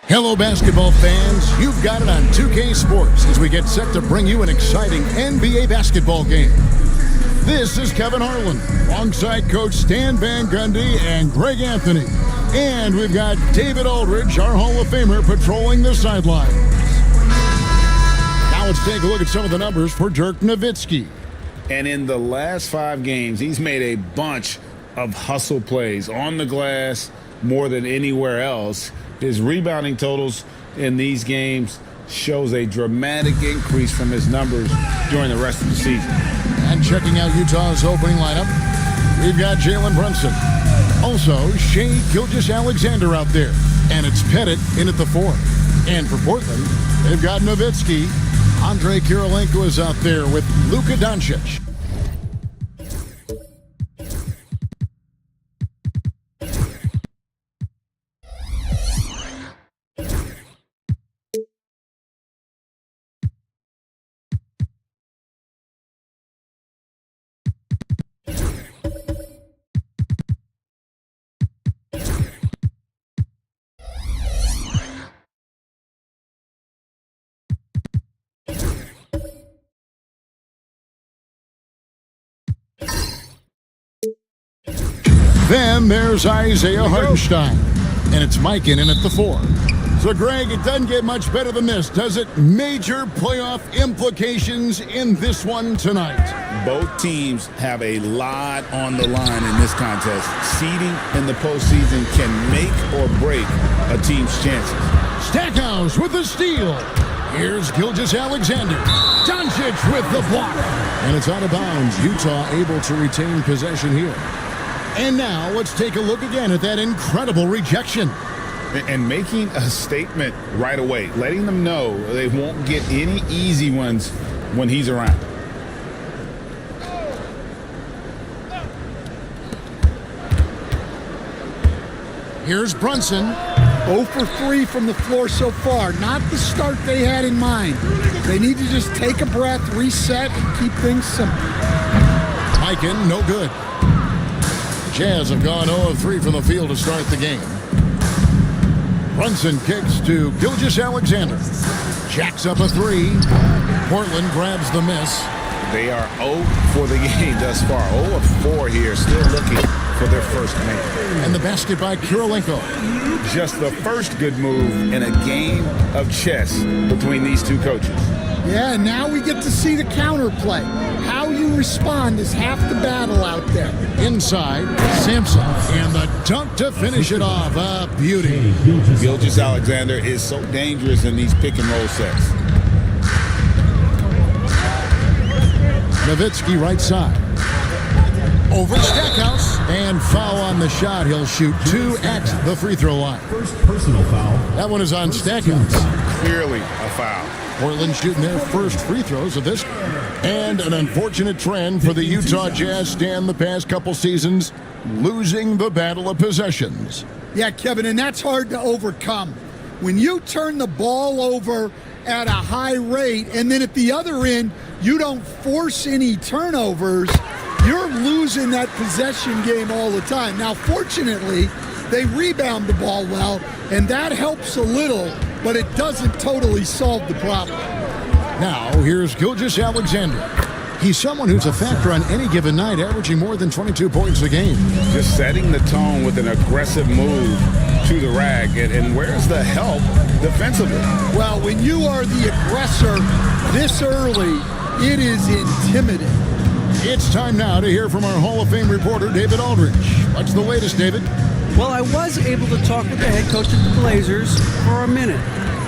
Hello, basketball fans. You've got it on 2K Sports as we get set to bring you an exciting NBA basketball game. This is Kevin Harlan, alongside Coach Stan Van Gundy and Greg Anthony. And we've got David Aldridge, our Hall of Famer, patrolling the sidelines. Now let's take a look at some of the numbers for Dirk Nowitzki. And in the last 5 games, he's made a bunch of hustle plays on the glass more than anywhere else. His rebounding totals in these games shows a dramatic increase from his numbers during the rest of the season. And checking out Utah's opening lineup, we've got Jalen Brunson. Also, Shea Gilgeous-Alexander out there. And it's Pettit in at the 4. And for Portland, they've got Nowitzki. Andre Kirilenko is out there with Luka Doncic. Then there's Isaiah Hartenstein, and it's Mikan in at the 4. So, Greg, it doesn't get much better than this, does it? Major playoff implications in this one tonight. Both teams have a lot on the line in this contest. Seeding in the postseason can make or break a team's chances. Stackhouse with the steal. Here's Gilgeous-Alexander. Doncic with the block. And it's out of bounds. Utah able to retain possession here. And now let's take a look again at that incredible rejection. And making a statement right away, letting them know they won't get any easy ones when he's around. Here's Brunson. 0 for 3 from the floor so far. Not the start they had in mind. They need to just take a breath, reset, and keep things simple. Mikan, no good. Jazz have gone 0 of 3 from the field to start the game. Brunson kicks to Gilgeous-Alexander. Jacks up a 3. Portland grabs the miss. They are 0 for the game thus far. 0 of 4 here, still looking for their first make. And the basket by Kirilenko. Just the first good move in a game of chess between these two coaches. Yeah, now we get to see the counterplay. How you respond is half the battle out there. Inside, Sampson, and the dunk to finish it off. A beauty. Gilgeous-Alexander is so dangerous in these pick-and-roll sets. Nowitzki right side. Over Stackhouse, and foul on the shot. He'll shoot 2 at the free throw line. First personal foul. That one is on Stackhouse. Clearly a foul. Portland shooting their first free throws of this. And an unfortunate trend for the Utah Jazz stand the past couple seasons, losing the battle of possessions. Yeah, Kevin, and that's hard to overcome. When you turn the ball over at a high rate, and then at the other end, you don't force any turnovers, you're losing that possession game all the time. Now, fortunately, they rebound the ball well, and that helps a little, but it doesn't totally solve the problem. Now, here's Gilgeous-Alexander. He's someone who's a factor on any given night, averaging more than 22 points a game. Just setting the tone with an aggressive move to the rack. And where's the help defensively? Well, when you are the aggressor this early, it is intimidating. It's time now to hear from our Hall of Fame reporter, David Aldridge. What's the latest, David? Well, I was able to talk with the head coach of the Blazers for a minute.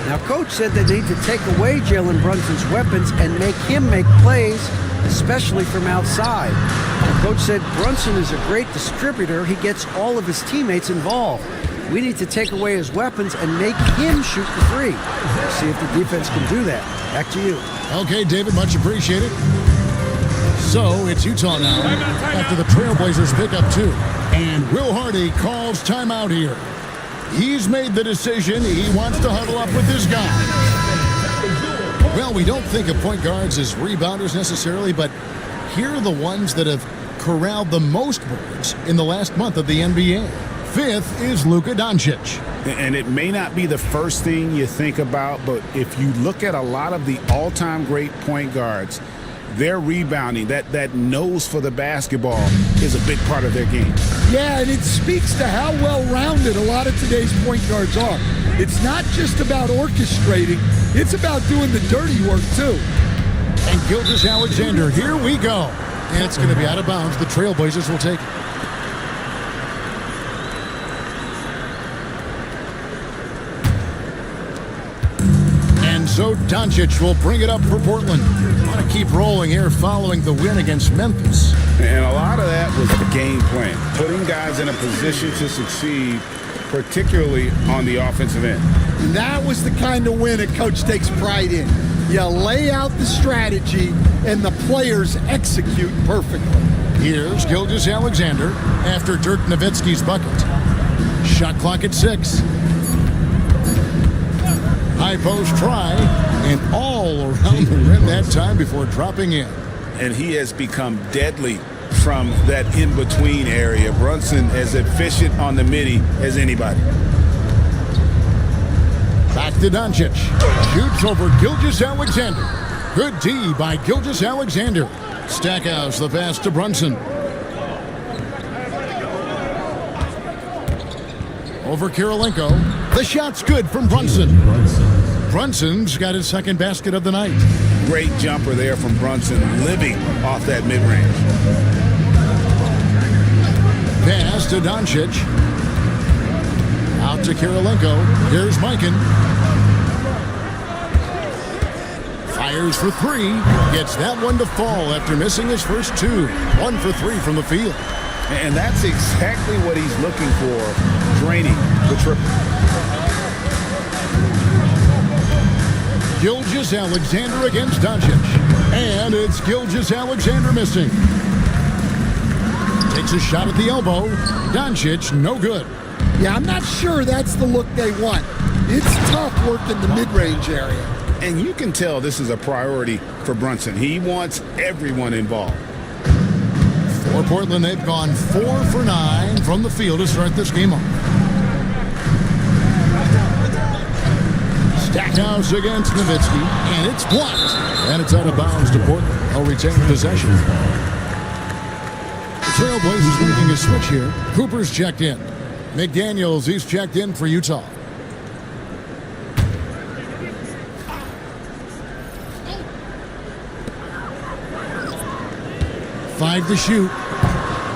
Now, Coach said they need to take away Jalen Brunson's weapons and make him make plays, especially from outside. Coach said Brunson is a great distributor. He gets all of his teammates involved. We need to take away his weapons and make him shoot the 3. See if the defense can do that. Back to you. Okay, David, much appreciated. So it's Utah now after the Trailblazers pick up 2. And Will Hardy calls timeout here. He's made the decision. He wants to huddle up with this guy. Well, we don't think of point guards as rebounders necessarily, but here are the ones that have corralled the most boards in the last month of the NBA. 5th is Luka Doncic. And it may not be the first thing you think about, but if you look at a lot of the all-time great point guards, their rebounding, that nose for the basketball is a big part of their game. Yeah, and it speaks to how well-rounded a lot of today's point guards are. It's not just about orchestrating, it's about doing the dirty work too. And Gilgeous-Alexander, here we go. And it's going to be out of bounds. The Trailblazers will take it. So Doncic will bring it up for Portland. Want to keep rolling here following the win against Memphis. And a lot of that was the game plan, putting guys in a position to succeed, particularly on the offensive end. And that was the kind of win a coach takes pride in. You lay out the strategy, and the players execute perfectly. Here's Gilgeous-Alexander after Dirk Nowitzki's bucket. Shot clock at 6. High post try, and all around the rim that time before dropping in. And he has become deadly from that in-between area. Brunson as efficient on the midi as anybody. Back to Doncic. Shoots over Gilgeous-Alexander. Good D by Gilgeous-Alexander. Stackhouse the pass to Brunson. Over Kirilenko. The shot's good from Brunson. Brunson's got his second basket of the night. Great jumper there from Brunson, living off that mid-range. Pass to Doncic. Out to Kirilenko. Here's Mikan. Fires for 3. Gets that one to fall after missing his first 2. 1 for 3 from the field. And that's exactly what he's looking for, draining the triple. Gilgeous-Alexander against Doncic. And it's Gilgeous-Alexander missing. Takes a shot at the elbow. Doncic, no good. Yeah, I'm not sure that's the look they want. It's tough work in the mid-range area. And you can tell this is a priority for Brunson. He wants everyone involved. For Portland, they've gone 4 for 9 from the field to start this game off. Stackhouse against Nowitzki, and it's blocked. And it's out of bounds to Portland. They'll retain possession. The Trailblazers making a switch here. Cooper's checked in. McDaniels, he's checked in for Utah. Five to shoot.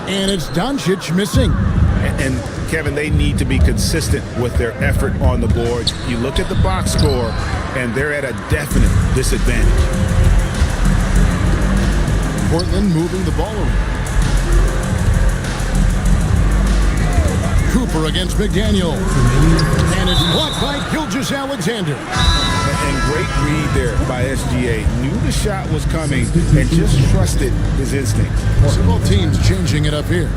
And it's Doncic missing. And Kevin, they need to be consistent with their effort on the boards. You look at the box score, and they're at a definite disadvantage. Portland moving the ball around. Cooper against McDaniel. And it's blocked by Gilgeous-Alexander. And great read there by SGA. Knew the shot was coming and just trusted his instinct. So both teams changing it up here.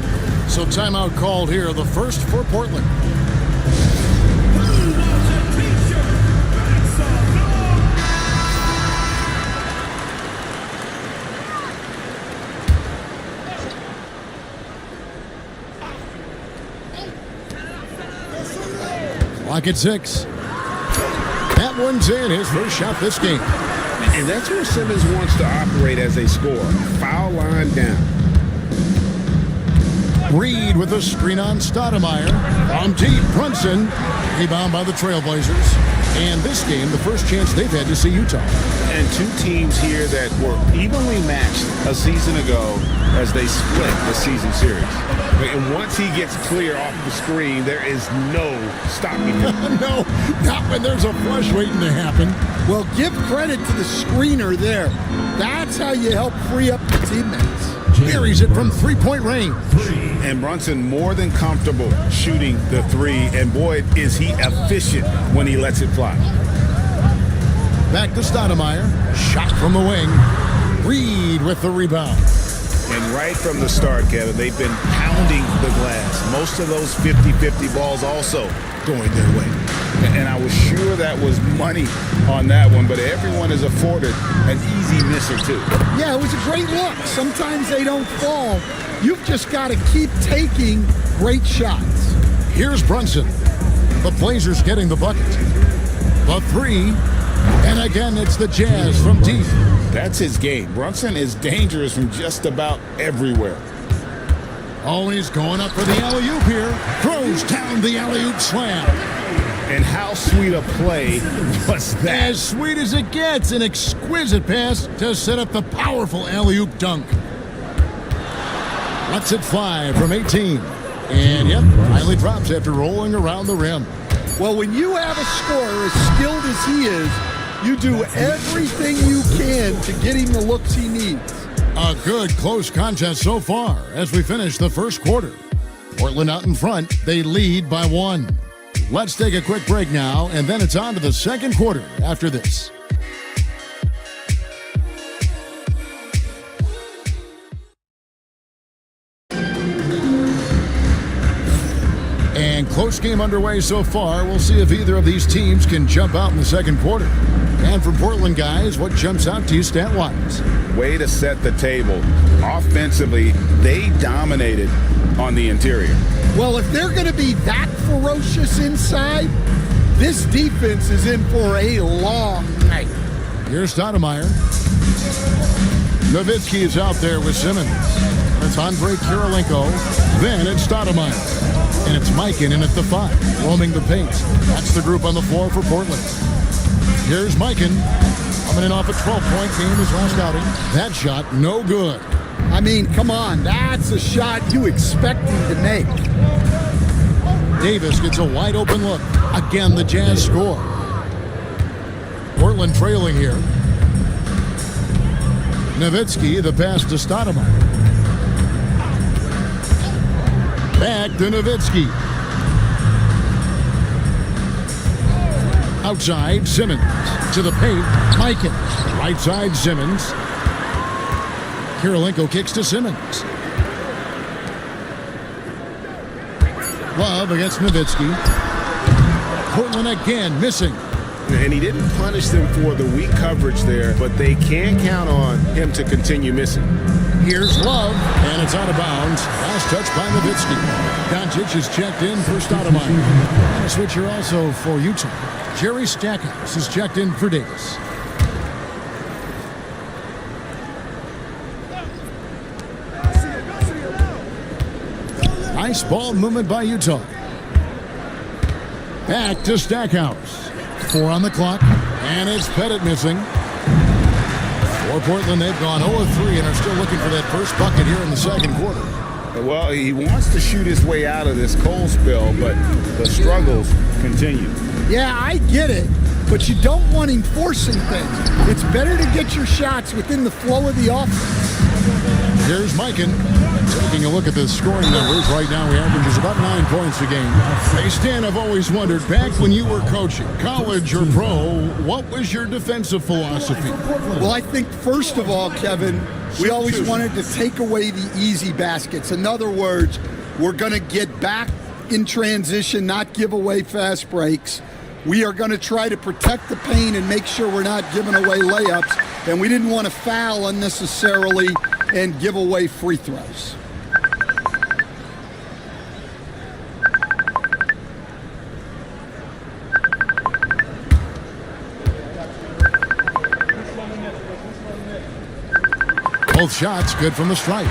So timeout called here, the first for Portland. Clock at 6. That one's in, his first shot this game. And that's where Simmons wants to operate as a scorer. Foul line down. Reed with a screen on Stoudemire. On deep, Brunson. Rebound by the Trailblazers. And this game, the first chance they've had to see Utah. And two teams here that were evenly matched a season ago as they split the season series. And once he gets clear off the screen, there is no stopping him. No, not when there's a flush waiting to happen. Well, give credit to the screener there. That's how you help free up the teammates. Buries it from three-point range. And Brunson more than comfortable shooting the 3. And boy, is he efficient when he lets it fly. Back to Stoudemire. Shot from the wing. Reed with the rebound. And right from the start, Kevin, they've been pounding the glass. Most of those 50-50 balls also going their way. And I was sure that was money on that one, but everyone is afforded an easy miss or two. Yeah, it was a great look. Sometimes they don't fall. You've just got to keep taking great shots. Here's Brunson. The Blazers getting the bucket. The three. And again, it's the Jazz from deep. That's his game. Brunson is dangerous from just about everywhere. Oh, he's going up for the alley-oop here. Throws down the alley-oop slam. And how sweet a play was that? As sweet as it gets, an exquisite pass to set up the powerful alley-oop dunk. Lets it fly from 18. And yep, finally drops after rolling around the rim. Well, when you have a scorer as skilled as he is, you do everything you can to get him the looks he needs. A good close contest so far as we finish the first quarter. Portland out in front. They lead by 1. Let's take a quick break now, and then it's on to the second quarter after this. And close game underway so far. We'll see if either of these teams can jump out in the second quarter. And for Portland guys, what jumps out to you stat-wise? Way to set the table. Offensively, they dominated on the interior. Well, if they're going to be that ferocious inside, this defense is in for a long night. Here's Stoudemire. Nowitzki is out there with Simmons. It's Andre Kirilenko. Then it's Stoudemire. And it's Mikan in at the 5, roaming the paint. That's the group on the floor for Portland. Here's Mikan, coming in off a 12-point game his last outing. That shot, no good. I mean, come on, that's a shot you expect him to make. Davis gets a wide-open look. Again, the Jazz score. Portland trailing here. Nowitzki, the pass to Stoudemire. Back to Nowitzki. Outside, Simmons. To the paint, Mikan. Right side, Simmons. Kirilenko kicks to Simmons. Love against Nowitzki. Portland again missing. And he didn't punish them for the weak coverage there, but they can count on him to continue missing. Here's Love, and it's out of bounds. Last touch by Nowitzki. Doncic is checked in for Stoudemire. And a switch here also for Utah. Jerry Stackhouse is checked in for Davis. Nice ball movement by Utah. Back to Stackhouse. 4 on the clock, and it's Pettit missing. For Portland, they've gone 0-3 and are still looking for that first bucket here in the second quarter. Well, he wants to shoot his way out of this cold spell, but the struggles continue. Yeah, I get it, but you don't want him forcing things. It's better to get your shots within the flow of the offense. Here's Mikan. Taking a look at the scoring numbers. Right now, he averages about 9 points a game. Hey, Stan, I've always wondered, back when you were coaching, college or pro, what was your defensive philosophy? Well, I think, first of all, Kevin, we always wanted to take away the easy baskets. In other words, we're going to get back in transition, not give away fast breaks. We are going to try to protect the paint and make sure we're not giving away layups. And we didn't want to foul unnecessarily and give away free throws. Both shots good from the stripe.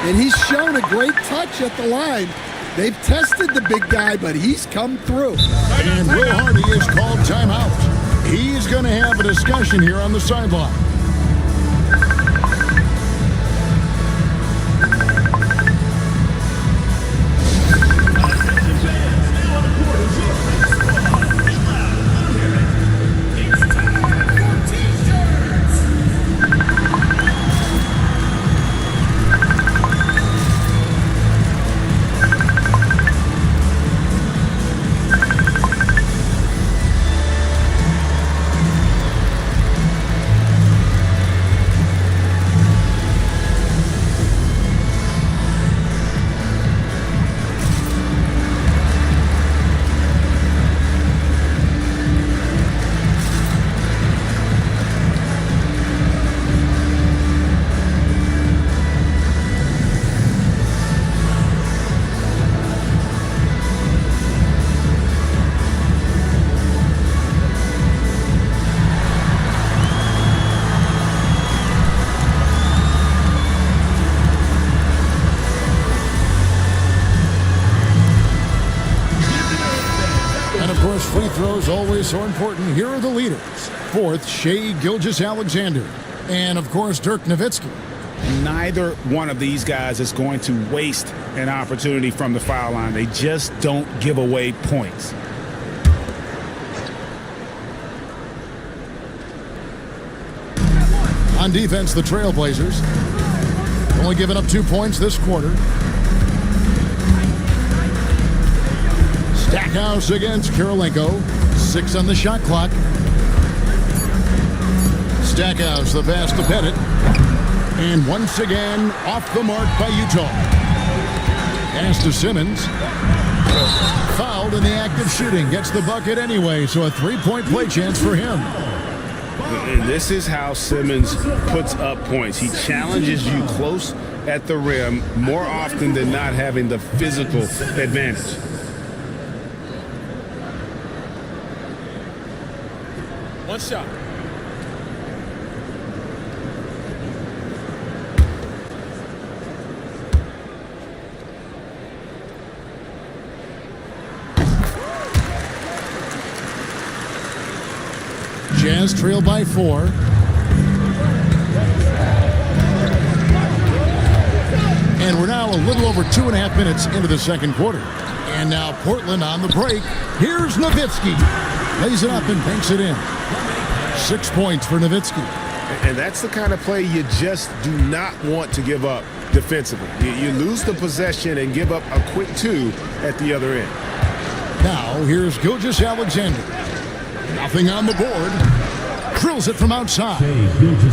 And he's shown a great touch at the line. They've tested the big guy, but he's come through. And Will Hardy is called timeout. He's going to have a discussion here on the sideline. always so important, here are the leaders. Fourth, Shea Gilgeous-Alexander. And, of course, Dirk Nowitzki. Neither one of these guys is going to waste an opportunity from the foul line. They just don't give away points. On defense, the Trailblazers only giving up 2 points this quarter. Stackhouse against Kirilenko. 6 on the shot clock. Stackhouse, the pass to Bennett. And once again, off the mark by Utah. Pass to Simmons. Fouled in the act of shooting. Gets the bucket anyway, so a 3-point play chance for him. And this is how Simmons puts up points. He challenges you close at the rim more often than not, having the physical advantage. One shot. Jazz trail by 4. And we're now a little over 2.5 minutes into the second quarter. And now Portland on the break. Here's Nowitzki. Lays it up and banks it in. 6 points for Nowitzki. And that's the kind of play you just do not want to give up defensively. You lose the possession and give up a quick 2 at the other end. Now here's Gilgeous-Alexander. Nothing on the board. Drills it from outside.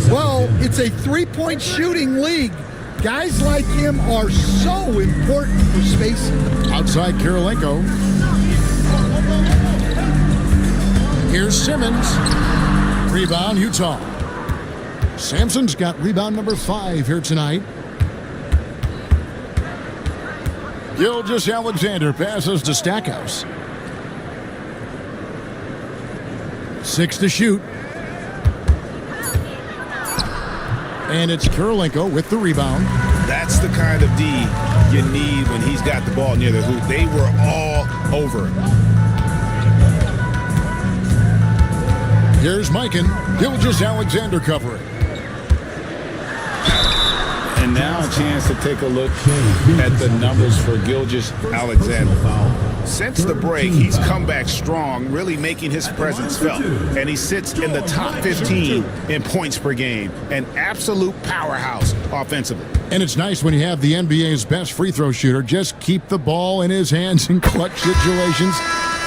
Well, it's a 3-point shooting league. Guys like him are so important for spacing. Outside Kirilenko. Here's Simmons. Rebound, Utah. Sampson's got rebound number 5 here tonight. Gilgeous-Alexander passes to Stackhouse. 6 to shoot. And it's Kirilenko with the rebound. That's the kind of D you need when he's got the ball near the hoop. They were all over it. Here's Mikan. Gilgeous-Alexander covering. And now a chance to take a look at the numbers for Gilgeous-Alexander. Since the break, he's come back strong, really making his presence felt. And he sits in the top 15 in points per game. An absolute powerhouse offensively. And it's nice when you have the NBA's best free throw shooter just keep the ball in his hands in clutch situations.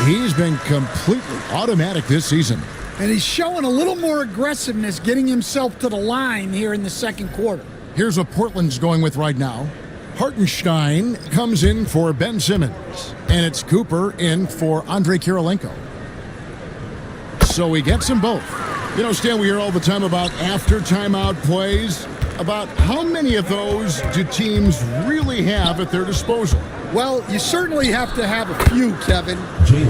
He's been completely automatic this season. And he's showing a little more aggressiveness getting himself to the line here in the second quarter. Here's what Portland's going with right now. Hartenstein comes in for Ben Simmons. And it's Cooper in for Andre Kirilenko. So he gets them both. You know, Stan, we hear all the time about after timeout plays. About how many of those do teams really have at their disposal? Well, you certainly have to have a few, Kevin.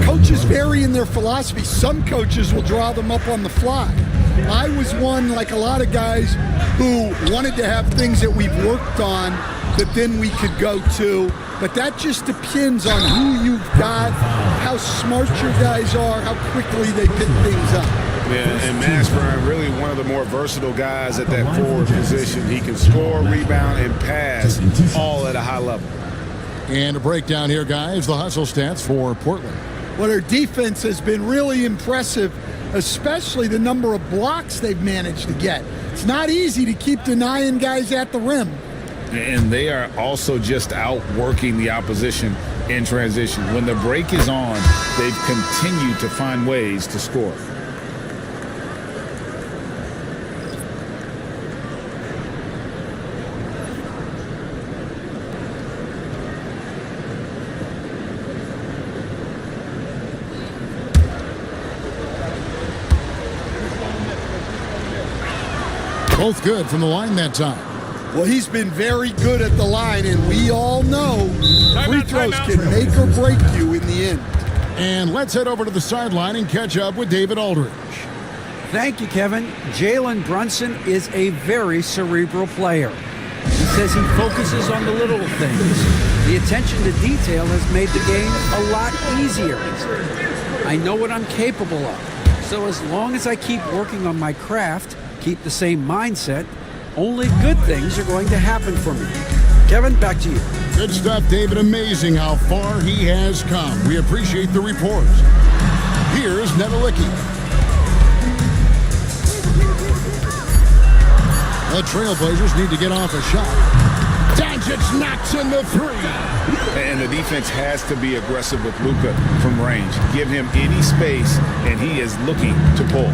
Coaches vary in their philosophy. Some coaches will draw them up on the fly. I was one, like a lot of guys, who wanted to have things that we've worked on that then we could go to. But that just depends on who you've got, how smart your guys are, how quickly they pick things up. Yeah, and Mashburn, really one of the more versatile guys at that forward position. He can score, rebound, and pass all at a high level. And a breakdown here, guys. The hustle stats for Portland. Well, their defense has been really impressive, especially the number of blocks they've managed to get. It's not easy to keep denying guys at the rim. And they are also just outworking the opposition in transition. When the break is on, they've continued to find ways to score. Both good from the line that time. Well, he's been very good at the line, and we all know free throws can make or break you in the end. And let's head over to the sideline and catch up with David Aldridge. Thank you, Kevin. Jalen Brunson is a very cerebral player. He says he focuses on the little things. The attention to detail has made the game a lot easier. I know what I'm capable of. So as long as I keep working on my craft, keep the same mindset, only good things are going to happen for me. Kevin, back to you. Good stuff, David. Amazing how far he has come. We appreciate the report. Here's Nedelicki. The Trailblazers need to get off a shot. Doncic knocks in the three. And the defense has to be aggressive with Luka from range. Give him any space, and he is looking to pull.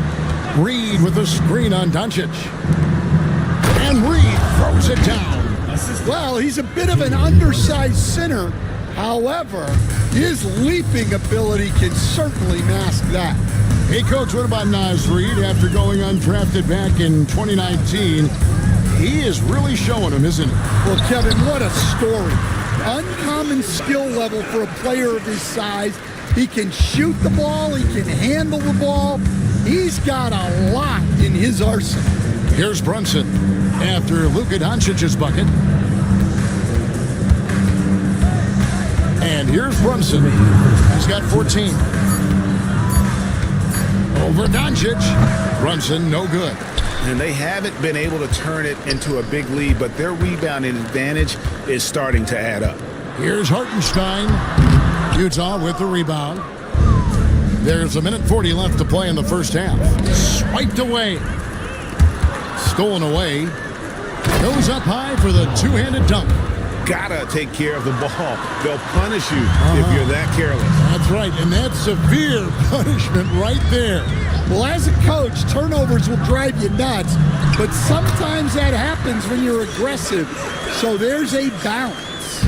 Reed with a screen on Doncic. And Reed throws it down. Well, he's a bit of an undersized center. However, his leaping ability can certainly mask that. Hey, Coach, what about Naz Reid after going undrafted back in 2019? He is really showing him, isn't he? Well, Kevin, what a story. Uncommon skill level for a player of his size. He can shoot the ball. He can handle the ball. He's got a lot in his arsenal. Here's Brunson after Luka Doncic's bucket. And here's Brunson. He's got 14. Over Doncic. Brunson, no good. And they haven't been able to turn it into a big lead, but their rebounding advantage is starting to add up. Here's Hartenstein. Utah with the rebound. There's 1:40 left to play in the first half. Swiped away. Stolen away. Goes up high for the two-handed dunk. Gotta take care of the ball. They'll punish you if you're that careless. That's right, and that's severe punishment right there. Well, as a coach, turnovers will drive you nuts, but sometimes that happens when you're aggressive. So there's a balance.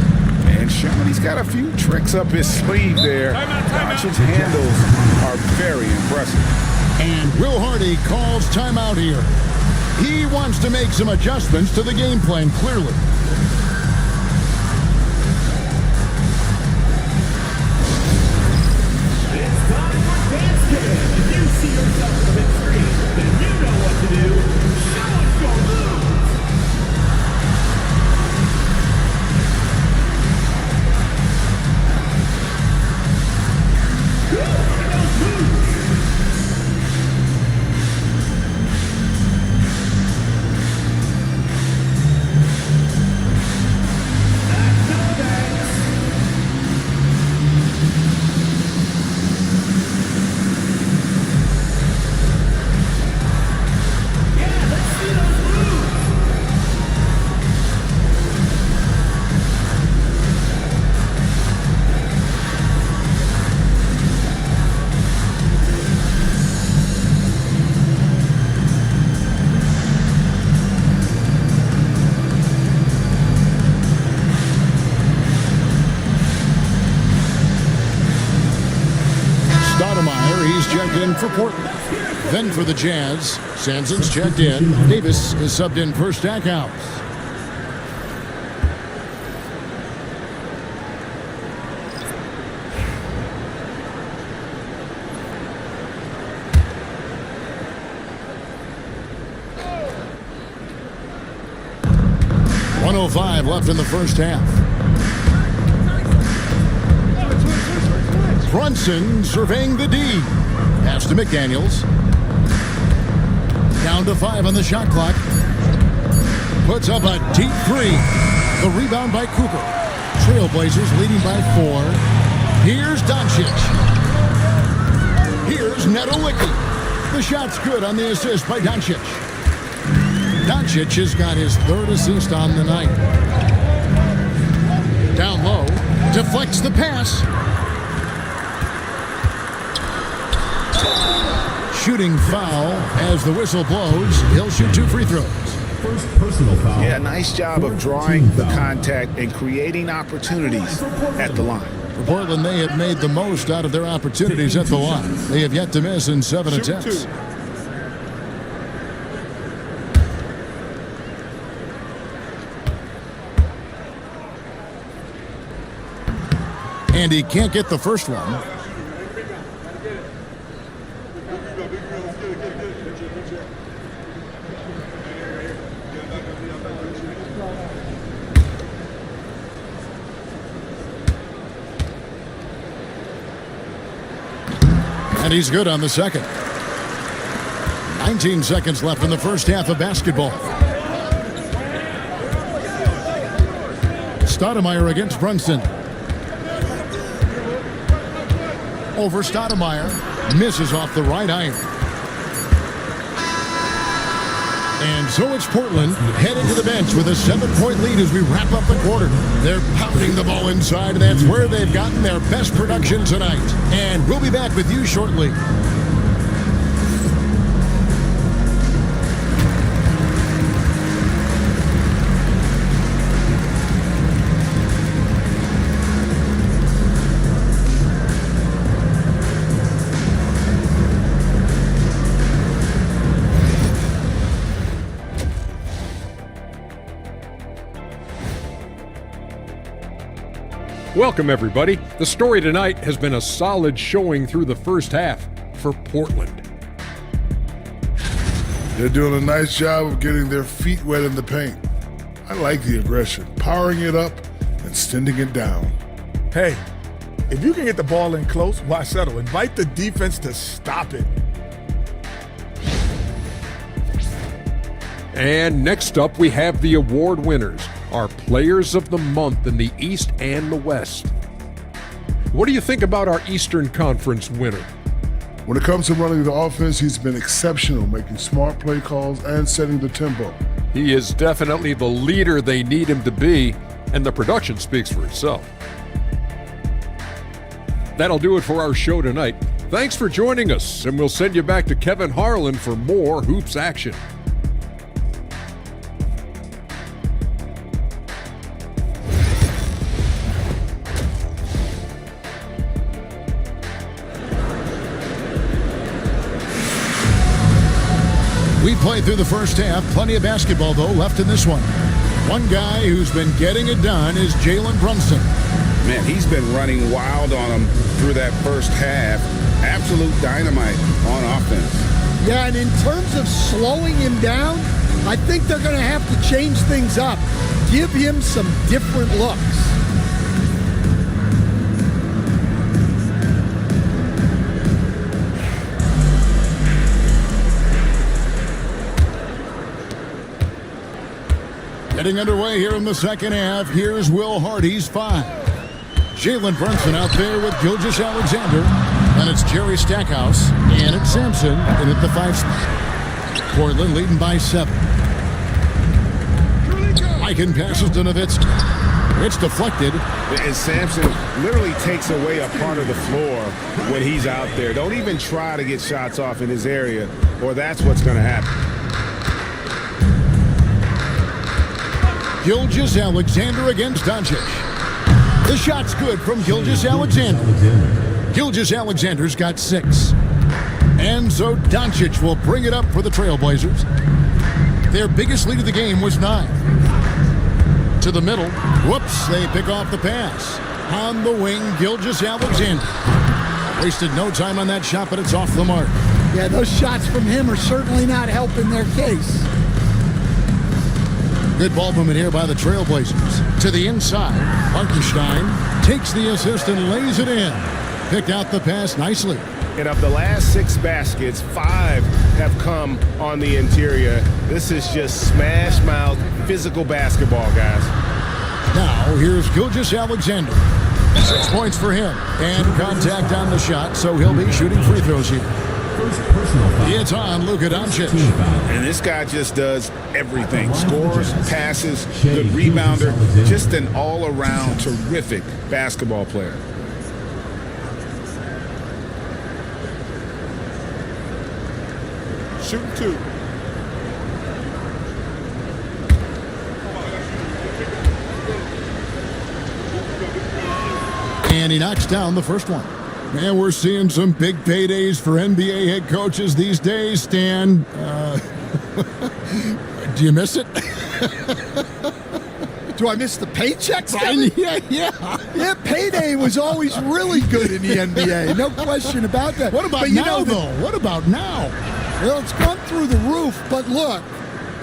And Sherman's got a few tricks up his sleeve there. Doncic's handles are very impressive. And Will Hardy calls timeout here. He wants to make some adjustments to the game plan, clearly. For Portland. Then for the Jazz, Sanson's checked in. Davis is subbed in for Stackhouse. .105 left in the first half. Brunson surveying the D. Pass to McDaniels. Down to 5 on the shot clock. Puts up a deep three. The rebound by Cooper. Trailblazers leading by 4. Here's Doncic. Here's Nedelicki. The shot's good on the assist by Doncic. Doncic has got his 3rd assist on the night. Down low. Deflects the pass. Shooting foul as the whistle blows. He'll shoot 2 free throws. First personal foul. Yeah, nice job of drawing the contact and creating opportunities at the line. For Portland, they have made the most out of their opportunities at the line. They have yet to miss in 7 attempts. And he can't get the first one. And he's good on the second. 19 seconds left in the first half of basketball. Stoudemire against Brunson. Over Stoudemire. Misses off the right iron. And so it's Portland headed to the bench with a 7-point lead as we wrap up the quarter. They're pounding the ball inside, and that's where they've gotten their best production tonight. And we'll be back with you shortly. Welcome, everybody. The story tonight has been a solid showing through the first half for Portland. They're doing a nice job of getting their feet wet in the paint. I like the aggression, powering it up and sending it down. Hey, if you can get the ball in close, why settle? Invite the defense to stop it. And next up, we have the award winners, our Players of the Month in the East and the West. What do you think about our Eastern Conference winner? When it comes to running the offense, he's been exceptional, making smart play calls and setting the tempo. He is definitely the leader they need him to be, and the production speaks for itself. That'll do it for our show tonight. Thanks for joining us, and we'll send you back to Kevin Harlan for more hoops action. We played through the first half. Plenty of basketball, though, left in this one. One guy who's been getting it done is Jalen Brunson. Man, he's been running wild on him through that first half. Absolute dynamite on offense. Yeah, and in terms of slowing him down, I think they're going to have to change things up. Give him some different looks. Getting underway here in the second half. Here's Will Hardy's 5. Jalen Brunson out there with Gilgeous-Alexander. And it's Jerry Stackhouse. And it's Sampson in at the 5 spot. Portland leading by 7. Eichen passes to Nowitzki. It's deflected. And Sampson literally takes away a part of the floor when he's out there. Don't even try to get shots off in his area, or that's what's going to happen. Gilgeous-Alexander against Doncic. The shot's good from Gilgeous-Alexander. Gilgeous-Alexander's got 6. And so Doncic will bring it up for the Trailblazers. Their biggest lead of the game was 9. To the middle. Whoops, they pick off the pass. On the wing, Gilgeous-Alexander. Wasted no time on that shot, but it's off the mark. Yeah, those shots from him are certainly not helping their case. Good ball movement here by the Trailblazers. To the inside. Hartenstein takes the assist and lays it in. Picked out the pass nicely. And of the last 6 baskets, 5 have come on the interior. This is just smash mouth physical basketball, guys. Now here's Gilgeous-Alexander. 6 points for him. And contact on the shot, so he'll be shooting free throws here. It's on Luka Doncic. And this guy just does everything. Scores, passes, good rebounder. Just an all-around terrific basketball player. Shooting 2. And he knocks down the first one. Man, we're seeing some big paydays for NBA head coaches these days, Stan. Do you miss it? Do I miss the paychecks? Yeah. Payday was always really good in the NBA. No question about that. What about now, though? What about now? Well, it's gone through the roof, but look,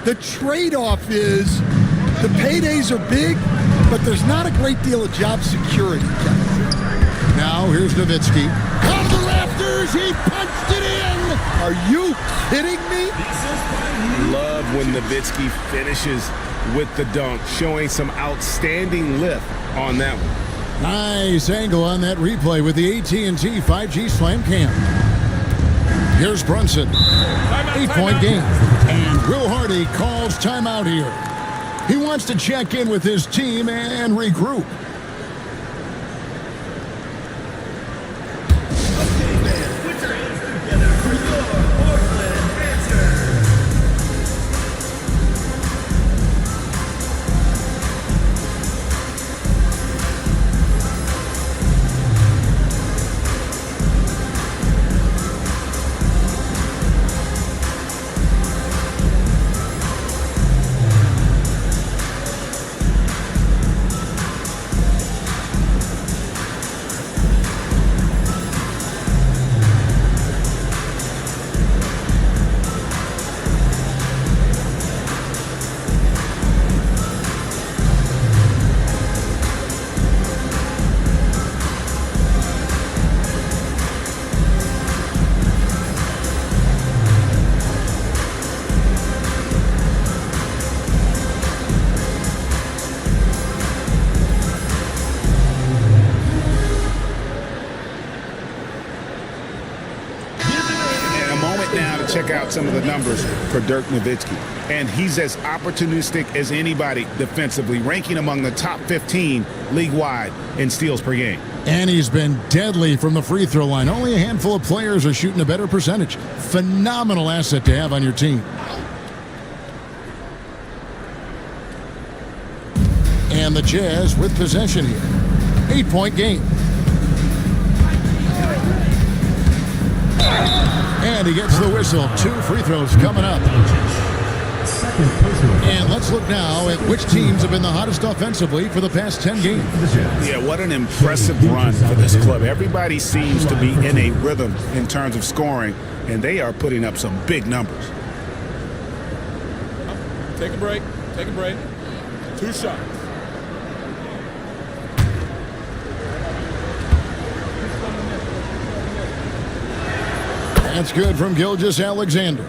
the trade-off is the paydays are big, but there's not a great deal of job security. Now here's Nowitzki. Out of the rafters! fires. He punched it in. Are you kidding me? Love when Nowitzki finishes with the dunk, showing some outstanding lift on that one. Nice angle on that replay with the AT&T 5G Slam Cam. Here's Brunson. 8-point game. And Will Hardy calls timeout here. He wants to check in with his team and regroup. Check out some of the numbers for Dirk Nowitzki. And he's as opportunistic as anybody defensively, ranking among the top 15 league-wide in steals per game. And he's been deadly from the free throw line. Only a handful of players are shooting a better percentage. Phenomenal asset to have on your team. And the Jazz with possession here. 8-point game. And he gets the whistle. 2 free throws coming up. And let's look now at which teams have been the hottest offensively for the past 10 games. Yeah, what an impressive run for this club. Everybody seems to be in a rhythm in terms of scoring, and they are putting up some big numbers. Take a break. Take a break. 2 shots. That's good from Gilgeous-Alexander.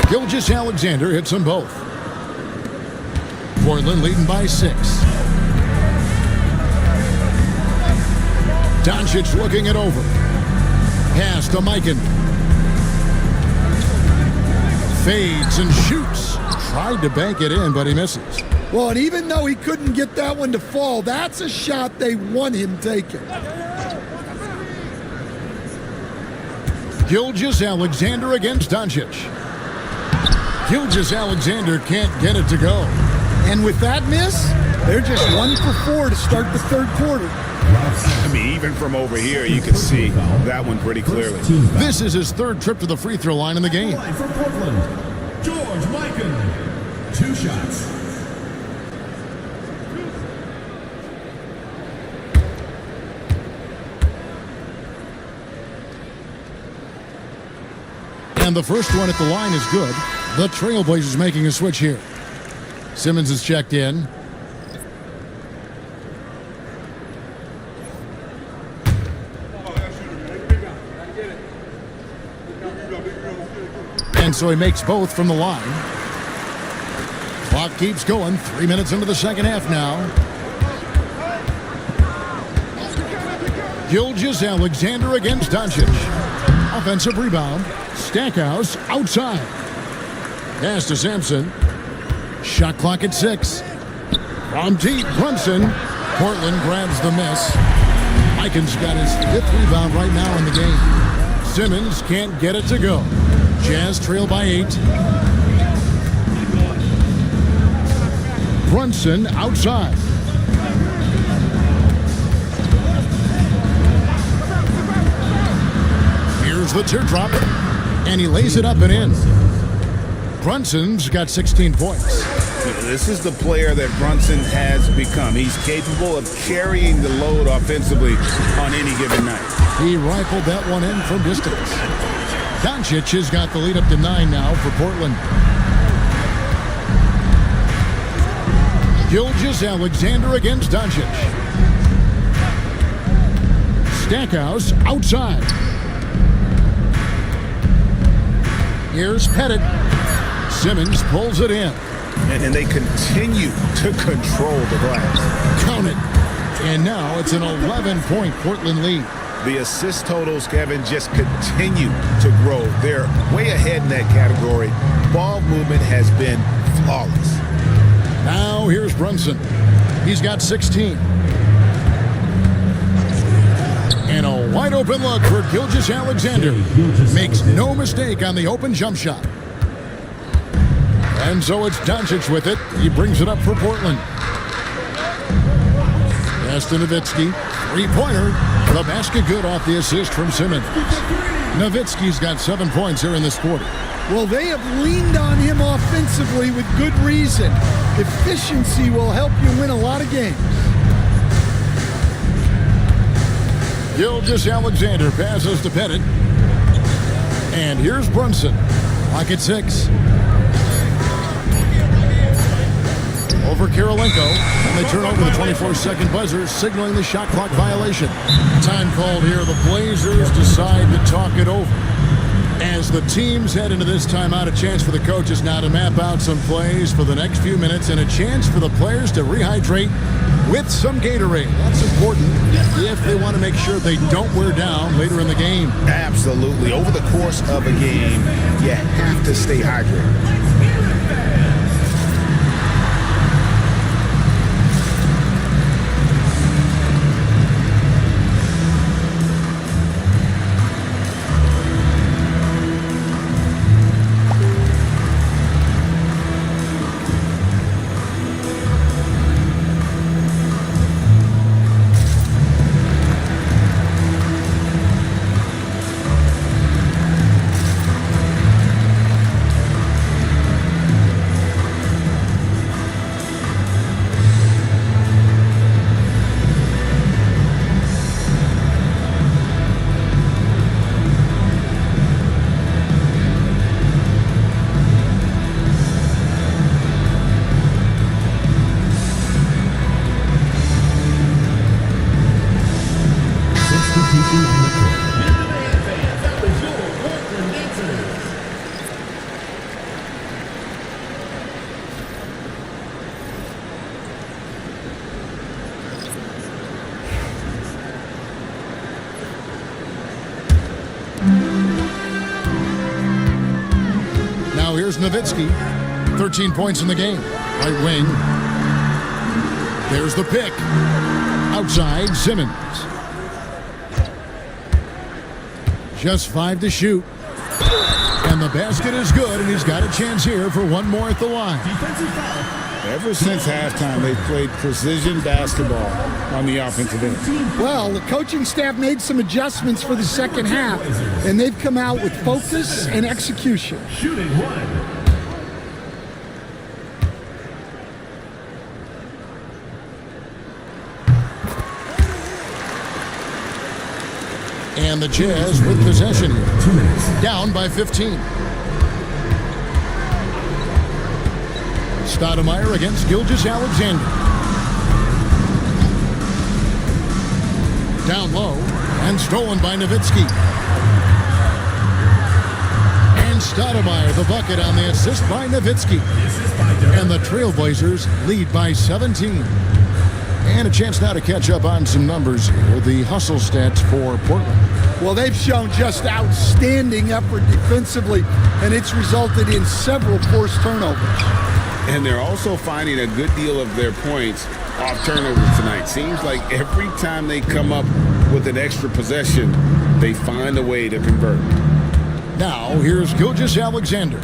Gilgeous-Alexander hits them both. Portland leading by 6. Doncic looking it over. Pass to Mikan. Fades and shoots. Tried to bank it in, but he misses. Well, and even though he couldn't get that one to fall, that's a shot they want him taking. Gilgeous-Alexander against Doncic. Gilgeous-Alexander can't get it to go. And with that miss, they're just 1 for 4 to start the third quarter. I mean, even from over here, you can see that one pretty clearly. This is his 3rd trip to the free throw line in the game. From Portland, George Mikan. 2 shots. And the first one at the line is good. The Trailblazers making a switch here. Simmons is checked in. And so he makes both from the line. Clock keeps going. 3 minutes into the second half now. Gilgeous-Alexander against Doncic. Offensive rebound. Stackhouse outside. Pass to Sampson. Shot clock at 6. From deep, Brunson. Portland grabs the miss. Mikan's got his 5th rebound right now in the game. Simmons can't get it to go. Jazz trail by 8. Brunson outside. Here's the teardrop, and he lays it up and in. Brunson's got 16 points. This is the player that Brunson has become. He's capable of carrying the load offensively on any given night. He rifled that one in from distance. Doncic has got the lead up to 9 now for Portland. Gilgeous-Alexander against Doncic. Stackhouse outside. Here's Pettit. Simmons pulls it in. And they continue to control the glass. Count it. And now it's an 11-point Portland lead. The assist totals, Kevin, just continue to grow. They're way ahead in that category. Ball movement has been flawless. Now here's Brunson. He's got 16. And a wide open look for Gilgeous-Alexander. Makes no mistake on the open jump shot. And so it's Doncic with it. He brings it up for Portland. Pass to Nowitzki. Three-pointer. The basket good off the assist from Simmons. Nowitzki's got 7 points here in this quarter. Well, they have leaned on him offensively with good reason. Efficiency will help you win a lot of games. Gilgeous-Alexander passes to Pettit. And here's Brunson. Clock at 6. Over Kirilenko, and they turn over the 24-second buzzer, signaling the shot clock violation. Time called here. The Blazers decide to talk it over. As the teams head into this timeout, a chance for the coaches now to map out some plays for the next few minutes and a chance for the players to rehydrate with some Gatorade. That's important if they want to make sure they don't wear down later in the game. Absolutely. Over the course of a game, you have to stay hydrated. Now here's Nowitzki. 13 points in the game. Right wing. There's the pick. Outside, Simmons. Just 5 to shoot. And the basket is good, and he's got a chance here for one more at the line. Ever since halftime, they've played precision basketball on the offensive end. Well, the coaching staff made some adjustments for the second half, and they've come out with focus and execution. Shooting one. And the Jazz with possession here. Down by 15. Stoudemire against Gilgeous-Alexander. Down low and stolen by Nowitzki. And Stoudemire the bucket on the assist by Nowitzki. And the Trailblazers lead by 17. And a chance now to catch up on some numbers here. The hustle stats for Portland. Well, they've shown just outstanding effort defensively, and it's resulted in several forced turnovers. And they're also finding a good deal of their points off turnovers tonight. Seems like every time they come up with an extra possession, they find a way to convert. Now, here's Gilgeous-Alexander.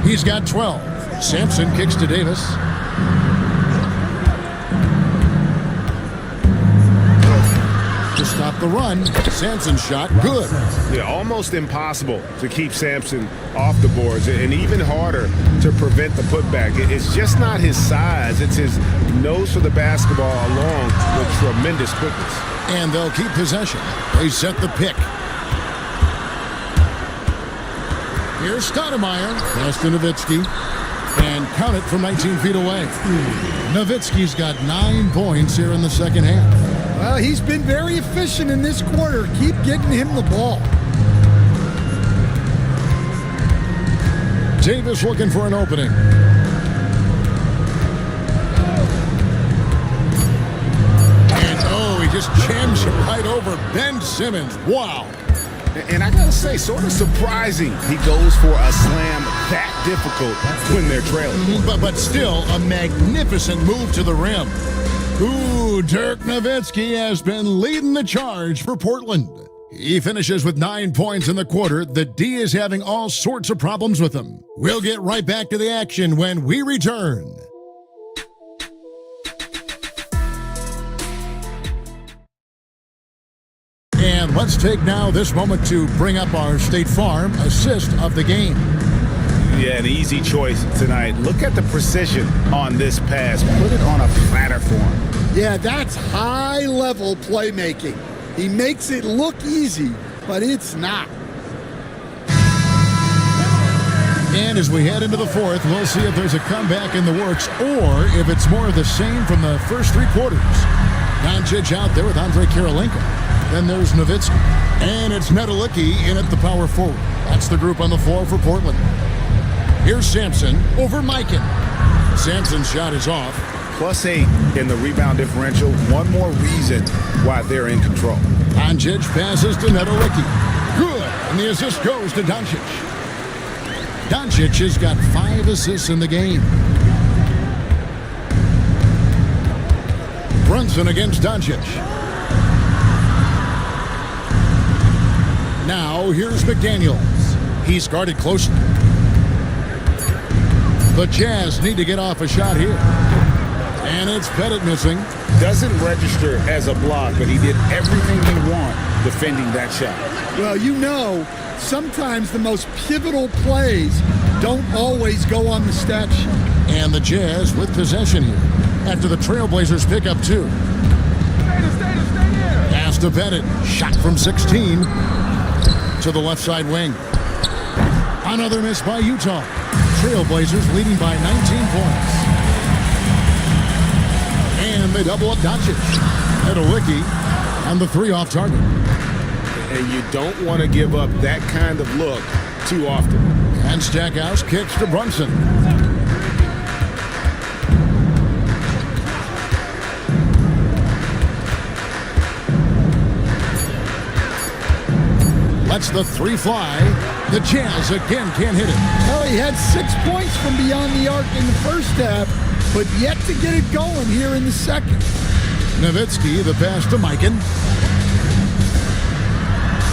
He's got 12. Sampson kicks to Davis. To stop stop the run. Sampson's shot, good. Yeah, almost impossible to keep Sampson off the boards, and even harder to prevent the putback. It's just not his size. It's his nose for the basketball along with tremendous quickness. And they'll keep possession. They set the pick. Here's Stoudemire. Pass to Nowitzki. And count it from 19 feet away. Nowitzki's got 9 points here in the second half. Well, he's been very efficient in this quarter. Keep getting him the ball. Davis looking for an opening. And he just jams it right over Ben Simmons. Wow. And I gotta say, sort of surprising he goes for a slam that difficult when they're trailing. But still, a magnificent move to the rim. Ooh, Dirk Nowitzki has been leading the charge for Portland. He finishes with 9 points in the quarter. The D is having all sorts of problems with him. We'll get right back to the action when we return. And let's take now this moment to bring up our State Farm assist of the game. Yeah, an easy choice tonight. Look at the precision on this pass. Put it on a platter for him. Yeah, that's high-level playmaking. He makes it look easy, but it's not. And as we head into the fourth, we'll see if there's a comeback in the works or if it's more of the same from the first 3 quarters. Doncic out there with Andrei Kirilenko. Then there's Nowitzki. And it's Nedelicki in at the power forward. That's the group on the floor for Portland. Here's Sampson over Mikan. Sampson's shot is off. +8 in the rebound differential. One more reason why they're in control. Doncic passes to Nedelicki. Good. And the assist goes to Doncic. Doncic has got 5 assists in the game. Brunson against Doncic. Now, here's McDaniels. He's guarded closely. The Jazz need to get off a shot here. And it's Pettit missing. Doesn't register as a block, but he did everything he wanted defending that shot. Well, sometimes the most pivotal plays don't always go on the stat sheet. And the Jazz with possession here after the Trailblazers pick up 2. Pass to Pettit. Shot from 16. To the left side wing. Another miss by Utah. Trailblazers leading by 19 points. And they double up Doncic. Nedelicki on the 3 off target. And you don't want to give up that kind of look too often. And Stackhouse kicks to Brunson. Lets the 3 fly. The Jazz again can't hit it. Well, he had 6 points from beyond the arc in the first half, but yet to get it going here in the second. Nowitzki, the pass to Mikan.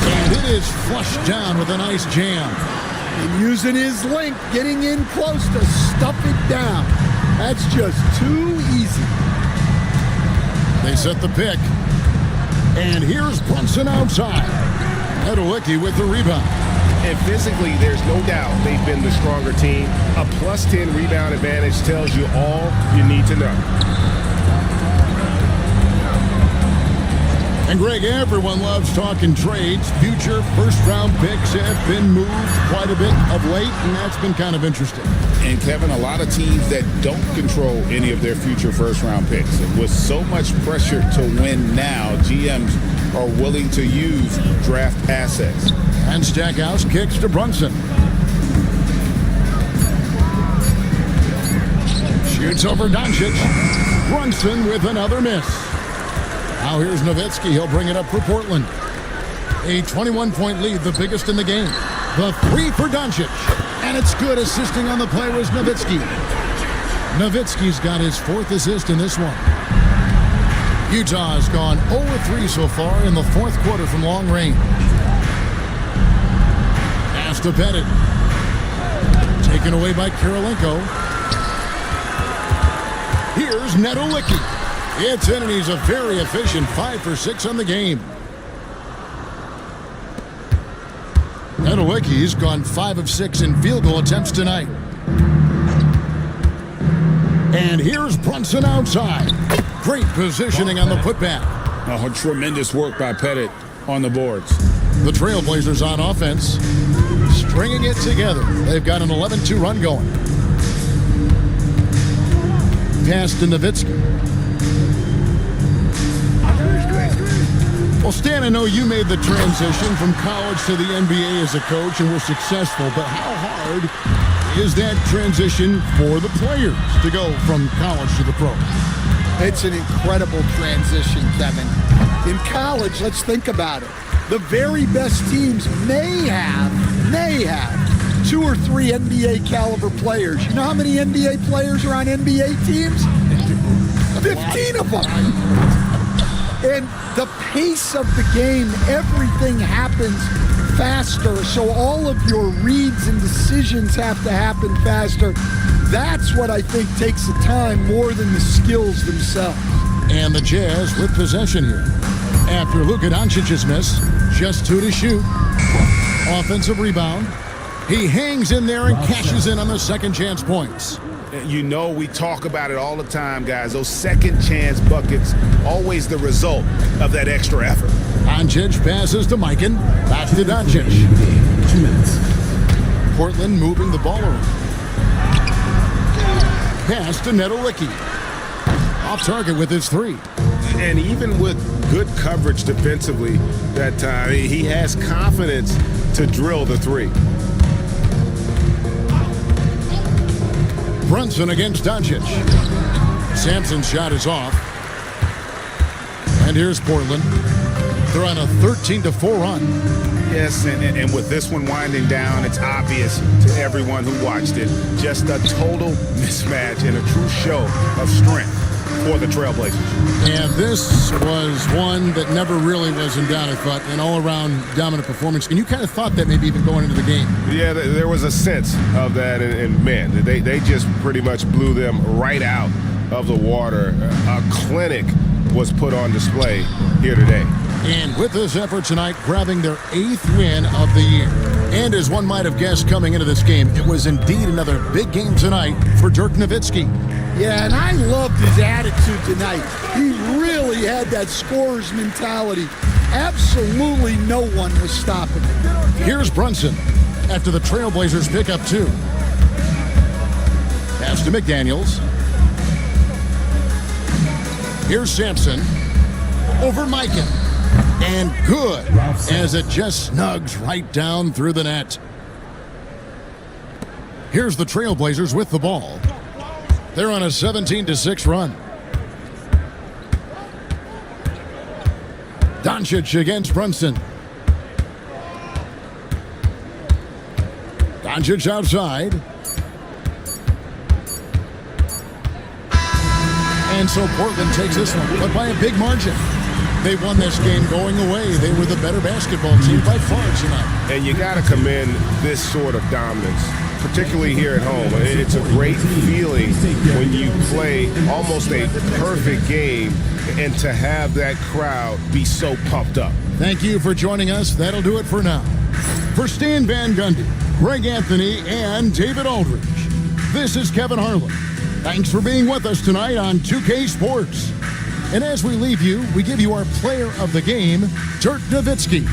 And it is flushed down with a nice jam. And using his length, getting in close to stuff it down. That's just too easy. They set the pick. And here's Brunson outside. Nedelicki with the rebound. And physically, there's no doubt they've been the stronger team. A +10 rebound advantage tells you all you need to know. And Greg, everyone loves talking trades. Future first-round picks have been moved quite a bit of late, and that's been kind of interesting. And Kevin, a lot of teams that don't control any of their future first-round picks. With so much pressure to win now, GMs are willing to use draft assets. And Stackhouse kicks to Brunson. Shoots over Doncic. Brunson with another miss. Now here's Nowitzki. He'll bring it up for Portland. A 21-point lead, the biggest in the game. The 3 for Doncic. And it's good. Assisting on the play was Nowitzki. Nowitzki's got his 4th assist in this one. Utah has gone 0-3 so far in the 4th quarter from long range. Pass to Pettit. Taken away by Kirilenko. Here's Nedelicki. It's in, and he's a very efficient 5 for 6 on the game. Nedelicki's gone 5 of 6 in field goal attempts tonight. And here's Brunson outside. Great positioning on the putback. Oh, tremendous work by Pettit on the boards. The Trailblazers on offense, stringing it together. They've got an 11-2 run going. Pass to Nowitzki. Well, Stan, I know you made the transition from college to the NBA as a coach and were successful, but how hard is that transition for the players to go from college to the pros? It's an incredible transition, Kevin. In college, let's think about it. The very best teams may have 2 or 3 NBA caliber players. You know how many NBA players are on NBA teams? 15 of them. And the pace of the game, everything happens faster. So all of your reads and decisions have to happen faster. That's what I think takes the time more than the skills themselves. And the Jazz with possession here. After Luka Doncic's miss, just 2 to shoot. Offensive rebound. He hangs in there and cashes in on the second chance points. You know, we talk about it all the time, guys. Those second chance buckets, always the result of that extra effort. Doncic passes to Mikan. Back to Doncic. 2 minutes. Portland moving the ball around. Pass to Nedelicki. Off target with his 3. And even with good coverage defensively that time, he has confidence to drill the 3. Brunson against Doncic. Sampson's shot is off. And here's Portland. They're on a 13-4 run. Yes, and with this one winding down, it's obvious to everyone who watched it. Just a total mismatch and a true show of strength for the Trailblazers. And this was one that never really was in doubt, I thought, an all-around dominant performance. And you kind of thought that maybe even going into the game. Yeah, there was a sense of that, and man, they just pretty much blew them right out of the water. A clinic was put on display here today. And with this effort tonight, grabbing their 8th win of the year. And as one might have guessed coming into this game, it was indeed another big game tonight for Dirk Nowitzki. Yeah, and I loved his attitude tonight. He really had that scorer's mentality. Absolutely no one was stopping him. Here's Brunson after the Trailblazers pick up 2. Pass to McDaniels. Here's Sampson over Mikan. And good as it just snugs right down through the net. Here's the Trailblazers with the ball. They're on a 17-6 run. Doncic against Brunson. Doncic outside. And so Portland takes this one, but by a big margin. They won this game going away. They were the better basketball team by far tonight. And you got to commend this sort of dominance, particularly here at home. It's a great feeling when you play almost a perfect game and to have that crowd be so pumped up. Thank you for joining us. That'll do it for now. For Stan Van Gundy, Greg Anthony, and David Aldridge, this is Kevin Harlan. Thanks for being with us tonight on 2K Sports. And as we leave you, we give you our player of the game, Dirk Nowitzki.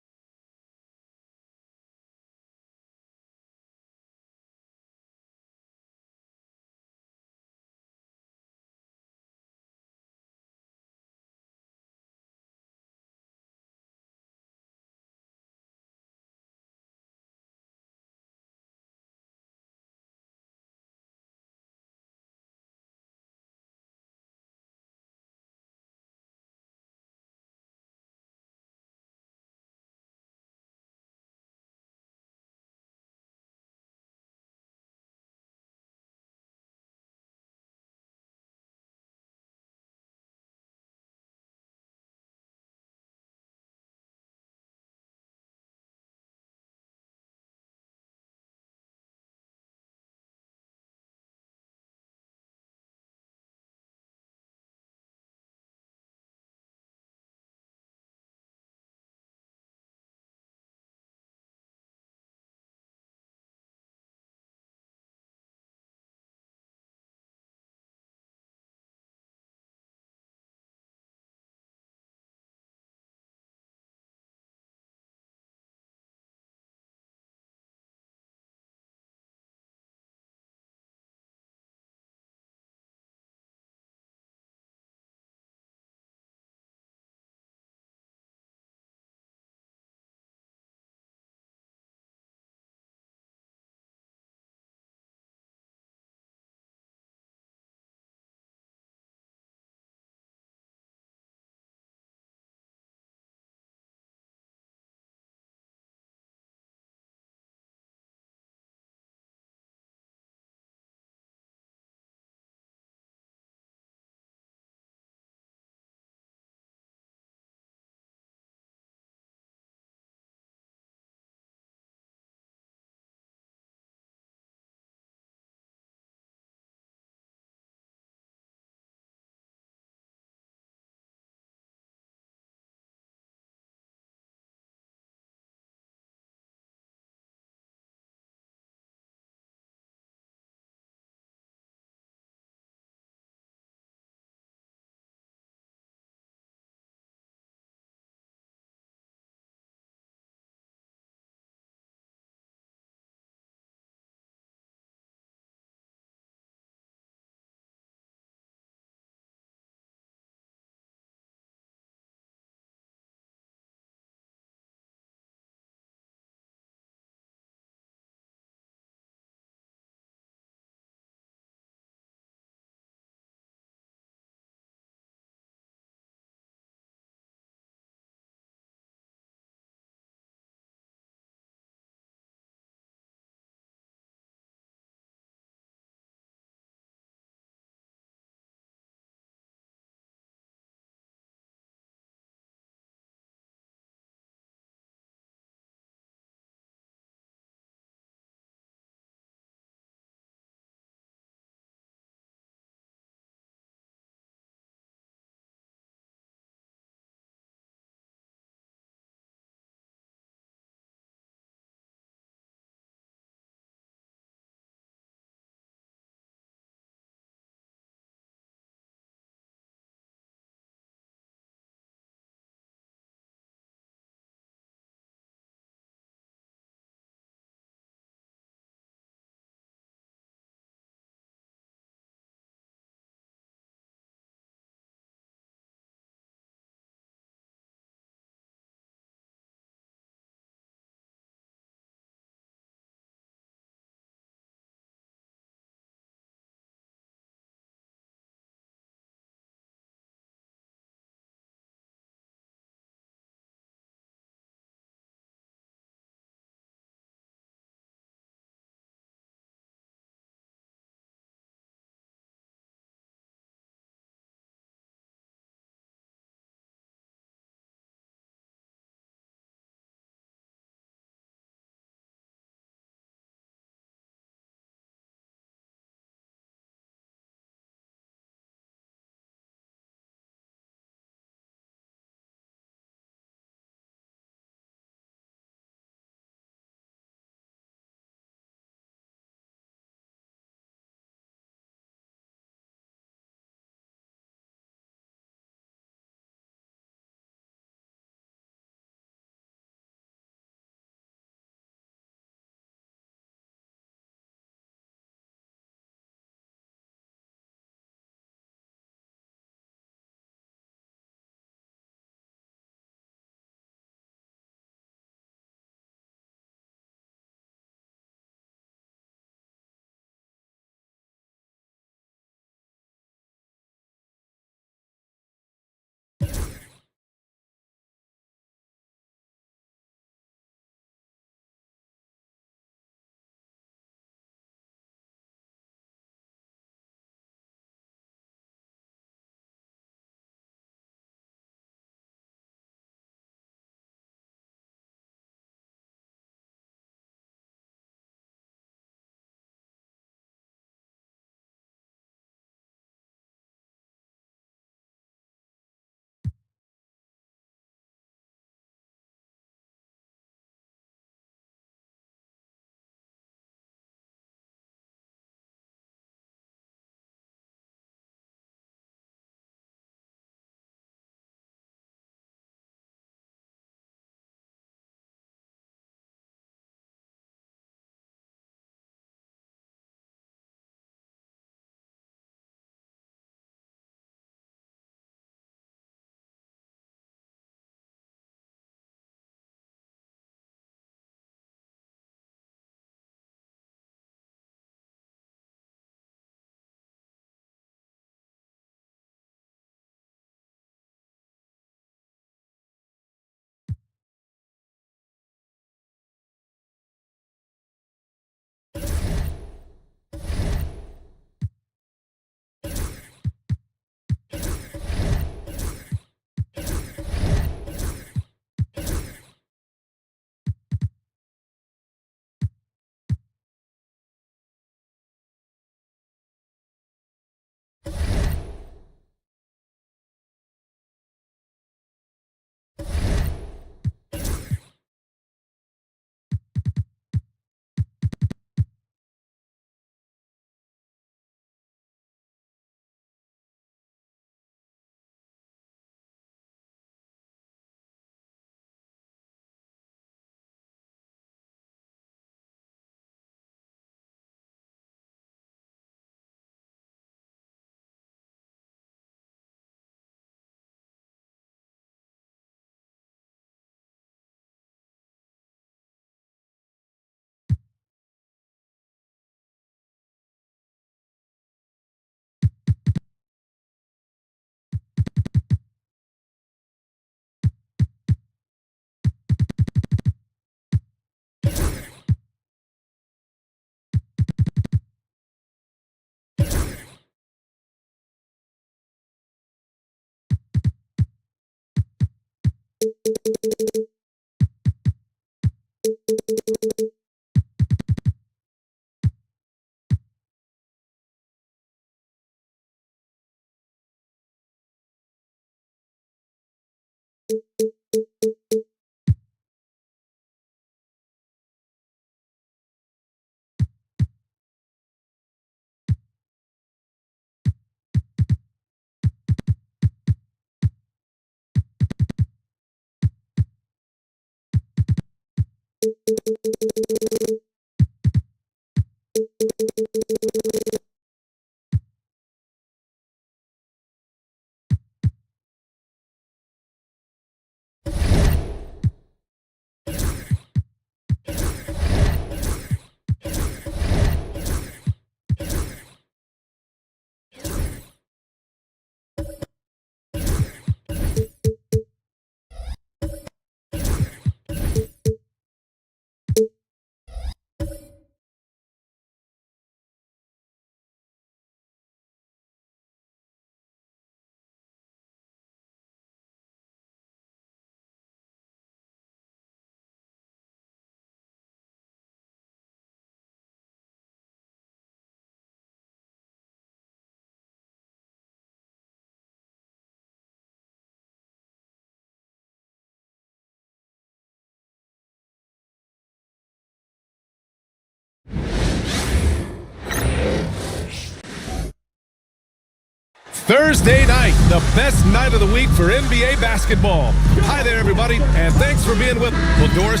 Thursday night, the best night of the week for NBA basketball. Hi there, everybody, and thanks for being with us. Well, Doris.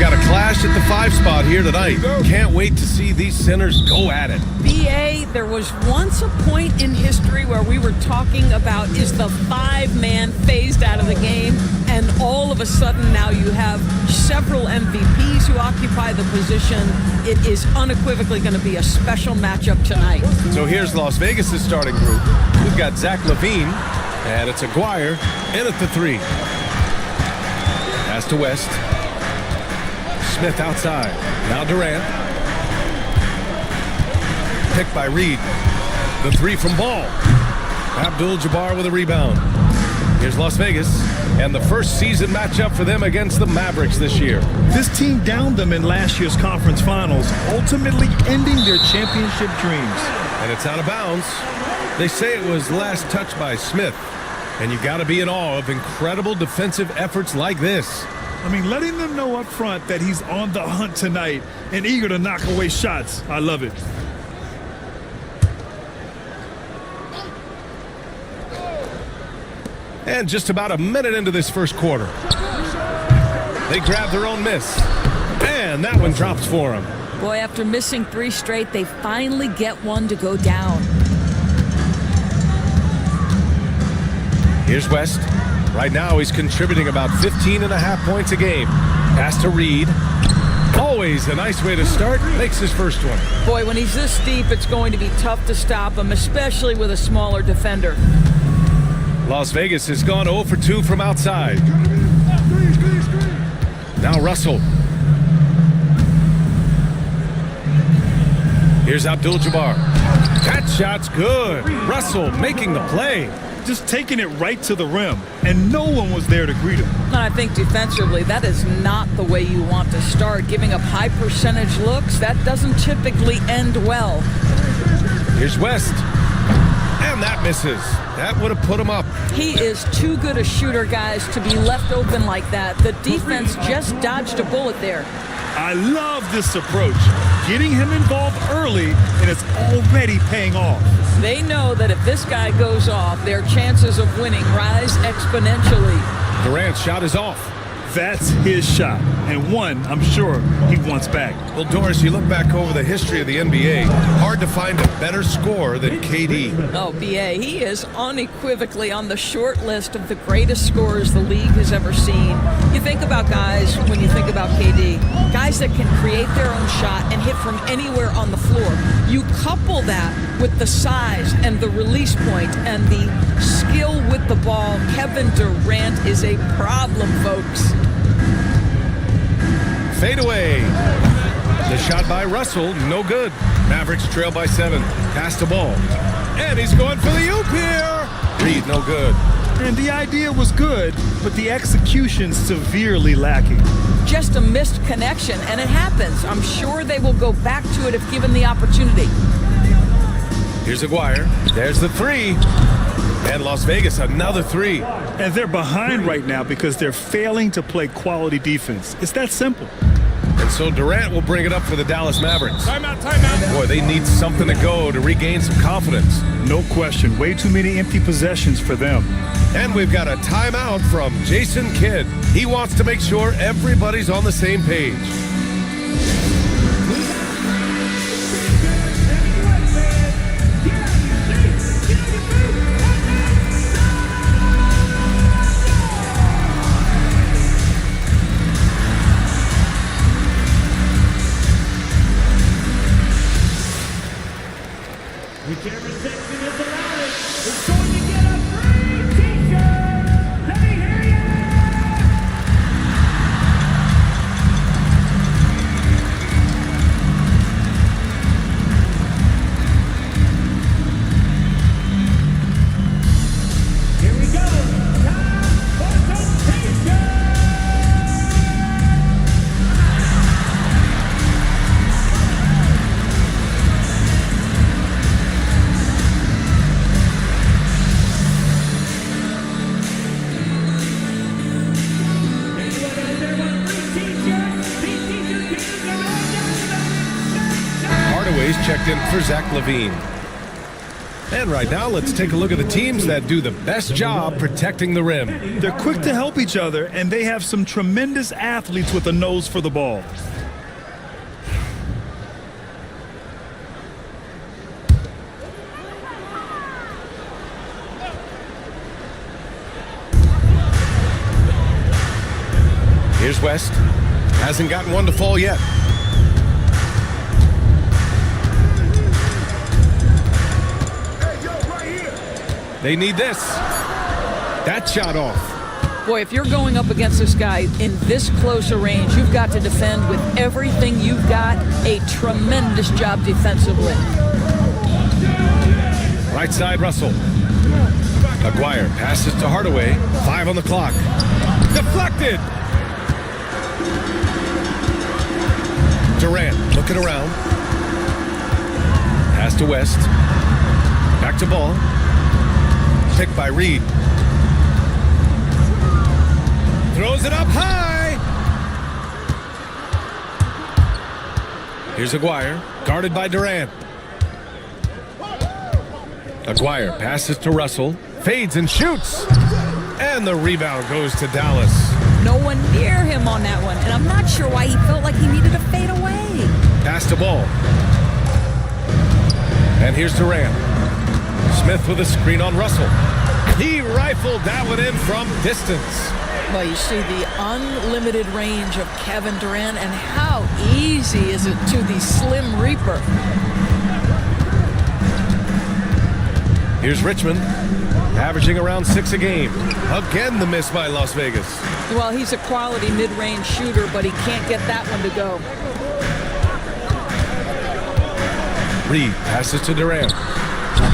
Got a clash at the 5 spot here tonight. Can't wait to see these centers go at it. BA, there was once a point in history where we were talking about is the 5-man phased out of the game, and all of a sudden now you have several MVPs who occupy the position. It is unequivocally going to be a special matchup tonight. So here's Las Vegas' starting group. We've got Zach LaVine, and it's Aguirre in at the 3. Pass to West. Smith outside. Now Durant. Picked by Reed. The 3 from Ball. Abdul-Jabbar with a rebound. Here's Las Vegas. And the first season matchup for them against the Mavericks this year. This team downed them in last year's conference finals, ultimately ending their championship dreams. And it's out of bounds. They say it was last touched by Smith. And you got to be in awe of incredible defensive efforts like this. I mean, letting them know up front that he's on the hunt tonight and eager to knock away shots. I love it. And just about a minute into this first quarter, they grab their own miss. And that one drops for them. Boy, after missing 3 straight, they finally get one to go down. Here's West. Right now, he's contributing about 15.5 points a game. Pass to Reed. Always a nice way to start. Makes his first one. Boy, when he's this deep, it's going to be tough to stop him, especially with a smaller defender. Las Vegas has gone 0 for 2 from outside. Now Russell. Here's Abdul-Jabbar. That shot's good. Russell making the play. Just taking it right to the rim, and no one was there to greet him. And I think defensively, that is not the way you want to start. Giving up high percentage looks, that doesn't typically end well. Here's West. And that misses. That would have put him up. He is too good a shooter, guys, to be left open like that. The defense just dodged a bullet there. I love this approach. Getting him involved early, and it's already paying off. They know that if this guy goes off, their chances of winning rise exponentially. Durant's shot is off. That's his shot, and one I'm sure he wants back. Well, Doris, you look back over the history of the NBA, hard to find a better scorer than KD. Oh, B.A., he is unequivocally on the short list of the greatest scorers the league has ever seen. You think about guys, when you think about KD, guys that can create their own shot and hit from anywhere on the floor. You couple that with the size and the release point and the skill with the ball. Kevin Durant is a problem, folks. Fade away. The shot by Russell, no good. Mavericks trail by 7. Pass the ball. And he's going for the oop here. Reed, no good. And the idea was good, but the execution severely lacking. Just a missed connection, and it happens. I'm sure they will go back to it if given the opportunity. Here's Aguirre. There's the 3. And Las Vegas, another 3. And they're behind right now because they're failing to play quality defense. It's that simple. And so Durant will bring it up for the Dallas Mavericks. Timeout, timeout. Boy, they need something to go to regain some confidence. No question. Way too many empty possessions for them. And we've got a timeout from Jason Kidd. He wants to make sure everybody's on the same page. Whichever section is allowed is going to get a free t-shirt. Let me hear ya! Here we go. Time for some t-shirts. Hardaway's checked in for Zach LaVine. And right now, let's take a look at the teams that do the best job protecting the rim. They're quick to help each other, and they have some tremendous athletes with a nose for the ball. Here's West. Hasn't gotten one to fall yet. They need this. That shot off. Boy, if you're going up against this guy in this close a range, you've got to defend with everything you've got. A tremendous job defensively. Right side, Russell. Aguirre passes to Hardaway. 5 on the clock. Deflected. Durant looking around. Pass to West. Back to ball. Picked by Reed. Throws it up high. Here's Aguirre, guarded by Durant. Aguirre passes to Russell, fades and shoots. And the rebound goes to Dallas. No one near him on that one, and I'm not sure why he felt like he needed to fade away. Pass the ball. And here's Durant. Smith with a screen on Russell. He rifled that one in from distance. Well, you see the unlimited range of Kevin Durant, and how easy is it to the Slim Reaper. Here's Richmond, averaging around 6 a game. Again, the miss by Las Vegas. Well, he's a quality mid-range shooter, but he can't get that one to go. Reed passes to Durant.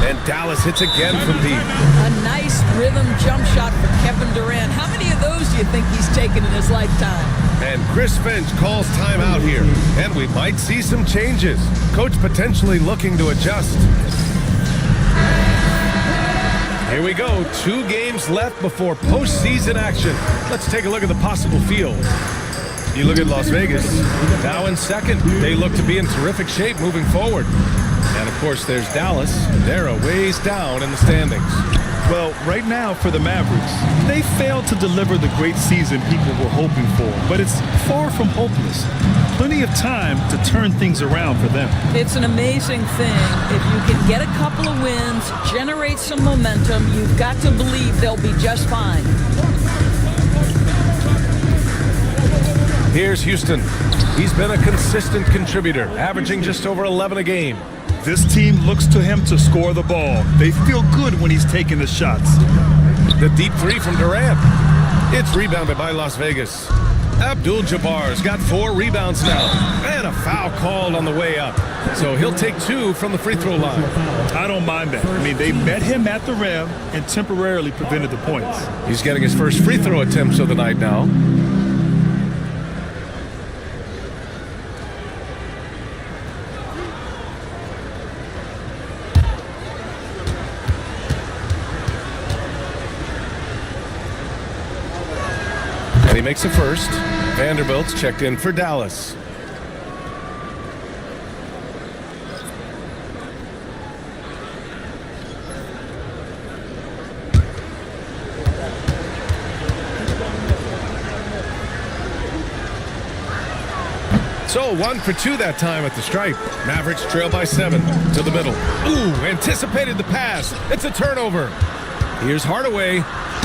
And Dallas hits again from deep. A nice rhythm jump shot for Kevin Durant. How many of those do you think he's taken in his lifetime? And Chris Finch calls timeout here. And we might see some changes. Coach potentially looking to adjust. Here we go. 2 games left before postseason action. Let's take a look at the possible field. You look at Las Vegas, now in second. They look to be in terrific shape moving forward. And, of course, there's Dallas. They're a ways down in the standings. Well, right now for the Mavericks, they failed to deliver the great season people were hoping for, but it's far from hopeless. Plenty of time to turn things around for them. It's an amazing thing. If you can get a couple of wins, generate some momentum, you've got to believe they'll be just fine. Here's Houston. He's been a consistent contributor, averaging just over 11 a game. This team looks to him to score the ball. They feel good when he's taking the shots. The deep three from Durant. It's rebounded by Las Vegas. Abdul-Jabbar's got 4 rebounds now. And a foul called on the way up. So he'll take 2 from the free throw line. I don't mind that. I mean, they met him at the rim and temporarily prevented the points. He's getting his first free throw attempts of the night now. He makes a first. Vanderbilt's checked in for Dallas. So 1 for 2 that time at the stripe. Mavericks trail by 7 to the middle. Ooh, anticipated the pass. It's a turnover. Here's Hardaway.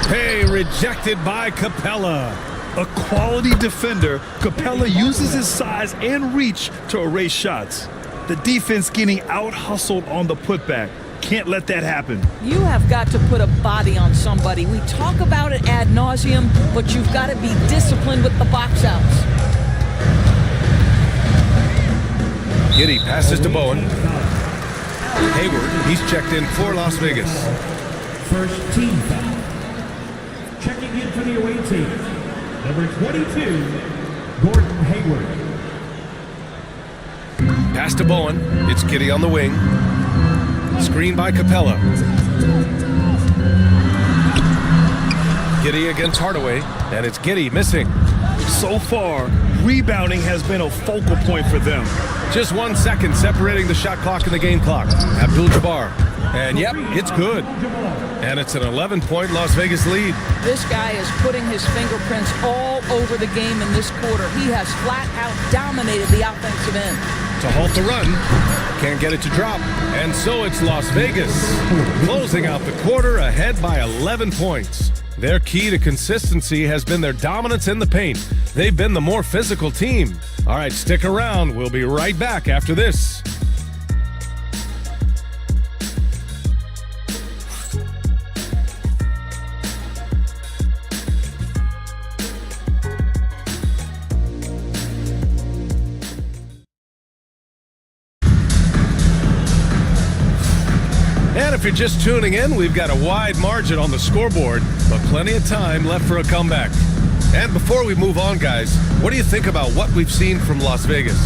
Hey, rejected by Capella. A quality defender, Capella uses his size and reach to erase shots. The defense getting out-hustled on the putback. Can't let that happen. You have got to put a body on somebody. We talk about it ad nauseum, but you've got to be disciplined with the box outs. Giddey passes to Bowen. Hayward, he's checked in for Las Vegas. First team foul. Checking in for the away team, number 22, Gordon Hayward. Pass to Bowen. It's Giddey on the wing. Screen by Capella. Giddey against Hardaway, and it's Giddey missing. So far, rebounding has been a focal point for them. Just 1 second separating the shot clock and the game clock. Abdul-Jabbar. And yep, it's good. And it's an 11-point Las Vegas lead. This guy is putting his fingerprints all over the game in this quarter. He has flat out dominated the offensive end. To halt the run, can't get it to drop. And so it's Las Vegas closing out the quarter ahead by 11 points. Their key to consistency has been their dominance in the paint. They've been the more physical team. All right, stick around. We'll be right back after this. And if you're just tuning in, we've got a wide margin on the scoreboard, but plenty of time left for a comeback. And before we move on, guys, what do you think about what we've seen from Las Vegas?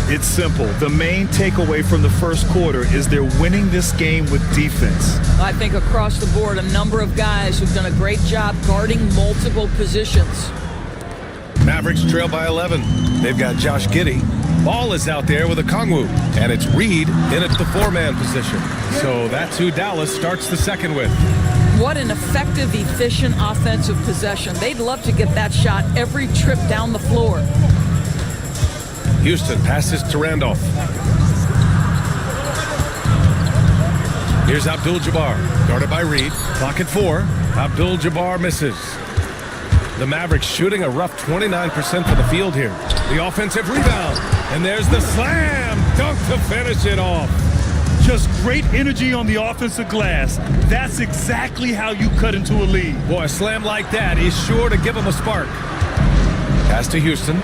It's simple. The main takeaway from the first quarter is they're winning this game with defense. I think across the board, a number of guys who've done a great job guarding multiple positions. Mavericks trail by 11. They've got Josh Giddey. Ball is out there with a Kongwu, and it's Reed in at the 4-man position. So that's who Dallas starts the second with. What an effective, efficient offensive possession. They'd love to get that shot every trip down the floor. Houston passes to Randolph. Here's Abdul-Jabbar, guarded by Reed. Clock at 4. Abdul-Jabbar misses. The Mavericks shooting a rough 29% for the field here. The offensive rebound. And there's the slam dunk to finish it off. Just great energy on the offensive glass. That's exactly how you cut into a lead. Boy, a slam like that is sure to give them a spark. Pass to Houston.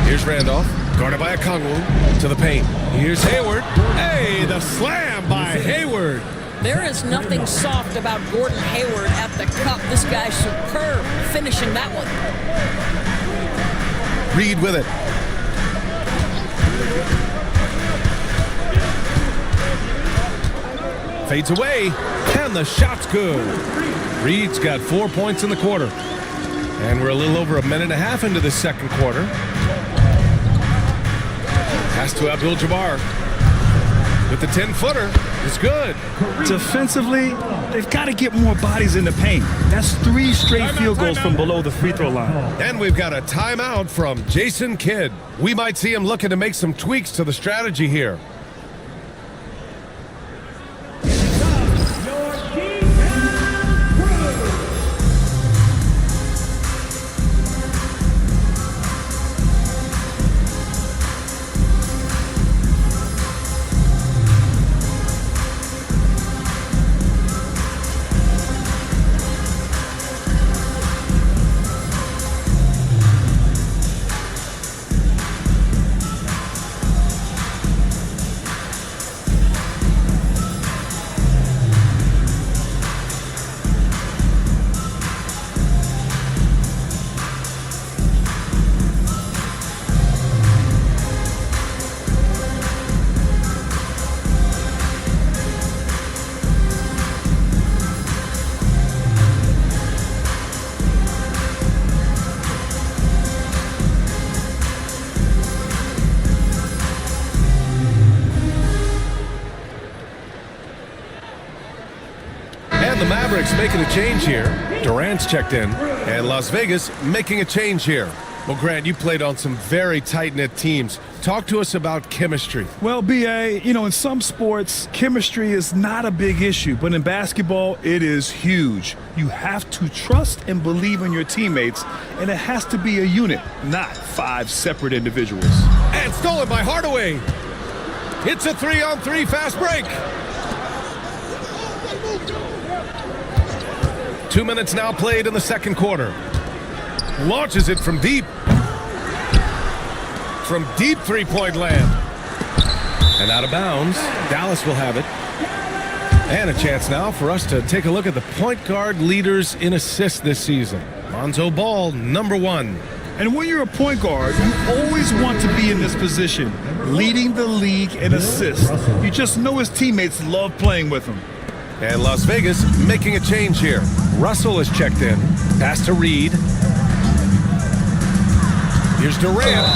Here's Randolph, guarded by a Kongwu, to the paint. Here's Hayward. Hey, the slam by Hayward. There is nothing soft about Gordon Hayward at the cup. This guy's superb finishing that one. Reed with it. Fades away, and the shot's good. Reed's got 4 points in the quarter. And we're a little over a minute and a half into the second quarter. Pass to Abdul-Jabbar. With the 10-footer, it's good. Defensively, they've got to get more bodies in the paint. That's 3 straight field goals from below the free throw line. And we've got a timeout from Jason Kidd. We might see him looking to make some tweaks to the strategy here. And the Mavericks making a change here. Durant's checked in. And Las Vegas making a change here. Well, Grant, you played on some very tight-knit teams. Talk to us about chemistry. Well, B.A., in some sports, chemistry is not a big issue. But in basketball, it is huge. You have to trust and believe in your teammates. And it has to be a unit, not 5 separate individuals. And stolen by Hardaway. It's a 3-on-3 fast break. 2 minutes now played in the second quarter. Launches it from deep. From deep three-point land. And out of bounds. Dallas will have it. And a chance now for us to take a look at the point guard leaders in assists this season. Lonzo Ball, number 1. And when you're a point guard, you always want to be in this position, leading the league in assists. You just know his teammates love playing with him. And Las Vegas making a change here. Russell is checked in. Pass to Reed. Here's Durant.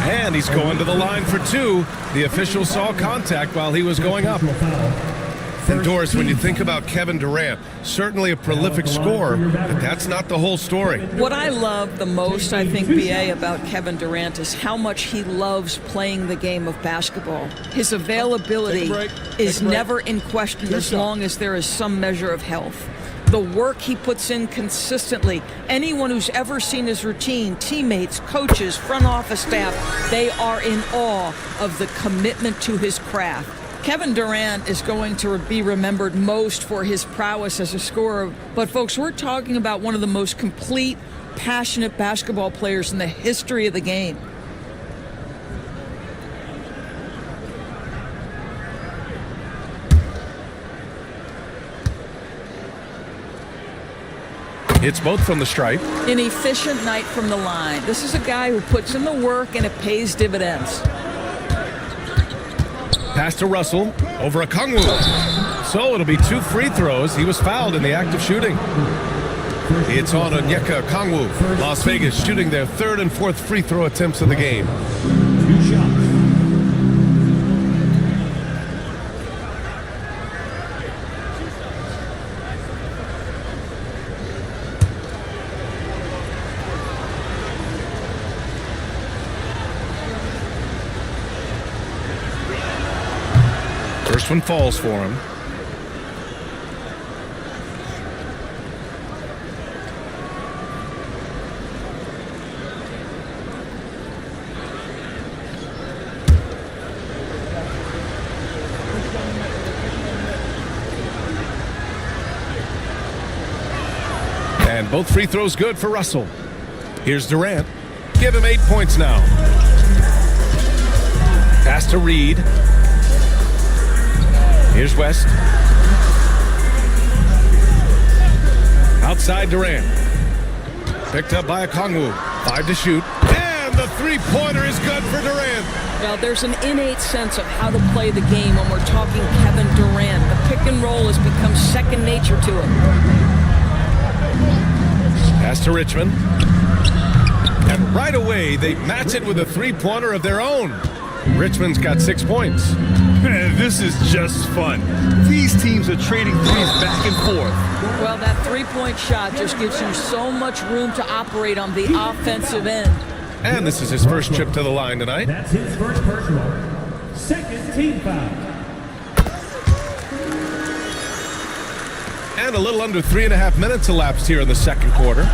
And he's going to the line for 2. The official saw contact while he was going up. And Doris, when you think about Kevin Durant, certainly a prolific scorer, but that's not the whole story. What I love the most, I think, B.A., about Kevin Durant is how much he loves playing the game of basketball. His availability is never in question as long as there is some measure of health. The work he puts in consistently, anyone who's ever seen his routine, teammates, coaches, front office staff, they are in awe of the commitment to his craft. Kevin Durant is going to be remembered most for his prowess as a scorer. But, folks, we're talking about one of the most complete, passionate basketball players in the history of the game. It's both from the stripe. An efficient night from the line. This is a guy who puts in the work and it pays dividends. Pass to Russell over a Kongwu. So it'll be 2 free throws. He was fouled in the act of shooting. It's on Onyeka Kongwu. Las Vegas shooting their 3rd and 4th free throw attempts of the game. First one falls for him. And both free throws good for Russell. Here's Durant. Give him 8 points now. Pass to Reed. Here's West. Outside Durant. Picked up by a Kongwu. 5 to shoot. And the three-pointer is good for Durant. Well, there's an innate sense of how to play the game when we're talking Kevin Durant. The pick and roll has become second nature to him. Pass to Richmond. And right away, they match it with a three-pointer of their own. Richmond's got 6 points. Man, this is just fun. These teams are trading threes back and forth. Well, that three-point shot just gives you so much room to operate on the offensive end. And this is his first trip to the line tonight. That's his first personal. Second team foul. And a little under 3.5 minutes elapsed here in the second quarter.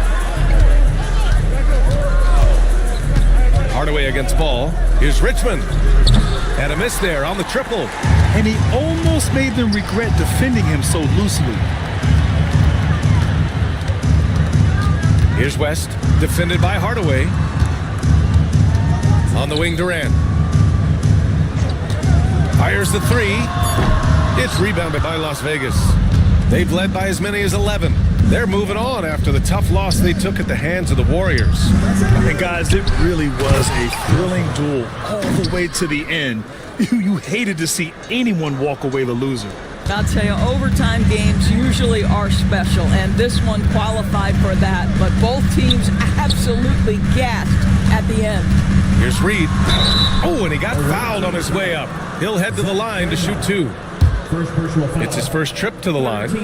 Hardaway against Ball. Here's Richmond. And a miss there on the triple. And he almost made them regret defending him so loosely. Here's West, defended by Hardaway. On the wing, Durant. Fires the three. It's rebounded by Las Vegas. They've led by as many as 11. They're moving on after the tough loss they took at the hands of the Warriors. And guys, it really was a thrilling duel all the way to the end. You hated to see anyone walk away the loser. I'll tell you, overtime games usually are special, and this one qualified for that. But both teams absolutely gassed at the end. Here's Reed. Oh, and he got fouled on his way up. He'll head to the line to shoot two. It's his first trip to the line.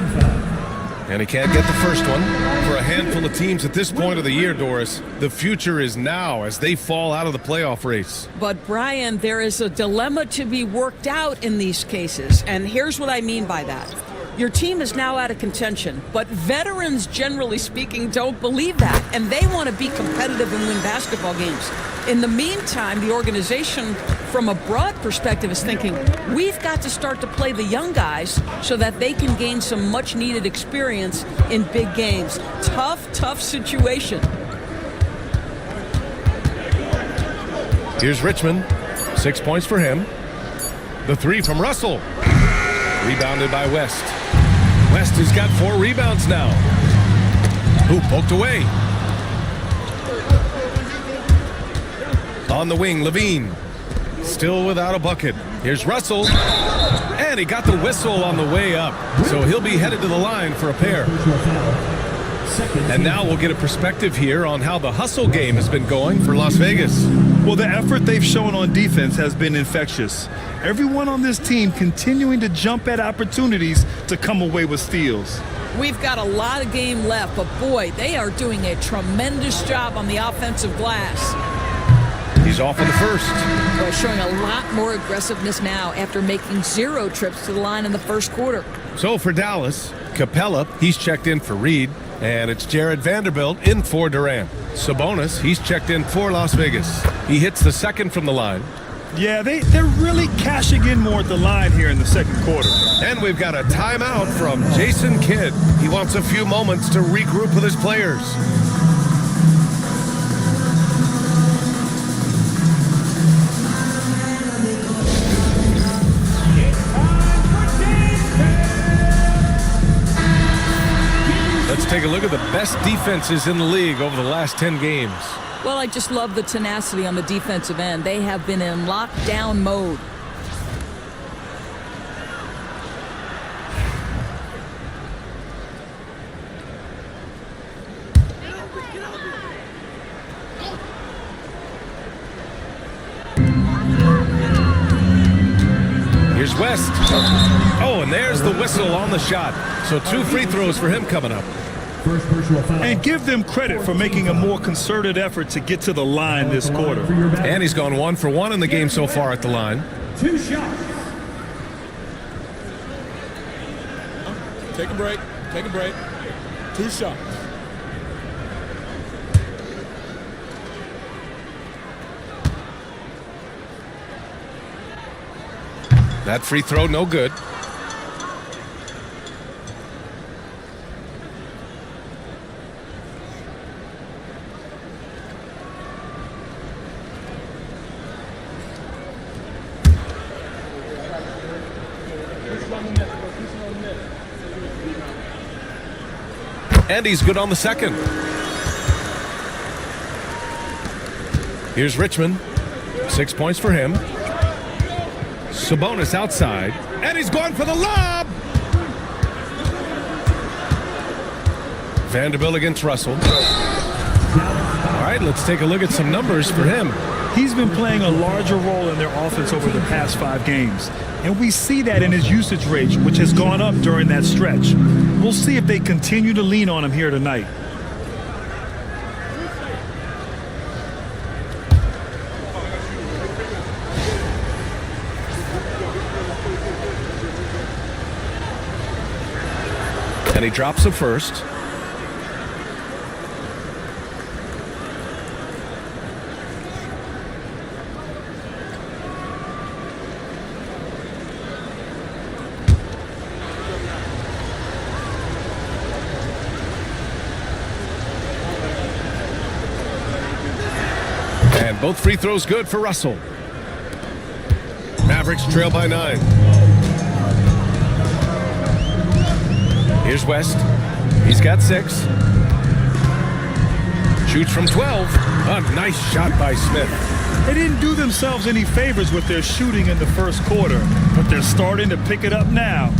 And he can't get the first one. For a handful of teams at this point of the year, Doris, the future is now as they fall out of the playoff race. But, Brian, there is a dilemma to be worked out in these cases. And here's what I mean by that. Your team is now out of contention, but veterans, generally speaking, don't believe that. And they want to be competitive and win basketball games. In the meantime, the organization, from a broad perspective, is thinking, we've got to start to play the young guys so that they can gain some much-needed experience in big games. Tough situation. Here's Richmond. 6 points for him. The three from Russell. Rebounded by West. West has got 4 rebounds now. Who poked away? On the wing, Levine. Still without a bucket. Here's Russell. And he got the whistle on the way up. So he'll be headed to the line for a pair. And now we'll get a perspective here on how the hustle game has been going for Las Vegas. Well, the effort they've shown on defense has been infectious. Everyone on this team continuing to jump at opportunities to come away with steals. We've got a lot of game left, but boy, they are doing a tremendous job on the offensive glass. He's off on the first. Well, showing a lot more aggressiveness now after making 0 trips to the line in the first quarter. So for Dallas, Capella, he's checked in for Reed. And it's Jared Vanderbilt in for Durant. Sabonis, he's checked in for Las Vegas. He hits the second from the line. Yeah, they're really cashing in more at the line here in the second quarter. And we've got a timeout from Jason Kidd. He wants a few moments to regroup with his players. Let's take a look at the best defenses in the league over the last 10 games. Well, I just love the tenacity on the defensive end. They have been in lockdown mode. Here's West. Oh, and there's the whistle on the shot. So 2 free throws for him coming up. And give them credit for making a more concerted effort to get to the line this quarter. And he's gone 1 for 1 in the game so far at the line. 2 shots. Take a break. 2 shots. That free throw, no good. And he's good on the second. Here's Richmond. 6 points for him. Sabonis outside. And he's going for the lob. Vanderbilt against Russell. All right, let's take a look at some numbers for him. He's been playing a larger role in their offense over the past 5 games. and we see that in his usage rate, which has gone up during that stretch. We'll see if they continue to lean on him here tonight. And he drops it first. And both free throws good for Russell. Mavericks trail by 9. Here's West. He's got 6. Shoots from 12. A nice shot by Smith. They didn't do themselves any favors with their shooting in the first quarter, but they're starting to pick it up now.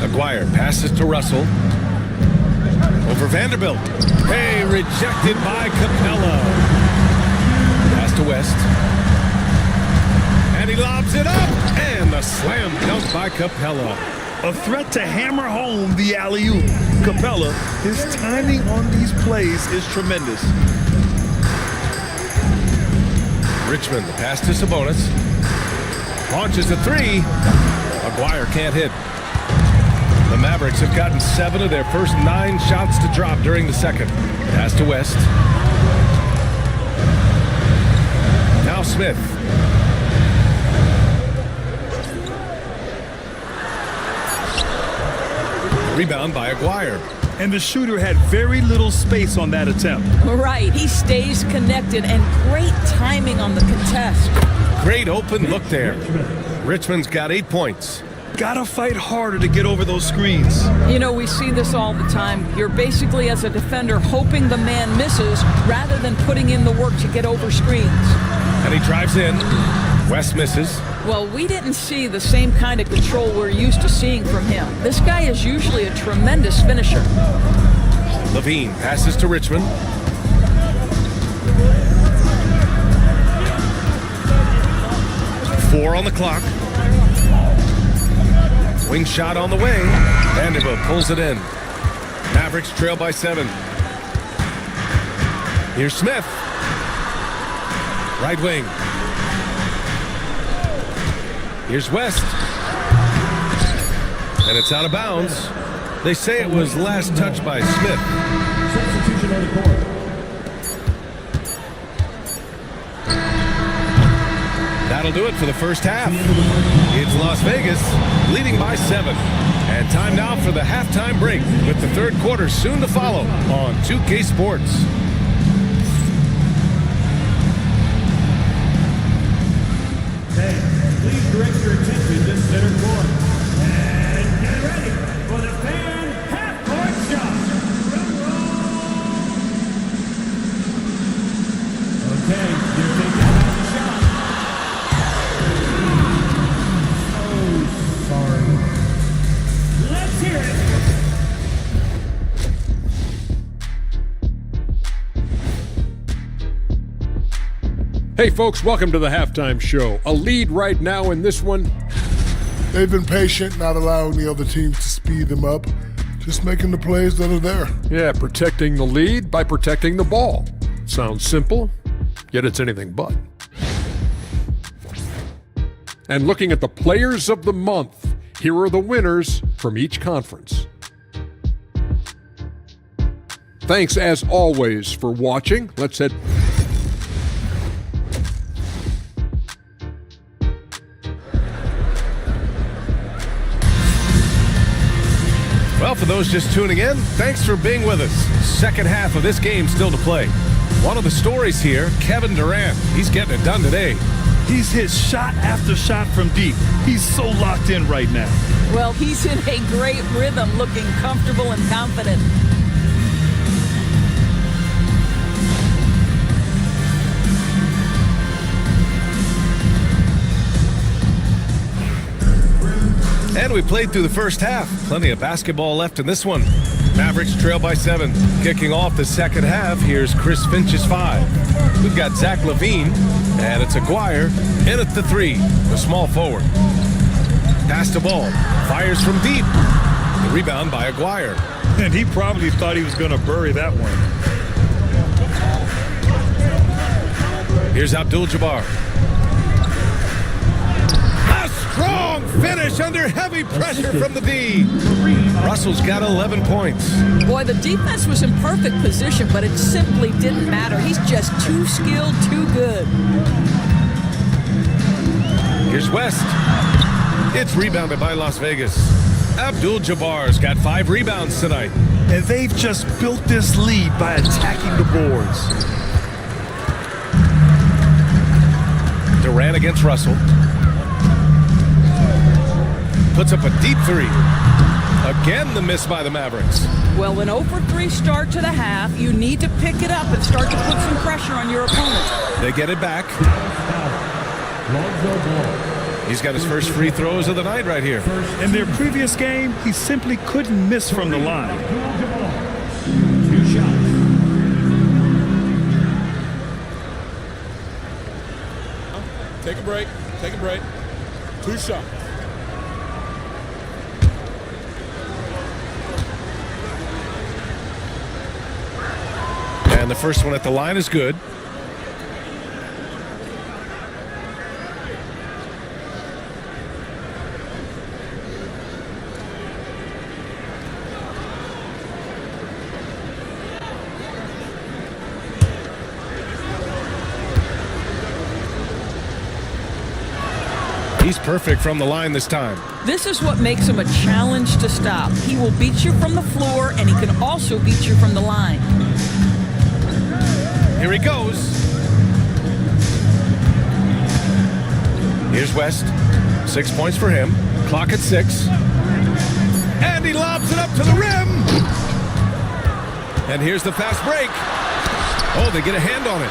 Aguirre passes to Russell. Over Vanderbilt. Hey, rejected by Capella. Pass to West. And he lobs it up. And the slam dunk by Capella. A threat to hammer home the alley-oop. Capella, his timing on these plays is tremendous. Richmond, the pass to Sabonis. Launches a 3. Aguirre can't hit. The Mavericks have gotten 7 of their first 9 shots to drop during the second. Pass to West. Now Smith. Rebound by Aguirre. And the shooter had very little space on that attempt. Right, he stays connected and great timing on the contest. Great open look there. Richmond's got 8 points. Gotta fight harder to get over those screens. You know, we see this all the time. You're basically, as a defender, hoping the man misses rather than putting in the work to get over screens. And he drives in. West misses. Well, we didn't see the same kind of control we're used to seeing from him. This guy is usually a tremendous finisher. Levine passes to Richmond. Four on the clock. Wing shot on the way. Vanderbilt pulls it in. Mavericks trail by 7. Here's Smith. Right wing. Here's West. And it's out of bounds. They say it was last touched by Smith. Substitution on the court. That'll do it for the first half. It's Las Vegas leading by 7. And time now for the halftime break with the third quarter soon to follow on 2K Sports. Please direct your attention to center court. And get ready for the fan half-court shot. Okay, they're taking out the shot. Oh, sorry. Let's hear it. Hey folks, welcome to the halftime show. A lead right now in this one. They've been patient, not allowing the other teams to speed them up, just making the plays that are there. Yeah, protecting the lead by protecting the ball. Sounds simple, yet it's anything but. And looking at the players of the month, here are the winners from each conference. Thanks as always for watching. Let's head. Well, for those just tuning in, thanks for being with us. Second half of this game still to play. One of the stories here, Kevin Durant. He's getting it done today. He's hit shot after shot from deep. He's so locked in right now. Well, he's in a great rhythm, looking comfortable and confident. And we played through the first half. Plenty of basketball left in this one. Mavericks trail by 7. Kicking off the second half, here's Chris Finch's 5. We've got Zach LaVine, and it's Aguirre in at the 3, the small forward. Pass the ball, fires from deep. The rebound by Aguirre. And he probably thought he was going to bury that one. Here's Abdul-Jabbar. A strong finish under heavy pressure from the D. Russell's got 11 points. Boy, the defense was in perfect position, but it simply didn't matter. He's just too skilled, too good. Here's West. It's rebounded by Las Vegas. Abdul-Jabbar's got 5 rebounds tonight. And they've just built this lead by attacking the boards. Durant against Russell. Puts up a deep 3. Again, the miss by the Mavericks. Well, an 0-for-3 start to the half. You need to pick it up and start to put some pressure on your opponent. They get it back. He's got his first free throws of the night right here. In their previous game, he simply couldn't miss from the line. 2 shots. Take a break. Take a break. 2 shots. And the first one at the line is good. He's perfect from the line this time. This is what makes him a challenge to stop. He will beat you from the floor, and he can also beat you from the line. Here he goes. Here's West. 6 points for him. Clock at 6. And he lobs it up to the rim. And here's the fast break. Oh, they get a hand on it.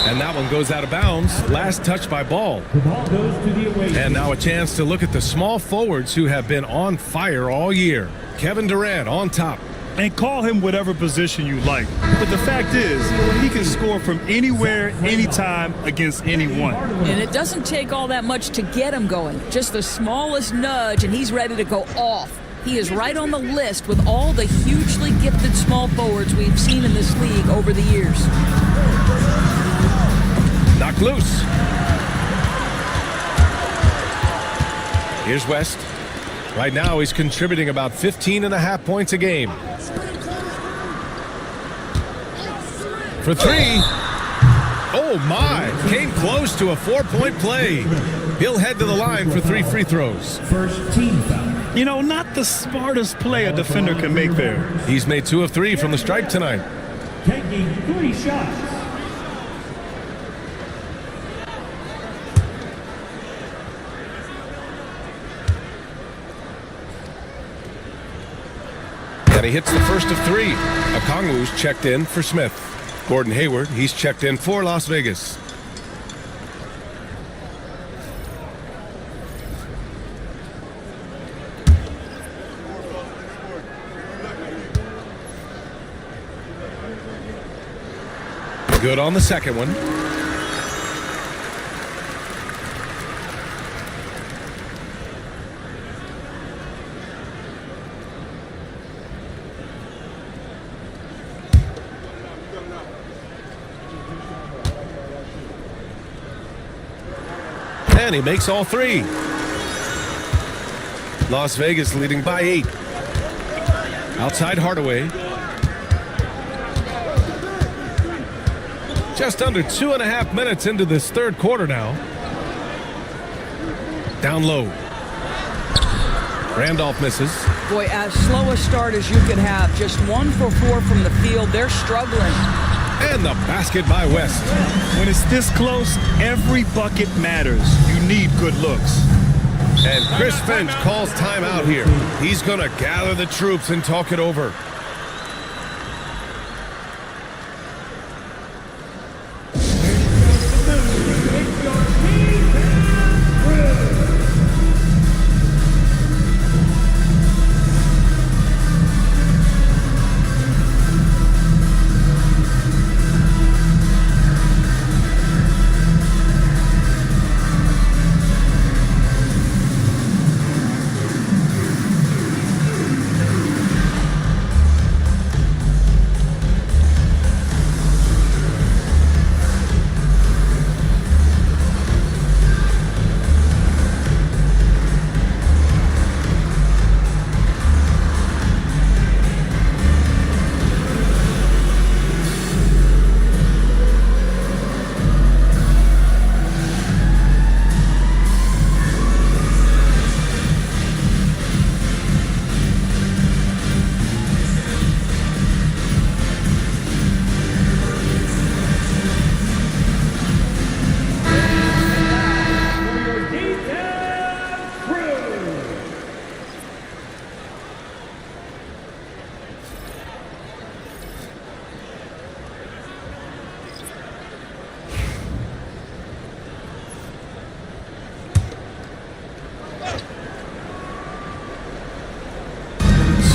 And that one goes out of bounds. Last touch by Ball. The ball goes to the away. And now a chance to look at the small forwards who have been on fire all year. Kevin Durant on top. And call him whatever position you like. But the fact is, he can score from anywhere, anytime, against anyone. And it doesn't take all that much to get him going. Just the smallest nudge, and he's ready to go off. He is right on the list with all the hugely gifted small forwards we've seen in this league over the years. Knocked loose. Here's West. Right now, he's contributing about 15.5 points a game. For 3. Oh, my. Came close to a 4-point play. He'll head to the line for 3 free throws. First team foul. You know, not the smartest play a defender can make there. He's made 2 of 3 from the stripe tonight. Taking 3 shots. And he hits the first of 3. Okongwu's checked in for Smith. Gordon Hayward, he's checked in for Las Vegas. Good on the second one. And he makes all 3. Las Vegas leading by 8. Outside Hardaway. Just under 2.5 minutes into this third quarter now. Down low. Randolph misses. Boy, as slow a start as you could have. Just 1 for 4 from the field. They're struggling. And the basket by West. When it's this close, every bucket matters. You need good looks. And Chris Finch calls timeout here. He's going to gather the troops and talk it over.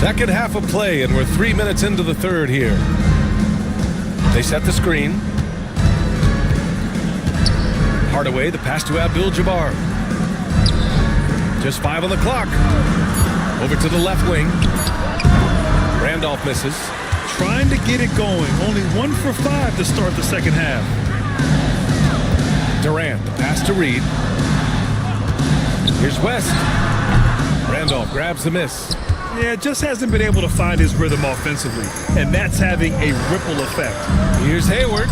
Second half of play, and we're 3 minutes into the third here. They set the screen. Hardaway, the pass to Abdul-Jabbar. Just 5 on the clock. Over to the left wing. Randolph misses. Trying to get it going. Only 1 for 5 to start the second half. Durant, the pass to Reed. Here's West. Randolph grabs the miss. Yeah, just hasn't been able to find his rhythm offensively, and that's having a ripple effect. Here's Hayward,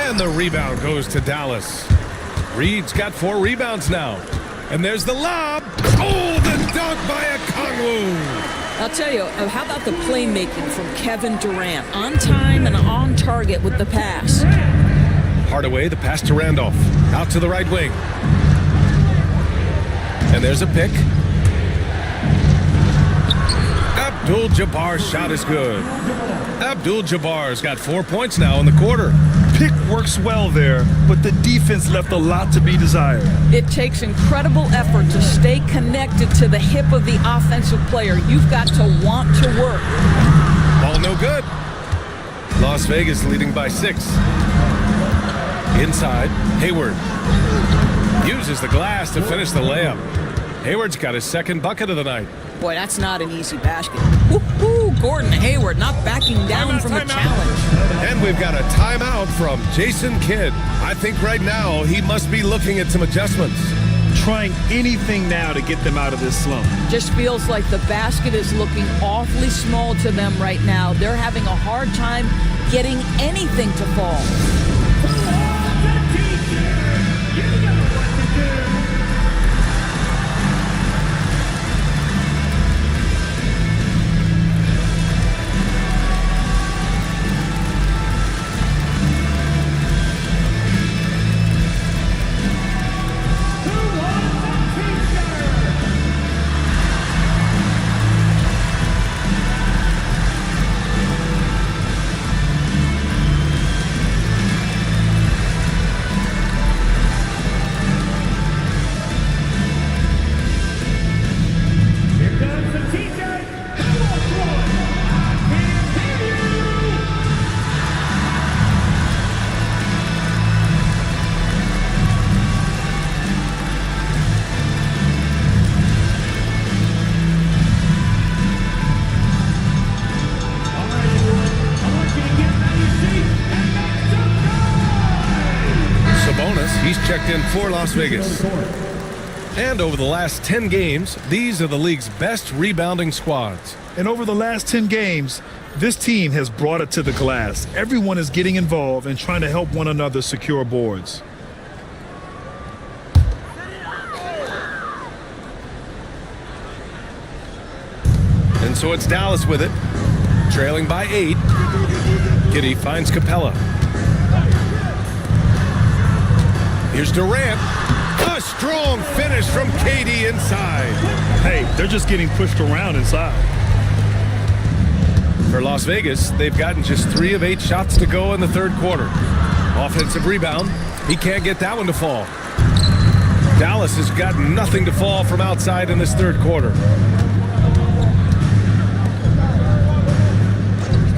and the rebound goes to Dallas. Reed's got 4 rebounds now. And there's the lob. Oh, the dunk by Okongwu. I'll tell you, how about the playmaking from Kevin Durant? On time and on target with the pass. Hardaway, the pass to Randolph. Out to the right wing. And there's a pick. Abdul-Jabbar's shot is good. Abdul-Jabbar's got 4 points now in the quarter. Pick works well there, but the defense left a lot to be desired. It takes incredible effort to stay connected to the hip of the offensive player. You've got to want to work. Ball no good. Las Vegas leading by 6. Inside, Hayward uses the glass to finish the layup. Hayward's got his second bucket of the night. Boy, that's not an easy basket. Woo-hoo, Gordon Hayward not backing down from the challenge. And we've got a timeout from Jason Kidd. I think right now he must be looking at some adjustments. Trying anything now to get them out of this slump. Just feels like the basket is looking awfully small to them right now. They're having a hard time getting anything to fall. He's checked in for Las Vegas. And over the last 10 games, these are the league's best rebounding squads. And over the last 10 games, this team has brought it to the glass. Everyone is getting involved and trying to help one another secure boards. And so it's Dallas with it, trailing by 8. Giddey finds Capella. Here's Durant. A strong finish from KD inside. Hey, they're just getting pushed around inside. For Las Vegas, they've gotten just 3 of 8 shots to go in the third quarter. Offensive rebound. He can't get that one to fall. Dallas has got nothing to fall from outside in this third quarter.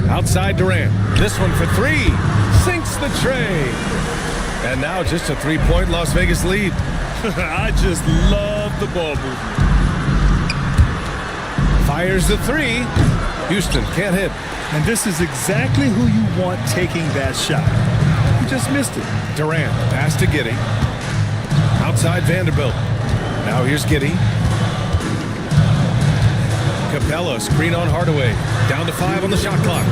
Outside Durant. This one for 3. Sinks the tray. And now just a 3-point Las Vegas lead. I just love the ball movement. Fires the 3. Houston can't hit. And this is exactly who you want taking that shot. You just missed it. Durant, pass to Giddey. Outside Vanderbilt. Now here's Giddey. Capella, screen on Hardaway. Down to 5 on the shot clock.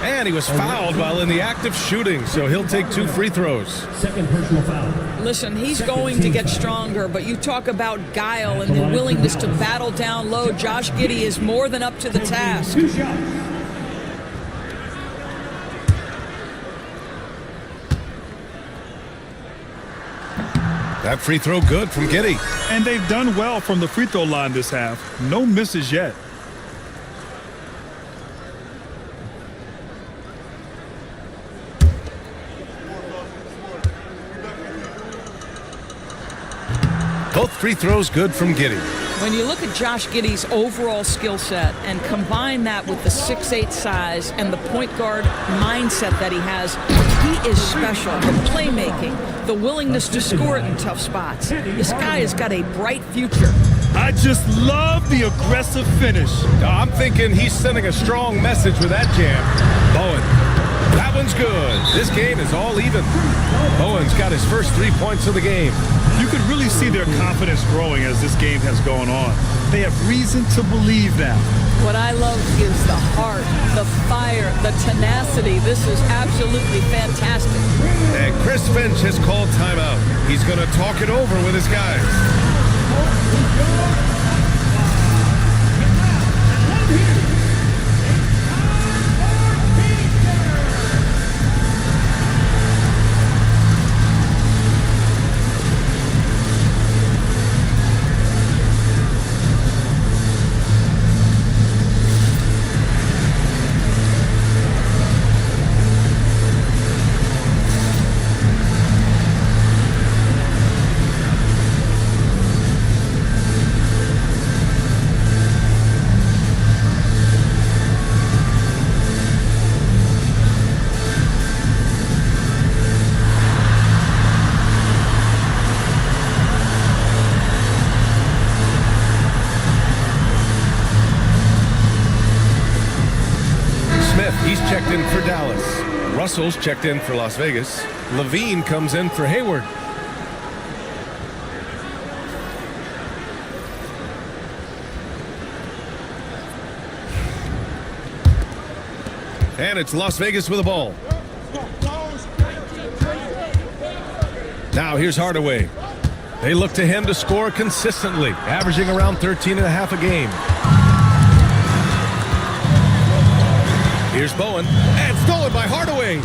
And he was fouled while in the act of shooting, so he'll take 2 free throws. Second personal foul. Listen, he's going to get stronger, but you talk about guile and the willingness to battle down low. Josh Giddey is more than up to the task. 2 shots. That free throw good from Giddey. And they've done well from the free throw line this half. No misses yet. Both free throws good from Giddey. When you look at Josh Giddey's overall skill set and combine that with the 6'8" size and the point guard mindset that he has, he is special. The playmaking, the willingness to score it in tough spots. This guy has got a bright future. I just love the aggressive finish. I'm thinking he's sending a strong message with that jam. Bowen. That one's good. This game is all even. Bowen's got his first 3 points of the game. You could really see their confidence growing as this game has gone on. They have reason to believe now. What I love is the heart, the fire, the tenacity. This is absolutely fantastic. And Chris Finch has called timeout. He's going to talk it over with his guys. He's checked in for Dallas. Russell's checked in for Las Vegas. Levine comes in for Hayward. And it's Las Vegas with the ball. Now here's Hardaway. They look to him to score consistently, averaging around 13.5 a game. Here's Bowen, and stolen by Hardaway.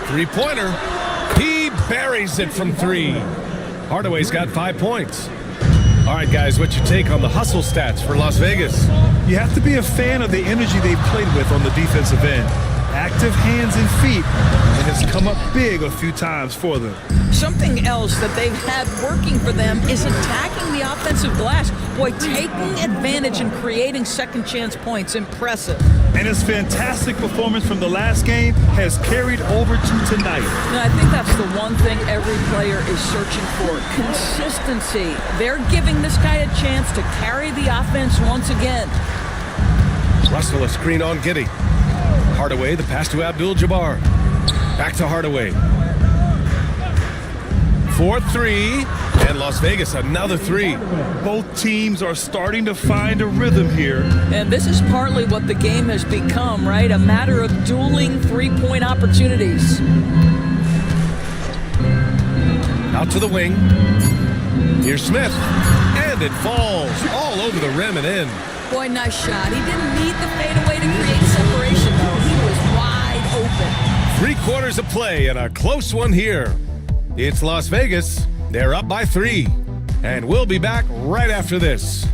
Three-pointer. He buries it from 3. Hardaway's got 5 points. All right, guys, what's your take on the hustle stats for Las Vegas? You have to be a fan of the energy they've played with on the defensive end. Active hands and feet, and it's come up big a few times for them. Something else that they've had working for them is attacking the offensive glass. Boy, taking advantage and creating second chance points. Impressive. And his fantastic performance from the last game has carried over to tonight. And I think that's the one thing every player is searching for. Consistency. They're giving this guy a chance to carry the offense once again. Russell a screen on Giddey. Hardaway, the pass to Abdul-Jabbar. Back to Hardaway. 4-3, and Las Vegas another 3. Both teams are starting to find a rhythm here. And this is partly what the game has become, right? A matter of dueling three-point opportunities. Out to the wing. Here's Smith, and it falls all over the rim and in. Boy, nice shot. He didn't need the fadeaway to create separation, though. He was wide open. 3 quarters of play and a close one here. It's Las Vegas. They're up by 3. And we'll be back right after this.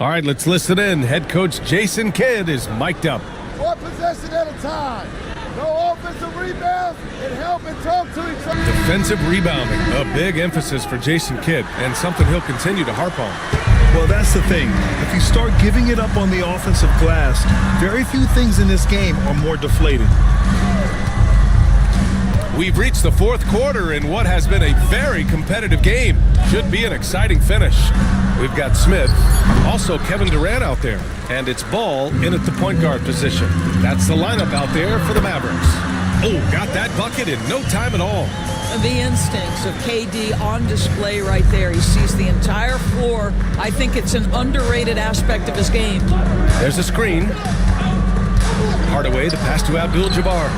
All right, let's listen in. Head coach Jason Kidd is mic'd up. 1 possession at a time. No offensive rebounds and help and talk to each other. Defensive rebounding, a big emphasis for Jason Kidd, and something he'll continue to harp on. Well, that's the thing. If you start giving it up on the offensive glass, very few things in this game are more deflating. We've reached the 4th quarter in what has been a very competitive game. Should be an exciting finish. We've got Smith, also Kevin Durant out there, and it's Ball in at the point guard position. That's the lineup out there for the Mavericks. Oh, got that bucket in no time at all. The instincts of KD on display right there. He sees the entire floor. I think it's an underrated aspect of his game. There's a screen. Hardaway, the pass to Abdul-Jabbar.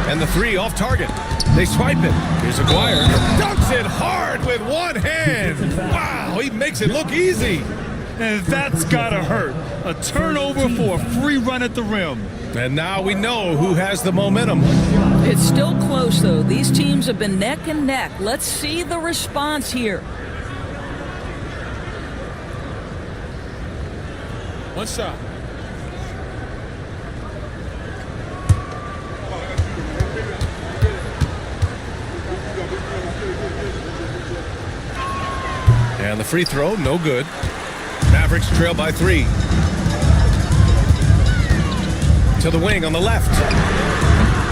And the 3 off target. They swipe it. Here's Aguirre. Dunks it hard with one hand. Wow, he makes it look easy. And that's gotta hurt. A turnover for a free run at the rim. And now we know who has the momentum. It's still close, though. These teams have been neck and neck. Let's see the response here. One shot. And the free throw, no good. Mavericks trail by 3. To the wing on the left.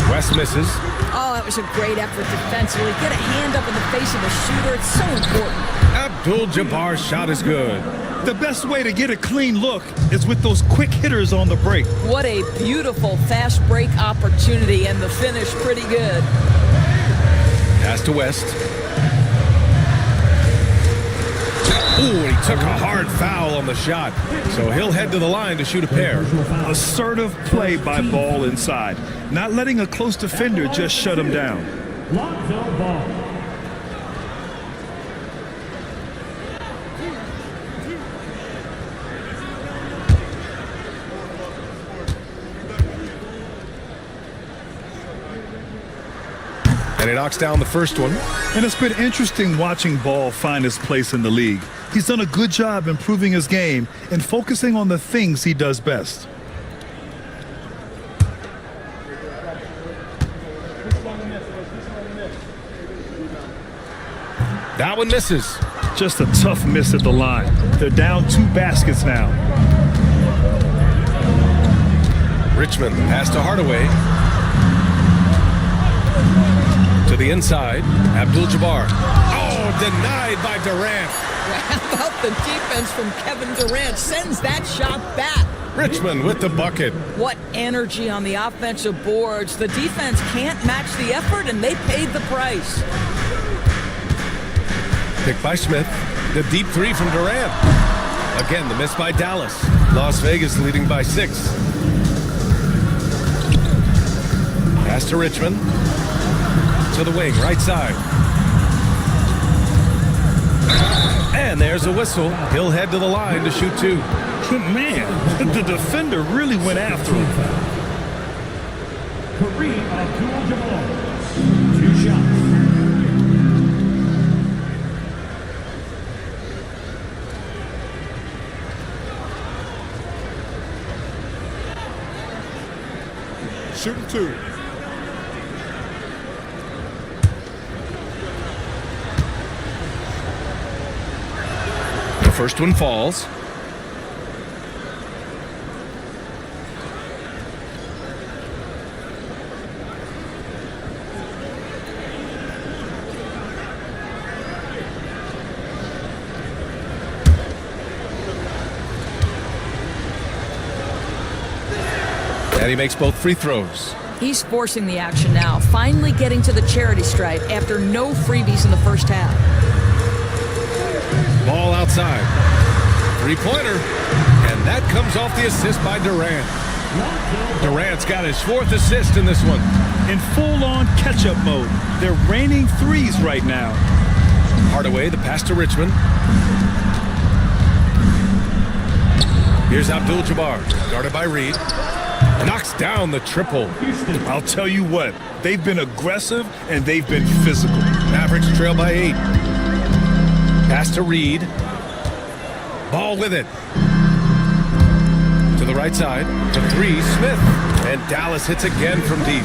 West misses. Oh, that was a great effort defensively. Get a hand up in the face of the shooter. It's so important. Abdul-Jabbar's shot is good. The best way to get a clean look is with those quick hitters on the break. What a beautiful fast break opportunity, and the finish pretty good. Pass to West. Ooh, he took a hard foul on the shot. So he'll head to the line to shoot a pair. Assertive play by Ball inside. Not letting a close defender just shut him down. Lonzo Ball. And he knocks down the first one. And it's been interesting watching Ball find his place in the league. He's done a good job improving his game and focusing on the things he does best. That one misses. Just a tough miss at the line. They're down 2 baskets now. Richmond pass to Hardaway. To the inside, Abdul-Jabbar. Oh, denied by Durant. How about the defense from Kevin Durant? Sends that shot back. Richmond with the bucket. What energy on the offensive boards. The defense can't match the effort, and they paid the price. Picked by Smith. The deep 3 from Durant. Again, the miss by Dallas. Las Vegas leading by 6. Pass to Richmond. To the wing, right side. And there's a whistle. He'll head to the line to shoot 2. Man, the defender really went after him. Kareem Abdul-Jabbar. 2 shots. Shooting 2. The first one falls. And he makes both free throws. He's forcing the action now, finally getting to the charity stripe after no freebies in the first half. Ball outside. 3-pointer. And that comes off the assist by Durant. Durant's got his 4th assist in this one. In full-on catch-up mode. They're raining threes right now. Hardaway, the pass to Richmond. Here's Abdul-Jabbar, guarded by Reed. Knocks down the triple. I'll tell you what, they've been aggressive and they've been physical. Mavericks trail by 8. Pass to Reed. Ball with it. To the right side. To 3, Smith. And Dallas hits again from deep.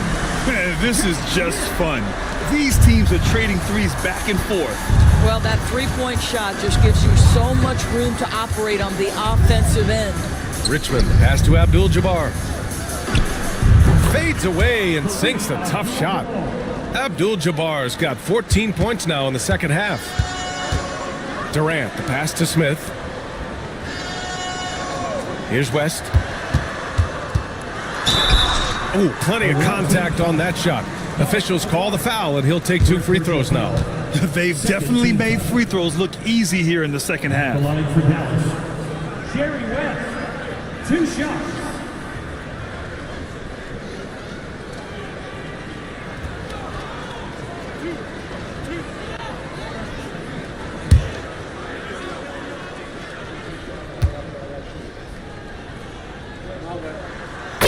This is just fun. These teams are trading threes back and forth. Well, that 3-point shot just gives you so much room to operate on the offensive end. Richmond pass to Abdul-Jabbar. Fades away and sinks a tough shot. Abdul-Jabbar's got 14 points now in the second half. Durant, the pass to Smith. Here's West. Oh, plenty of contact on that shot. Officials call the foul, and he'll take 2 free throws now. They've definitely made free throws look easy here in the second half. The line for Dallas. Jerry West. 2 shots.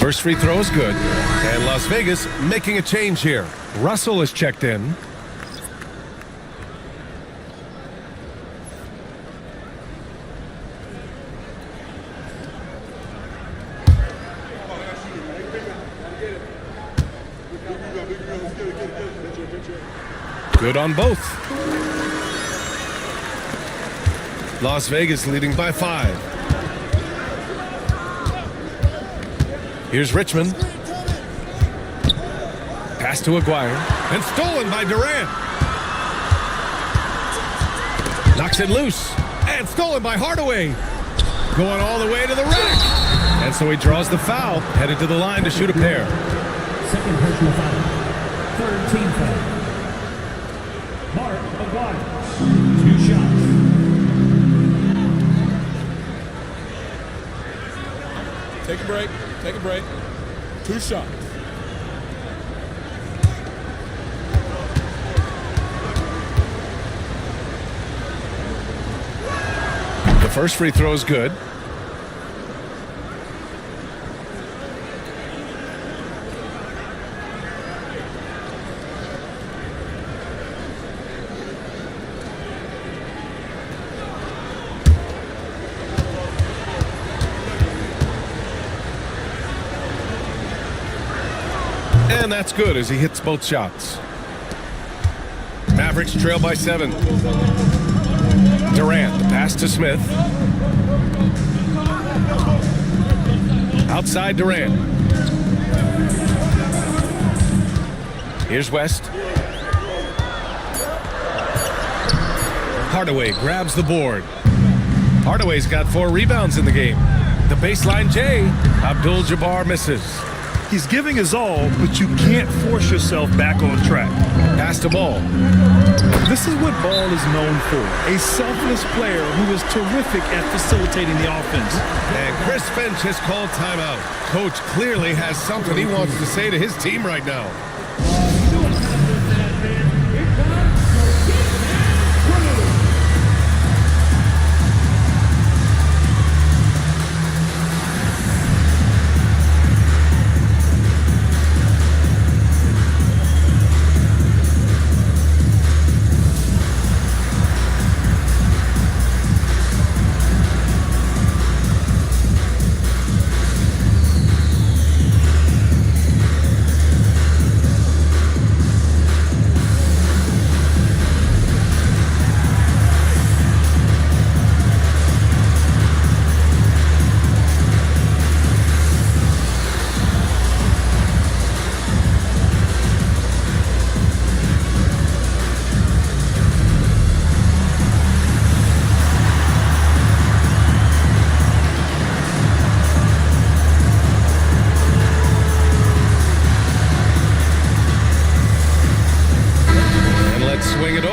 First free throw is good. And Las Vegas making a change here. Russell is checked in. Good on both. Las Vegas leading by 5. Here's Richmond. Pass to Aguirre. And stolen by Durant. Knocks it loose. And stolen by Hardaway. Going all the way to the rack. And so he draws the foul. Headed to the line to shoot a pair. Second personal foul. Third team foul. Mark Aguirre. 2 shots. Take a break. Take a break. 2 shots. The first free throw is good. And that's good as he hits both shots. Mavericks trail by 7. Durant, the pass to Smith. Outside Durant. Here's West. Hardaway grabs the board. Hardaway's got 4 rebounds in the game. The baseline J. Abdul-Jabbar misses. He's giving his all, but you can't force yourself back on track. Pass to Ball. This is what Ball is known for, a selfless player who is terrific at facilitating the offense. And Chris Finch has called timeout. Coach clearly has something he wants to say to his team right now.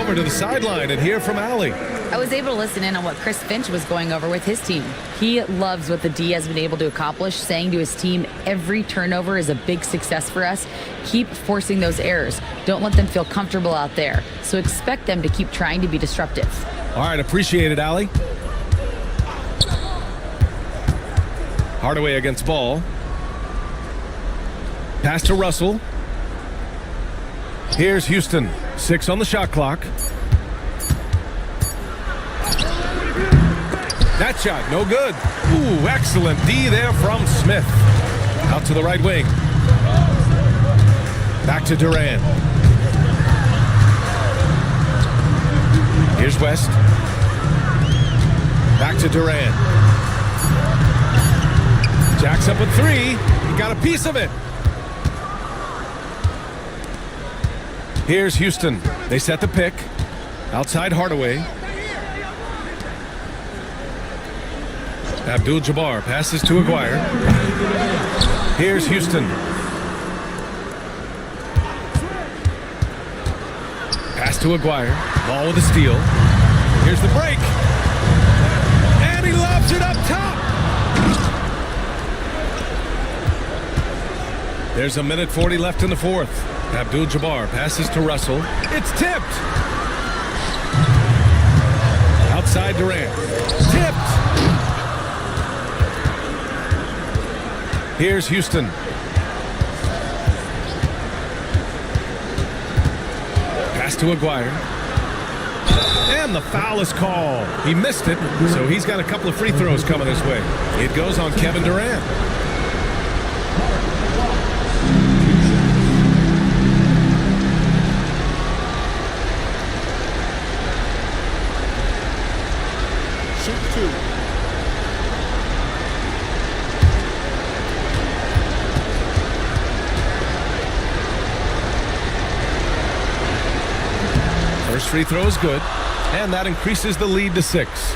To the sideline and hear from Allie. I was able to listen in on what Chris Finch was going over with his team. He loves what the D has been able to accomplish, saying to his team, every turnover is a big success for us. Keep forcing those errors. Don't let them feel comfortable out there. So expect them to keep trying to be disruptive. All right, appreciate it, Allie. Hardaway against Ball. Pass to Russell. Here's Houston. 6 on the shot clock. That shot, no good. Ooh, excellent D there from Smith. Out to the right wing. Back to Durant. Here's West. Back to Durant. Jacks up with 3. He got a piece of it. Here's Houston. They set the pick. Outside Hardaway. Abdul-Jabbar passes to Aguirre. Here's Houston. Pass to Aguirre. Ball with a steal. Here's the break. And he lobs it up top. There's 1:40 left in the 4th. Abdul-Jabbar passes to Russell. It's tipped. Outside Durant. Tipped. Here's Houston. Pass to Aguirre. And the foul is called. He missed it, so he's got a couple of free throws coming his way. It goes on Kevin Durant. First free throw is good, and that increases the lead to 6.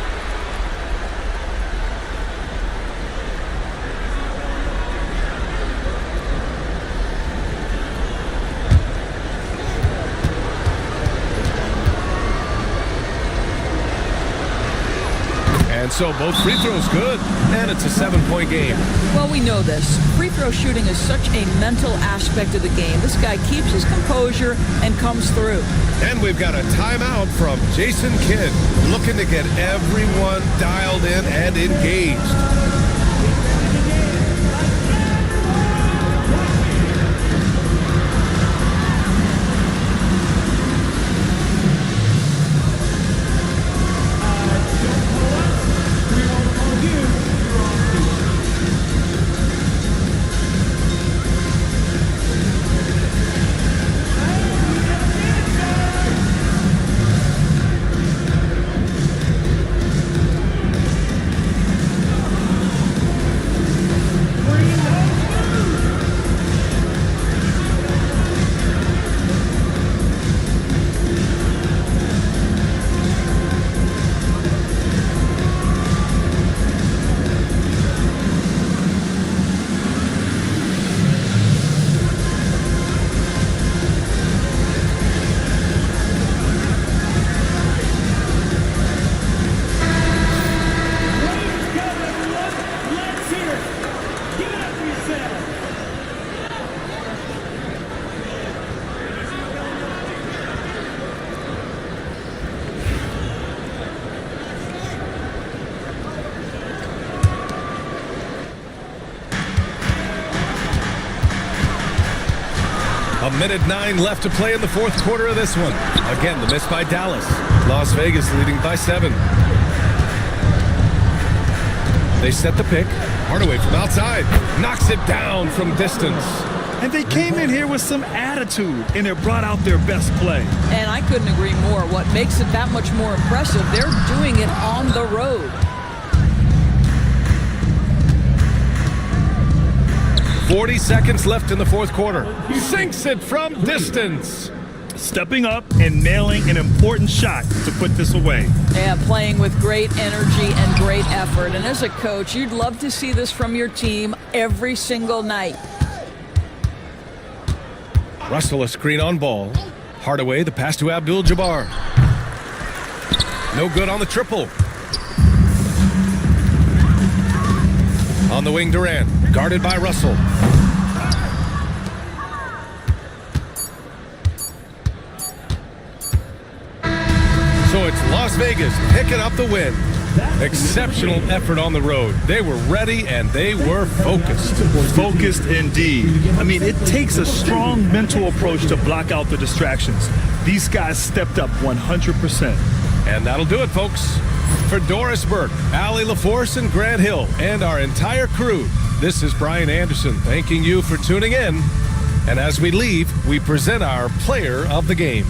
And so both free throws good, and it's a 7-point game. Well, we know this. Free throw shooting is such a mental aspect of the game. This guy keeps his composure and comes through. And we've got a timeout from Jason Kidd, looking to get everyone dialed in and engaged. A minute 9 left to play in the fourth quarter of this one. Again, the miss by Dallas. Las Vegas leading by 7. They set the pick. Hardaway from outside. Knocks it down from distance. And they came in here with some attitude, and it brought out their best play. And I couldn't agree more. What makes it that much more impressive, they're doing it on the road. 40 seconds left in the fourth quarter. Sinks it from distance. Stepping up and nailing an important shot to put this away. Yeah, playing with great energy and great effort. And as a coach, you'd love to see this from your team every single night. Russell a screen on ball. Hardaway the pass to Abdul-Jabbar. No good on the triple. On the wing, Durant, guarded by Russell. So it's Las Vegas picking up the win. Exceptional effort on the road. They were ready and they were focused. Focused indeed. I mean, it takes a strong mental approach to block out the distractions. These guys stepped up 100%. And that'll do it, folks. For Doris Burke, Allie LaForce, and Grant Hill, and our entire crew, this is Brian Anderson thanking you for tuning in. And as we leave, we present our player of the game.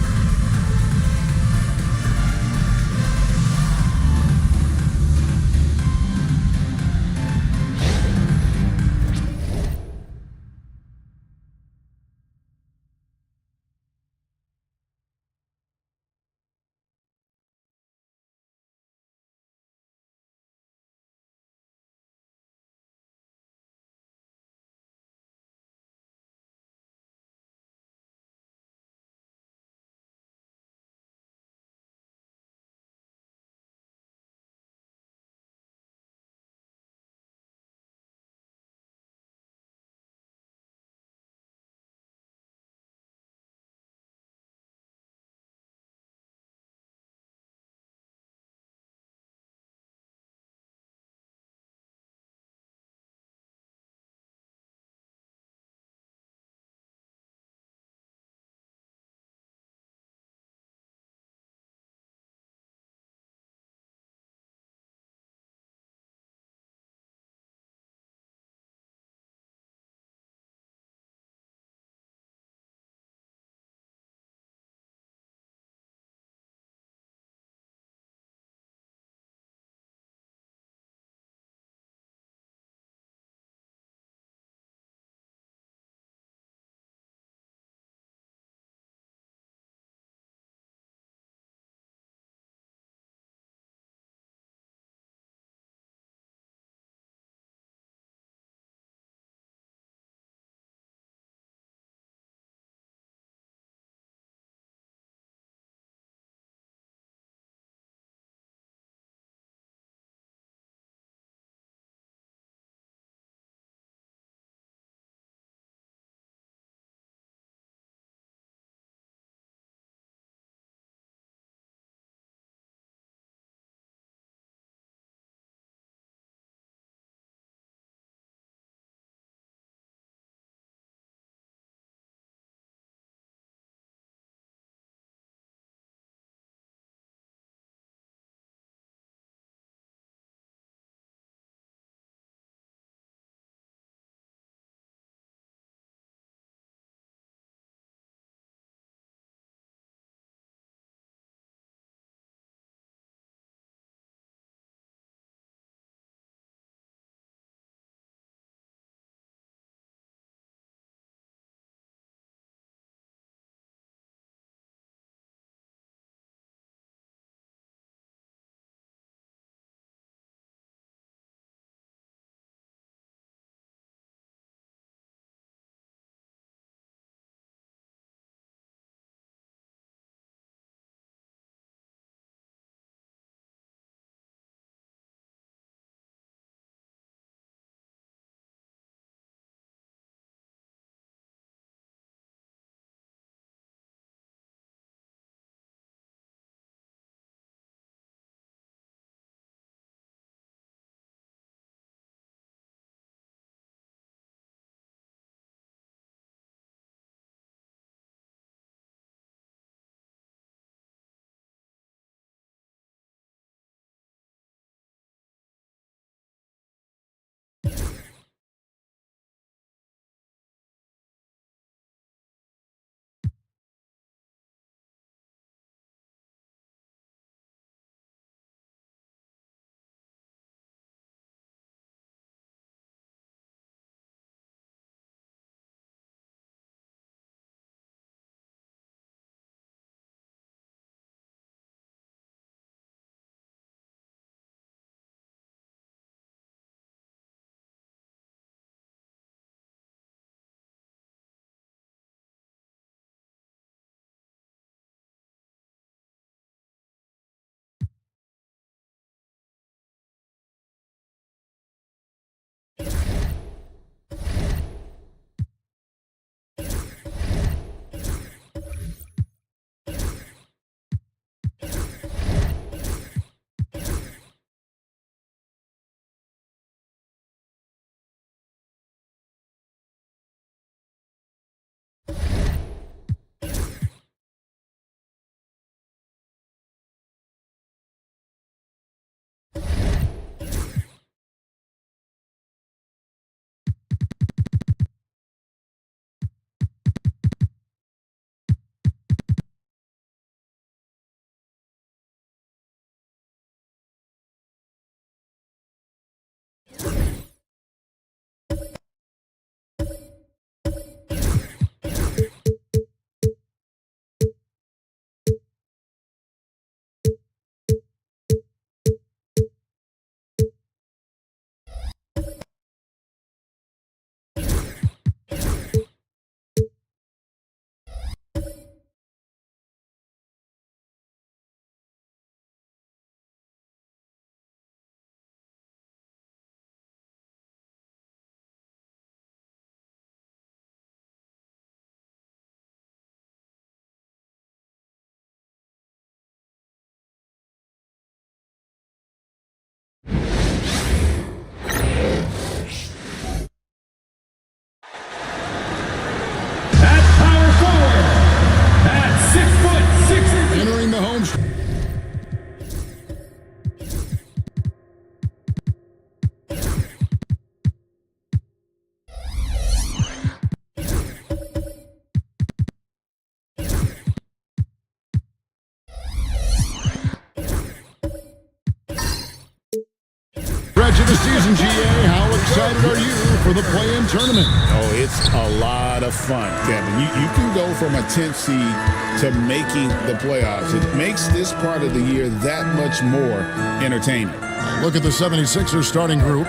season, GA. How excited are you for the play-in tournament? Oh, it's a lot of fun, Kevin. You can go from a 10th seed to making the playoffs. It makes this part of the year that much more entertaining. Look at the 76ers starting group.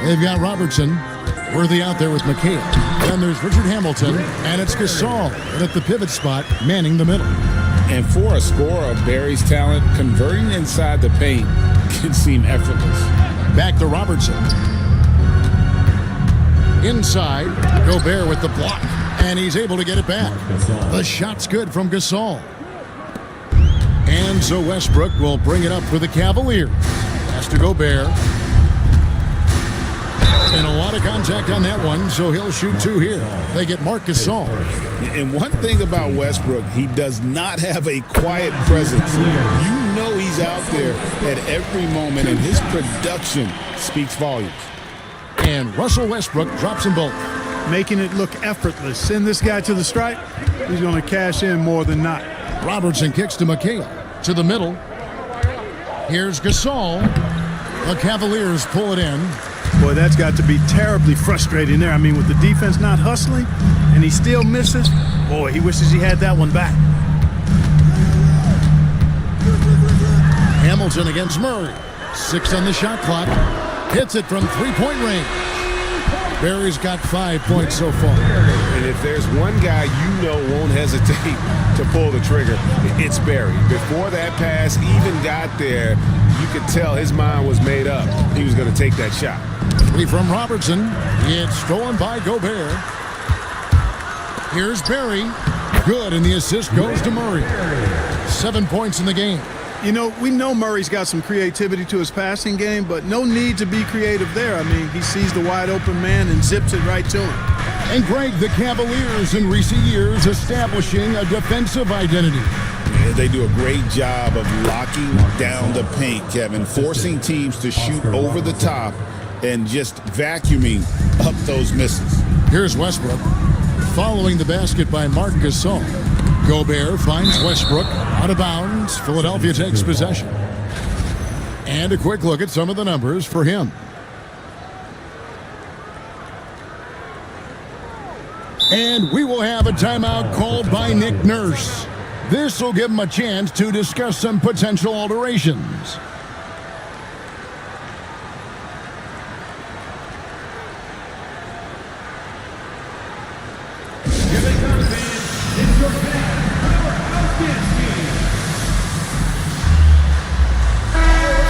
They've got Robertson, Worthy out there with McHale. Then there's Richard Hamilton, and it's Gasol at the pivot spot, manning the middle. And for a scorer of Barry's talent, converting inside the paint can seem effortless. Back to Robertson. Inside, Gobert with the block, and he's able to get it back. The shot's good from Gasol. And so Westbrook will bring it up for the Cavaliers. Pass to Gobert. And a lot of contact on that one, so he'll shoot two here. They get Marc Gasol. And one thing about Westbrook, he does not have a quiet presence. You know he's out there at every moment, and his production speaks volumes. And Russell Westbrook drops them both. Making it look effortless. Send this guy to the stripe, he's going to cash in more than not. Robertson kicks to McHale. To the middle. Here's Gasol. The Cavaliers pull it in. Boy, that's got to be terribly frustrating there. I mean, with the defense not hustling, and he still misses. Boy, he wishes he had that one back. Hamilton against Murray. 6 on the shot clock. Hits it from three-point range. Barry's got 5 points so far. And if there's one guy you know won't hesitate to pull the trigger, it's Barry. Before that pass even got there, you could tell his mind was made up. He was going to take that shot. 3 from Robertson. It's stolen by Gobert. Here's Barry. Good, and the assist goes to Murray. 7 points in the game. You know, we know Murray's got some creativity to his passing game, but no need to be creative there. I mean, he sees the wide open man and zips it right to him. And Greg, the Cavaliers in recent years establishing a defensive identity. Yeah, they do a great job of locking down the paint, Kevin, forcing teams to shoot over the top and just vacuuming up those misses. Here's Westbrook. Following the basket by Marc Gasol. Gobert finds Westbrook out of bounds. Philadelphia takes possession. And a quick look at some of the numbers for him. And we will have a timeout called by Nick Nurse. This will give him a chance to discuss some potential alterations.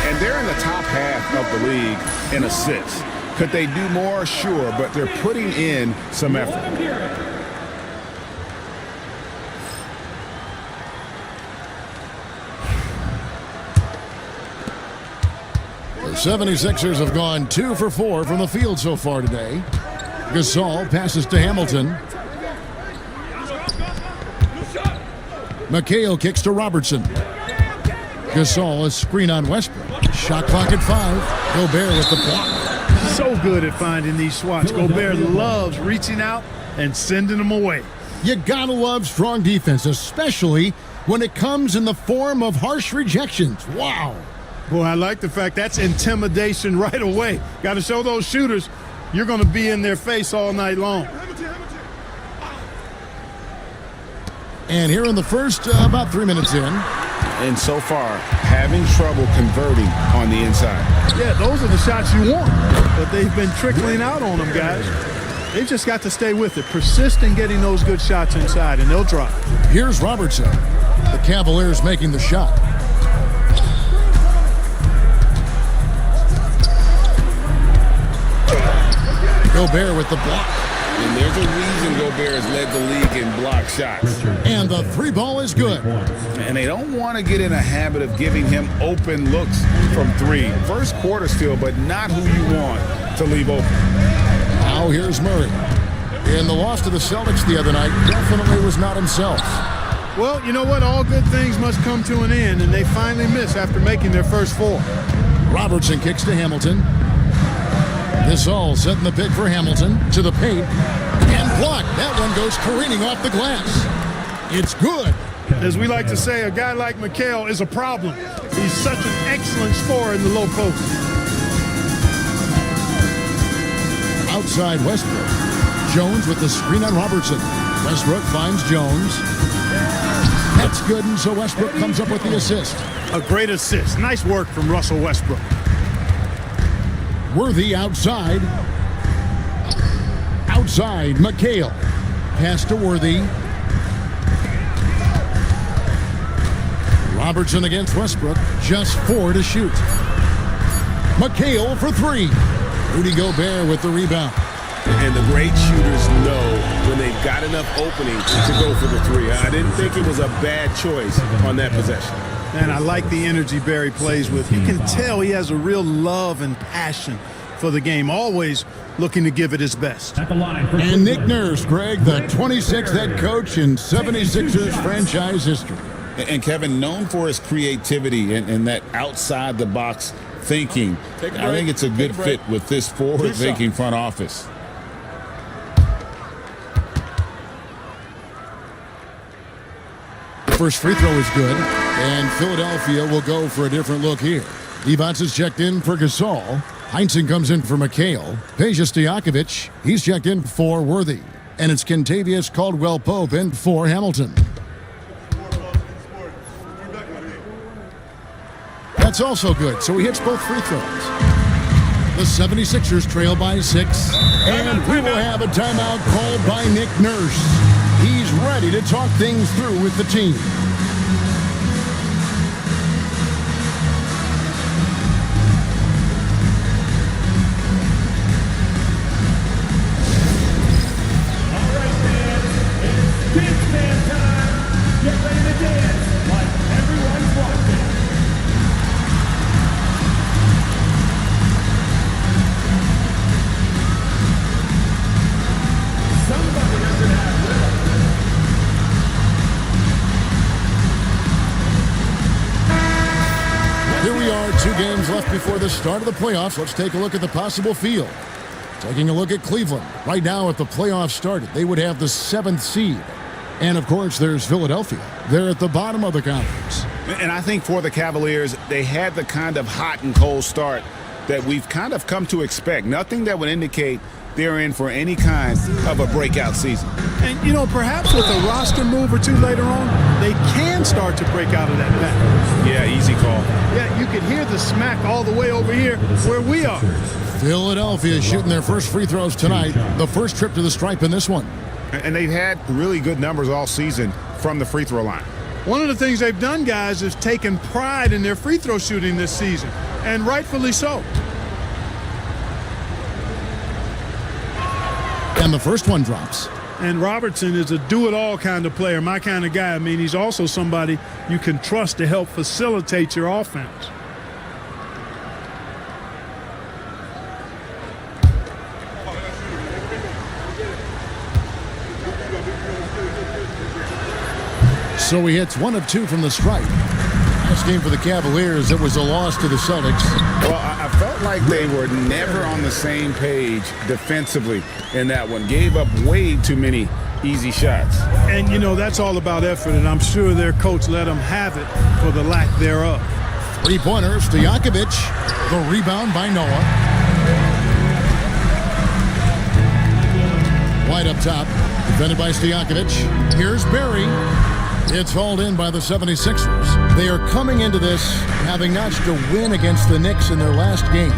And they're in the top half of the league in assists. Could they do more? Sure, but they're putting in some effort. The 76ers have gone 2 for 4 from the field so far today. Gasol passes to Hamilton. McHale kicks to Robertson. Gasol, a screen on Westbrook. Shot clock at 5. Gobert with the block. So good at finding these swats. Gobert loves reaching out and sending them away. You gotta love strong defense, especially when it comes in the form of harsh rejections. Wow. Boy, I like the fact that's intimidation right away. Got to show those shooters you're going to be in their face all night long. And here in the first, about 3 minutes in. And so far, having trouble converting on the inside. Yeah, those are the shots you want, but they've been trickling out on them, guys. They just got to stay with it. Persist in getting those good shots inside, and they'll drop. Here's Robertson. The Cavaliers making the shot. Gobert with the block. And there's a reason Gobert has led the league in block shots. And the 3 ball is good. And they don't want to get in a habit of giving him open looks from 3. First quarter still, but not who you want to leave open. Now here's Murray. In the loss to the Celtics the other night, definitely was not himself. Well, you know what? All good things must come to an end, and they finally miss after making their first 4. Robertson kicks to Hamilton. Gasol setting the pick for Hamilton to the paint and blocked. That one goes careening off the glass. It's good. As we like to say, a guy like McHale is a problem. He's such an excellent scorer in the low post. outside Westbrook. Jones with the screen on Robertson. Westbrook finds Jones. That's good, and so Westbrook comes up with the assist. A great assist. Nice work from Russell Westbrook. Worthy outside. Outside, McHale. Pass to Worthy. Robertson against Westbrook. Just 4 to shoot. McHale for 3. Rudy Gobert with the rebound. And the great shooters know when they've got enough opening to go for the 3. I didn't think it was a bad choice on that possession. And I like the energy Barry plays with. You can tell he has a real love and passion for the game, always looking to give it his best. And Nick Nurse, Greg, the 26th head coach in 76ers franchise history. And Kevin, known for his creativity and that outside-the-box thinking, I think it's a good fit with this forward-thinking front office. First free throw is good, and Philadelphia will go for a different look here. Evans is checked in for Gasol. Heinsohn comes in for McHale. Peja Stojakovic, he's checked in for Worthy. And it's Kentavious Caldwell-Pope in for Hamilton. That's also good, so he hits both free throws. The 76ers trail by 6, and we will have a timeout called by Nick Nurse. He's ready to talk things through with the team. All right, fans, it's dance band time. Get ready to dance like everyone's watching. Somebody doesn't have rhythm. Here we are, 2 games left before the start of the playoffs. Let's take a look at the possible field. Taking a look at Cleveland. Right now, if the playoffs started, they would have the 7th seed. And, of course, there's Philadelphia. They're at the bottom of the conference. And I think for the Cavaliers, they had the kind of hot and cold start that we've kind of come to expect. Nothing that would indicate they're in for any kind of a breakout season. And, you know, perhaps with a roster move or 2 later on, they can start to break out of that pattern. Yeah, easy call. Yeah, you can hear the smack all the way over here where we are. Philadelphia shooting their first free throws tonight. The first trip to the stripe in this one. And they've had really good numbers all season from the free throw line. One of the things they've done, guys, is taken pride in their free throw shooting this season, and rightfully so. And the first one drops. And Robertson is a do-it-all kind of player, my kind of guy. I mean, he's also somebody you can trust to help facilitate your offense. So he hits 1 of 2 from the stripe. Last game for the Cavaliers, it was a loss to the Celtics. Well, I felt like they were never on the same page defensively in that one. Gave up way too many easy shots. And, you know, that's all about effort, and I'm sure their coach let them have it for the lack thereof. 3-pointer, Stojakovic. The rebound by Noah. Wide up top, defended by Stojakovic. Here's Barry. It's hauled in by the 76ers. They are coming into this having notched a win against the Knicks in their last game.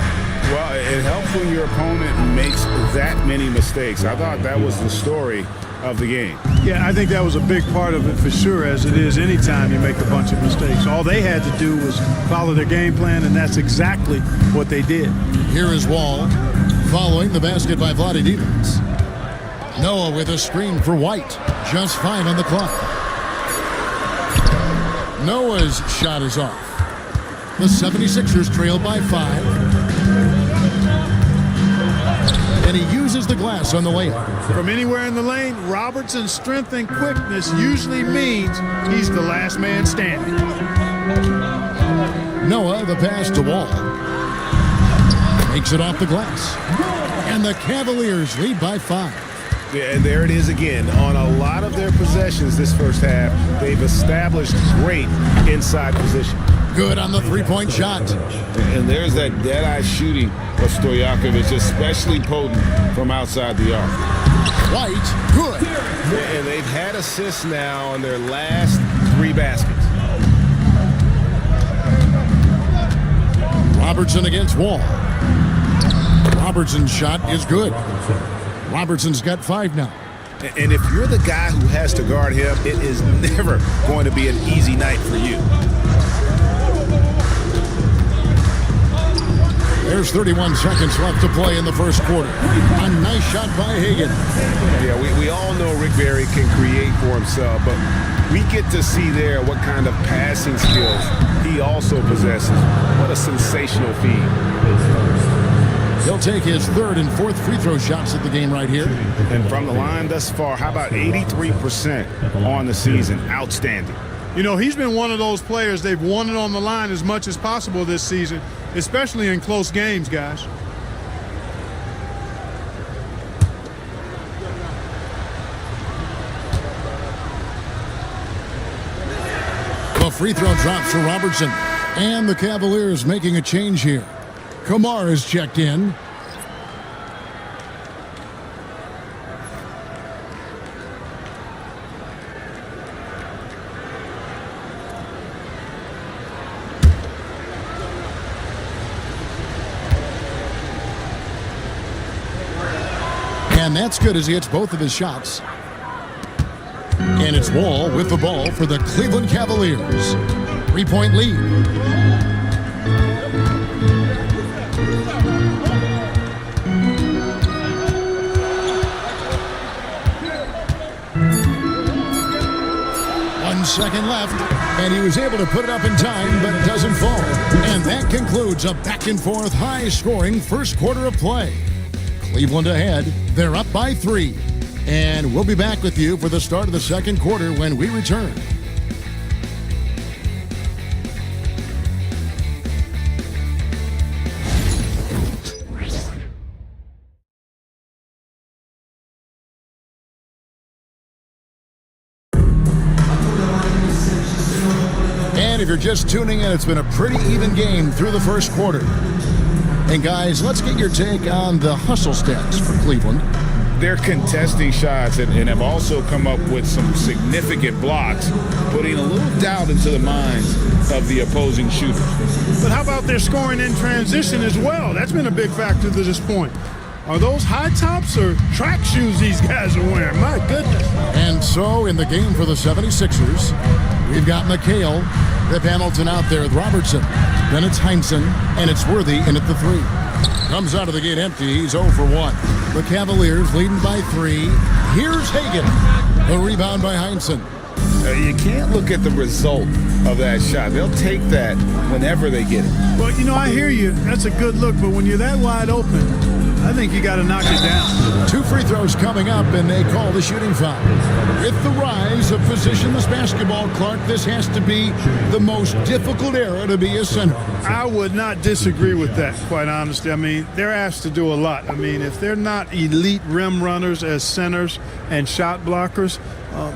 Well, it helps when your opponent makes that many mistakes. I thought that was the story of the game. Yeah, I think that was a big part of it for sure, as it is anytime you make a bunch of mistakes. All they had to do was follow their game plan, and that's exactly what they did. Here is Wall, following the basket by Vlade Divac. Noah with a screen for White. Just 5 on the clock. Noah's shot is off. The 76ers trail by 5. And he uses the glass on the layup. From anywhere in the lane, Robertson's strength and quickness usually means he's the last man standing. Noah, the pass to Wall. Makes it off the glass. And the Cavaliers lead by 5. Yeah, and there it is again. On a lot of their possessions this first half, they've established great inside position. Good on the three-point shot. And there's that dead-eye shooting of Stojakovic, especially potent from outside the arc. White, good. And they've had assists now on their last 3 baskets. Robertson against Wall. Robertson's shot is good. Robertson's got 5 now. And if you're the guy who has to guard him, it is never going to be an easy night for you. There's 31 seconds left to play in the first quarter. A nice shot by Hagan. Yeah, we all know Rick Barry can create for himself, but we get to see there what kind of passing skills he also possesses. What a sensational feed. He'll take his 3rd and 4th free throw shots at the game right here. And from the line thus far, how about 83% on the season? Outstanding. You know, he's been one of those players they've wanted on the line as much as possible this season, especially in close games, guys. The free throw drops for Robertson. And the Cavaliers making a change here. Kamar is checked in. And that's good as he hits both of his shots. And it's Wall with the ball for the Cleveland Cavaliers. 3-point lead. Second left, and he was able to put it up in time, but it doesn't fall. And that concludes a back-and-forth, high-scoring first quarter of play. Cleveland ahead. They're up by 3. And we'll be back with you for the start of the second quarter when we return. If you're just tuning in, it's been a pretty even game through the first quarter. And guys, let's get your take on the hustle stats for Cleveland. They're contesting shots and have also come up with some significant blocks, putting a little doubt into the minds of the opposing shooters. But how about their scoring in transition as well? That's been a big factor to this point. Are those high tops or track shoes these guys are wearing? My goodness. And so in the game for the 76ers, we've got McHale, Rip Hamilton out there with Robertson. Then it's Heinsohn, and it's Worthy in at the 3. Comes out of the gate empty. He's 0 for 1. The Cavaliers leading by 3. Here's Hagan. The rebound by Heinsohn. You can't look at the result of that shot. They'll take that whenever they get it. Well, you know, I hear you. That's a good look, but when you're that wide open, I think you got to knock it down. 2 free throws coming up, and they call the shooting foul. With the rise of positionless basketball, Clark, this has to be the most difficult era to be a center. I would not disagree with that, quite honestly. I mean, they're asked to do a lot. I mean, if they're not elite rim runners as centers and shot blockers,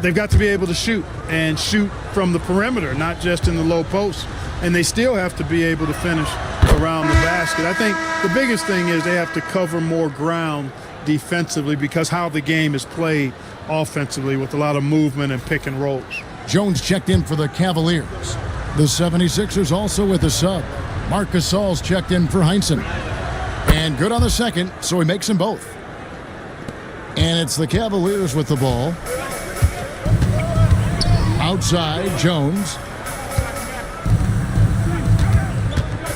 they've got to be able to shoot and shoot from the perimeter, not just in the low post. And they still have to be able to finish around the basket. I think the biggest thing is they have to cover more ground defensively because how the game is played offensively with a lot of movement and pick and rolls. Jones checked in for the Cavaliers. The 76ers also with a sub. Marc Gasol's checked in for Heinsohn. And good on the second, so he makes them both. And it's the Cavaliers with the ball. Outside, Jones.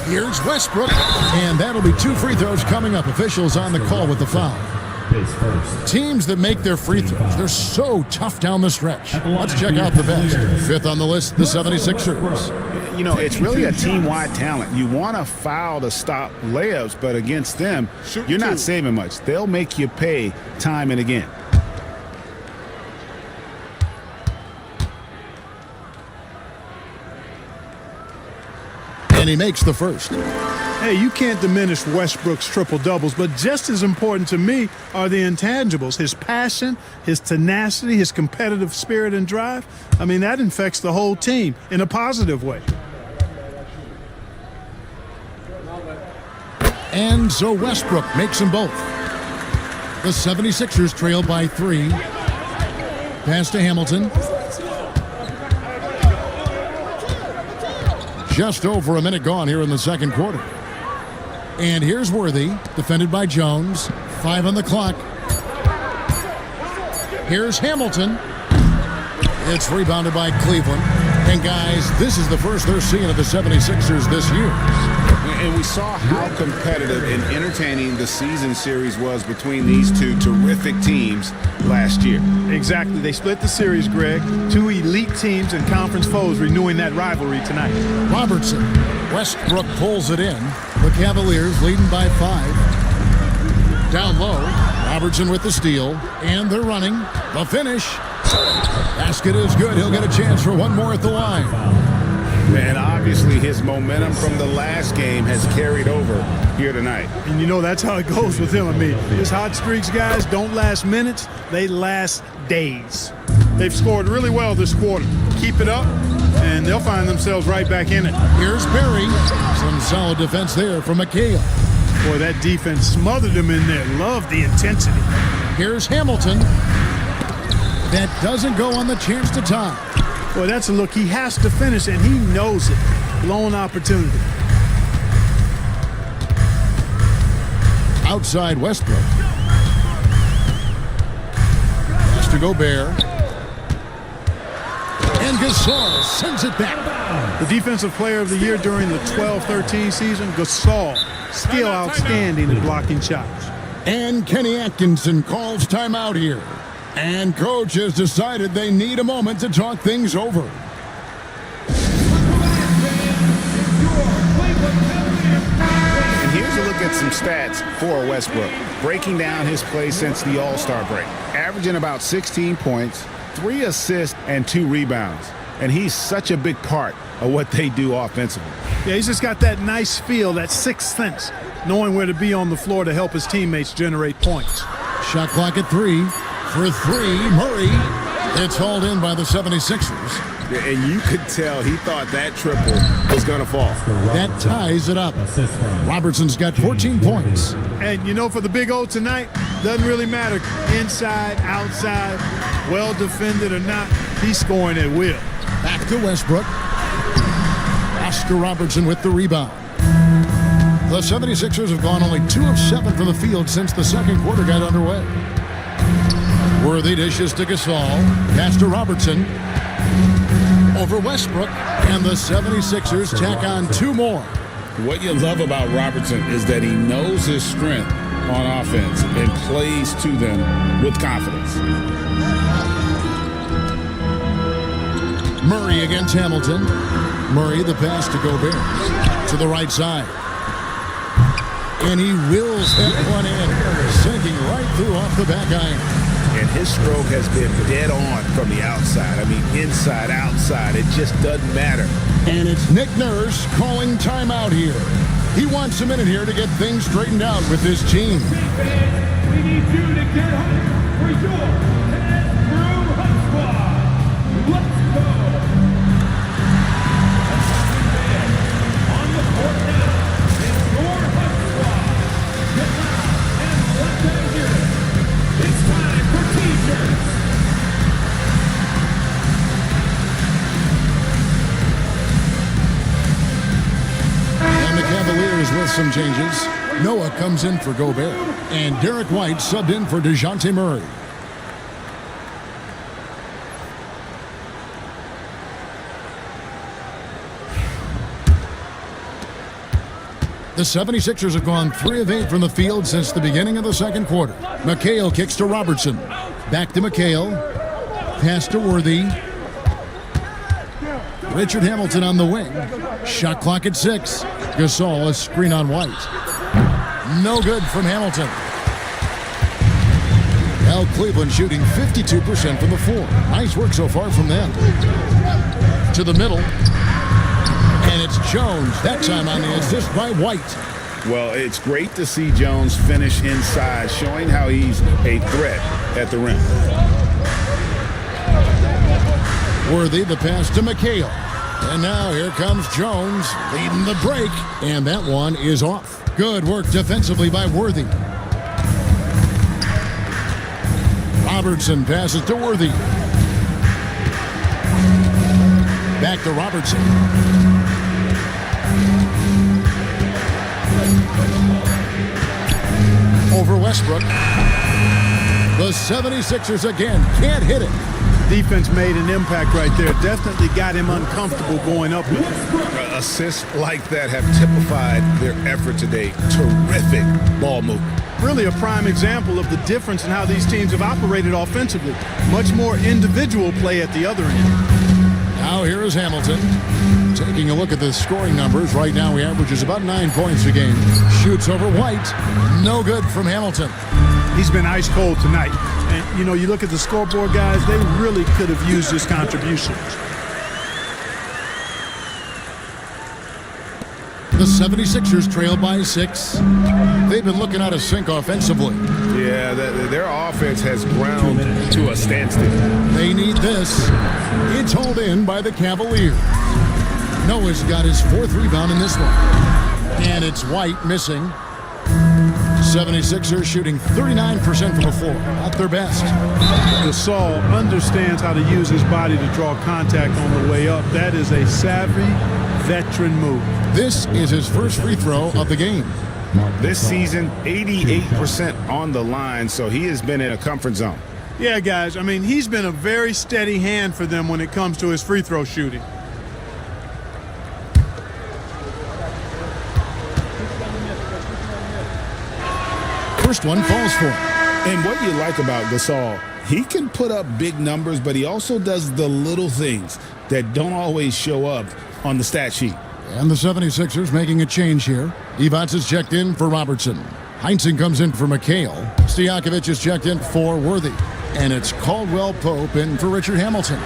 Here's Westbrook, and that'll be 2 free throws coming up. Officials on the call with the foul. Teams that make their free throws, they're so tough down the stretch. Let's check out the best. 5th on the list, the 76ers. You know, it's really a team-wide talent. You want to foul to stop layups, but against them, you're not saving much. They'll make you pay time and again. And he makes the first. Hey, you can't diminish Westbrook's triple-doubles, but just as important to me are the intangibles. His passion, his tenacity, his competitive spirit and drive. I mean, that infects the whole team in a positive way. And so Westbrook makes them both. The 76ers trail by 3. Pass to Hamilton. Just over a minute gone here in the second quarter. And here's Worthy, defended by Jones. 5 on the clock. Here's Hamilton. It's rebounded by Cleveland. And guys, this is the first they're seeing of the 76ers this year. And we saw how competitive and entertaining the season series was between these two terrific teams last year. Exactly. They split the series, Greg. 2 elite teams and conference foes renewing that rivalry tonight. Robertson. Westbrook pulls it in. The Cavaliers leading by 5. Down low. Robertson with the steal. And they're running. The finish. Basket is good. He'll get a chance for one more at the line. And obviously his momentum from the last game has carried over here tonight. And you know that's how it goes with him. I mean, his hot streaks, guys, don't last minutes. They last days. They've scored really well this quarter. Keep it up, and they'll find themselves right back in it. Here's Berry. Some solid defense there from McHale. Boy, that defense smothered him in there. Love the intensity. Here's Hamilton. That doesn't go on the chance to tie. Boy, that's a look. He has to finish, and he knows it. Blown opportunity. Outside Westbrook. Pass to Gobert. And Gasol sends it back. The Defensive Player of the Year during the 12-13 season, Gasol, still outstanding in blocking shots. And Kenny Atkinson calls timeout here. And coach has decided they need a moment to talk things over. And here's a look at some stats for Westbrook. Breaking down his play since the All-Star break. Averaging about 16 points, 3 assists, and 2 rebounds. And he's such a big part of what they do offensively. Yeah, he's just got that nice feel, that sixth sense, knowing where to be on the floor to help his teammates generate points. Shot clock at 3. For 3, Murray. It's hauled in by the 76ers. And you could tell he thought that triple was going to fall. That ties it up. Robertson's got 14 points. And, you know, for the Big O tonight, doesn't really matter inside, outside, well defended or not, he's scoring at will. Back to Westbrook. Oscar Robertson with the rebound. The 76ers have gone only 2 of 7 from the field since the second quarter got underway. Worthy dishes to Gasol. Pass to Robertson. Over Westbrook. And the 76ers tack on 2 more. What you love about Robertson is that he knows his strength on offense and plays to them with confidence. Murray against Hamilton. Murray the pass to Gobert. To the right side. And he wills that one in. Sinking right through off the back iron. And his stroke has been dead on from the outside. I mean, inside, outside, it just doesn't matter. And it's Nick Nurse calling timeout here. He wants a minute here to get things straightened out with his team. We need you to get home for your head through Hunt Squad. Let's go. On the court now, it's your Hunt Squad. Get out and let them hear it. It's time for T-shirts. And the Cavaliers with some changes. Noah comes in for Gobert. And Derek White subbed in for DeJounte Murray. The 76ers have gone 3 of 8 from the field since the beginning of the second quarter. McHale kicks to Robertson. Back to McHale. Pass to Worthy. Richard Hamilton on the wing. Shot clock at 6. Gasol, a screen on White. No good from Hamilton. Now Cleveland shooting 52% from the floor. Nice work so far from them. To the middle. And it's Jones, that time on the assist by White. Well, it's great to see Jones finish inside, showing how he's a threat at the rim. Worthy, the pass to McHale. And now here comes Jones leading the break. And that one is off. Good work defensively by Worthy. Robertson passes to Worthy. Back to Robertson. Over Westbrook. The 76ers again can't hit it. Defense made an impact right there. Definitely got him uncomfortable going up. Assists like that have typified their effort today. Terrific ball movement. Really a prime example of the difference in how these teams have operated offensively. Much more individual play at the other end. Now here is Hamilton. Taking a look at the scoring numbers. Right now he averages about 9 points a game. Shoots over White. No good from Hamilton. He's been ice cold tonight. And, you know, you look at the scoreboard, guys, they really could have used his contribution. The 76ers trail by 6. They've been looking out of sync offensively. Yeah, their offense has ground to a standstill. They need this. It's hauled in by the Cavaliers. Noah's got his 4th rebound in this one. And it's White missing. 76ers shooting 39% from the floor. Not their best. Gasol understands how to use his body to draw contact on the way up. That is a savvy veteran move. This is his first free throw of the game. This season, 88% on the line, so he has been in a comfort zone. Yeah, guys, I mean, he's been a very steady hand for them when it comes to his free throw shooting. First one falls for him. And what you like about Gasol, he can put up big numbers, but he also does the little things that don't always show up on the stat sheet. And the 76ers making a change here. Evans is checked in for Robertson. Heinsohn comes in for McHale. Stojakovic is checked in for Worthy. And it's Caldwell Pope in for Richard Hamilton.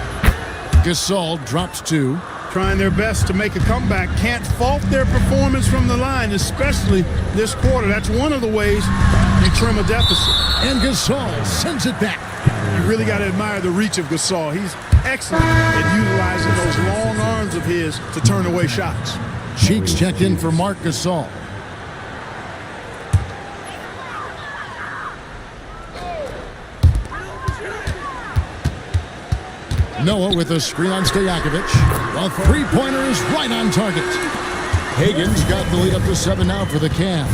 Gasol drops 2. Trying their best to make a comeback. Can't fault their performance from the line, especially this quarter. That's one of the ways you trim a deficit. And Gasol sends it back. You really got to admire the reach of Gasol. He's excellent at utilizing those long arms of his to turn away shots. Cheeks checked in for Marc Gasol. Noah with a screen on Stojakovic. A three-pointer is right on target. Hagan's got the lead up to 7 now for the Cavs.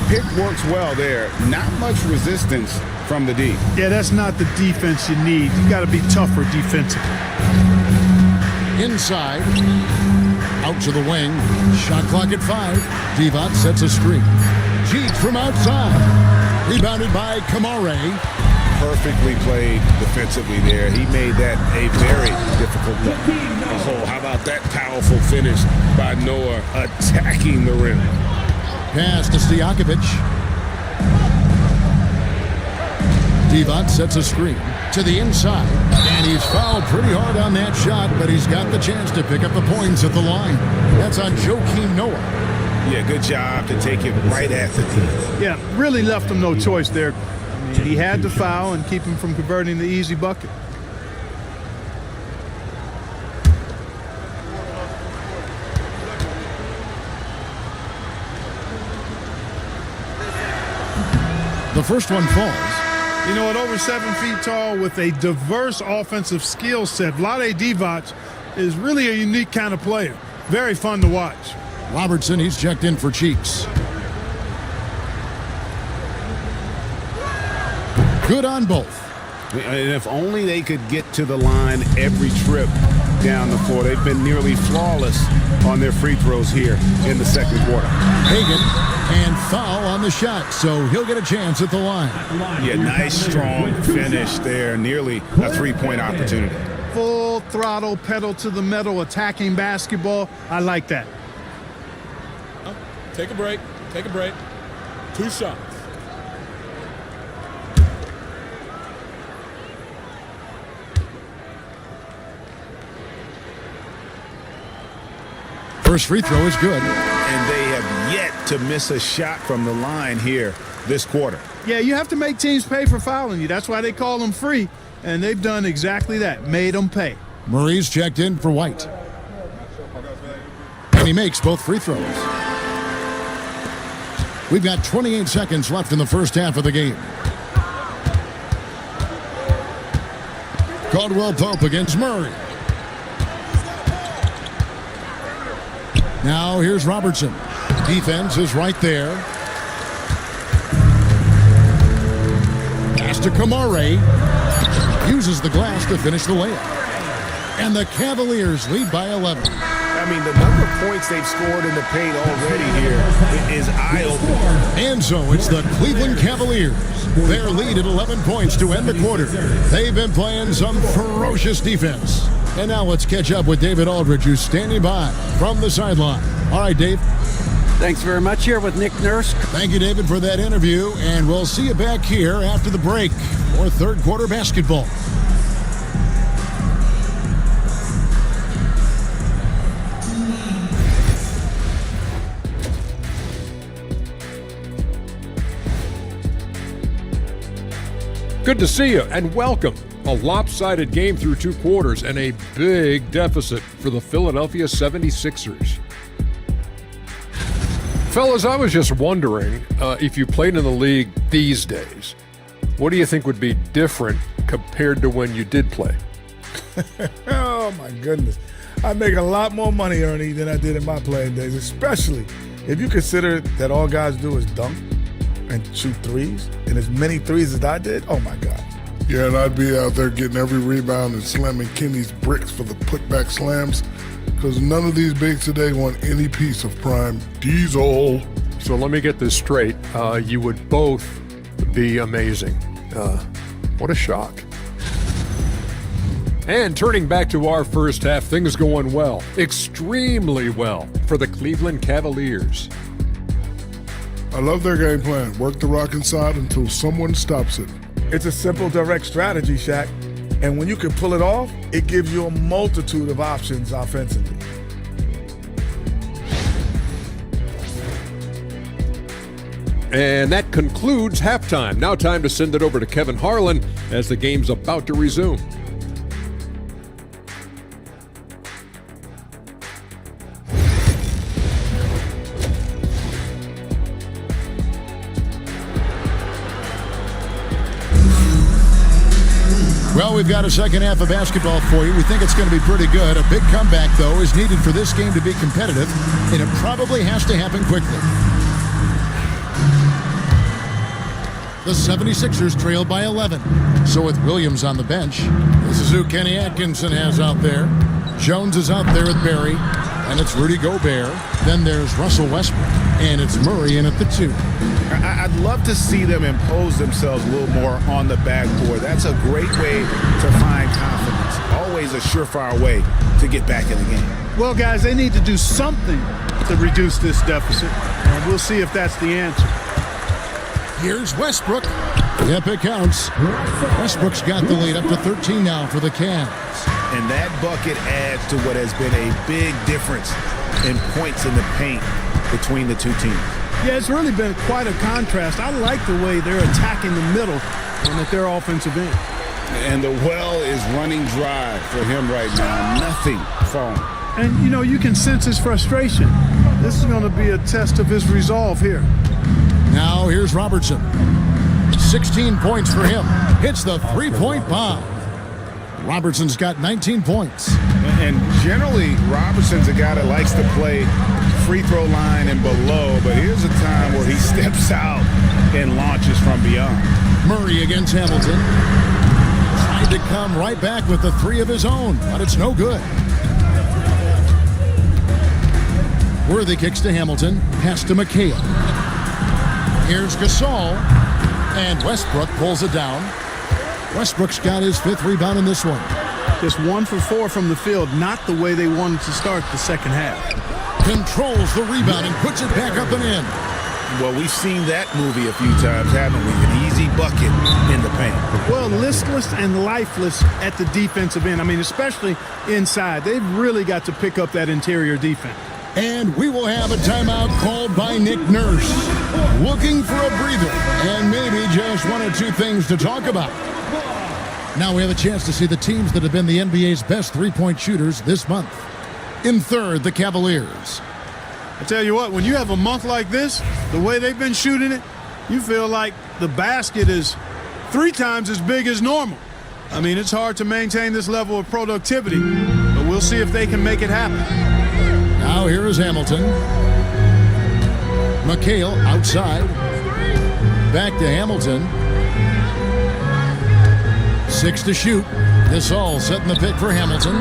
Pick works well there. Not much resistance from the D. Yeah, that's not the defense you need. You got to be tougher defensively. Inside. Out to the wing. Shot clock at 5. Divac sets a screen. Cheeks from outside. Rebounded by Kamare. Perfectly played defensively there. He made that a very difficult look. Oh, how about that powerful finish by Noah attacking the rim. Pass to Stojakovic. Divac sets a screen to the inside. And he's fouled pretty hard on that shot, but he's got the chance to pick up the points at the line. That's on Joakim Noah. Yeah, good job to take it right at the tee. Yeah, really left him no choice there. He had to foul and keep him from converting the easy bucket. The first one falls. You know, at over 7 feet tall with a diverse offensive skill set, Vlade Divac is really a unique kind of player. Very fun to watch. Robertson, he's checked in for Cheeks. Good on both. And if only they could get to the line every trip down the floor. They've been nearly flawless on their free throws here in the second quarter. Hagan and foul on the shot, so he'll get a chance at the line. Yeah, nice strong finish there. Nearly a 3-point opportunity. Full throttle, pedal to the metal, attacking basketball. I like that. Take a break. Take a break. 2 shots. First free throw is good. And they have yet to miss a shot from the line here this quarter. Yeah, you have to make teams pay for fouling you. That's why they call them free. And they've done exactly that, made them pay. Murray's checked in for White. And he makes both free throws. We've got 28 seconds left in the first half of the game. Caldwell Pope against Murray. Now here's Robertson. Defense is right there. Pass to Kamare. Uses the glass to finish the layup. And the Cavaliers lead by 11. I mean, the number of points they've scored in the paint already here is eye-opening. And so it's the Cleveland Cavaliers. Their lead at 11 points to end the quarter. They've been playing some ferocious defense. And now let's catch up with David Aldridge, who's standing by from the sideline. All right, Dave. Thanks very much. Here with Nick Nurse. Thank you, David, for that interview. And we'll see you back here after the break for third quarter basketball. Good to see you and welcome. A lopsided game through two quarters and a big deficit for the Philadelphia 76ers. Fellas, I was just wondering if you played in the league these days, what do you think would be different compared to when you did play? Oh, my goodness. I make a lot more money, Ernie, than I did in my playing days, especially if you consider that all guys do is dunk and shoot threes, and as many threes as I did, oh, my God. Yeah, and I'd be out there getting every rebound and slamming Kenny's bricks for the putback slams, because none of these bigs today want any piece of prime diesel. So let me get this straight. You would both be amazing. What a shock. And turning back to our first half, things going well, extremely well for the Cleveland Cavaliers. I love their game plan. Work the rock inside until someone stops it. It's a simple, direct strategy, Shaq. And when you can pull it off, it gives you a multitude of options offensively. And that concludes halftime. Now time to send it over to Kevin Harlan as the game's about to resume. Well, we've got a second half of basketball for you. We think it's going to be pretty good. A big comeback, though, is needed for this game to be competitive, and it probably has to happen quickly. The 76ers trail by 11. So with Williams on the bench, this is who Kenny Atkinson has out there. Jones is out there with Barry, and it's Rudy Gobert. Then there's Russell Westbrook, and it's Murray in at the 2. I'd love to see them impose themselves a little more on the backboard. That's a great way to find confidence. Always a surefire way to get back in the game. Well, guys, they need to do something to reduce this deficit, and we'll see if that's the answer. Here's Westbrook. Yep, it counts. Westbrook's got the lead up to 13 now for the Cavs. And that bucket adds to what has been a big difference in points in the paint between the two teams. Yeah, it's really been quite a contrast. I like the way they're attacking the middle and at their offensive end. And the well is running dry for him right now. Nothing falling. And, you know, you can sense his frustration. This is going to be a test of his resolve here. Now here's Robertson. 16 points for him. Hits the three-point bomb. Robertson's got 19 points. And generally, Robertson's a guy that likes to play free throw line and below, but here's a time where he steps out and launches from beyond. Murray against Hamilton. Tried to come right back with the 3 of his own, but it's no good. Worthy kicks to Hamilton. Pass to McHale. Here's Gasol. And Westbrook pulls it down. Westbrook's got his 5th rebound in this one. Just 1 for 4 from the field, not the way they wanted to start the second half. Controls the rebound and puts it back up and in. Well, we've seen that movie a few times, haven't we? An easy bucket in the paint. Well, listless and lifeless at the defensive end. I mean, especially inside. They've really got to pick up that interior defense. And we will have a timeout called by Nick Nurse. Looking for a breather and maybe just 1 or 2 things to talk about. Now we have a chance to see the teams that have been the NBA's best three-point shooters this month. In third, the Cavaliers. I tell you what, when you have a month like this, the way they've been shooting it, you feel like the basket is 3 times as big as normal. I mean, it's hard to maintain this level of productivity, but we'll see if they can make it happen. Now here is Hamilton. McHale outside. Back to Hamilton. 6 to shoot. Gasol setting the pick for Hamilton.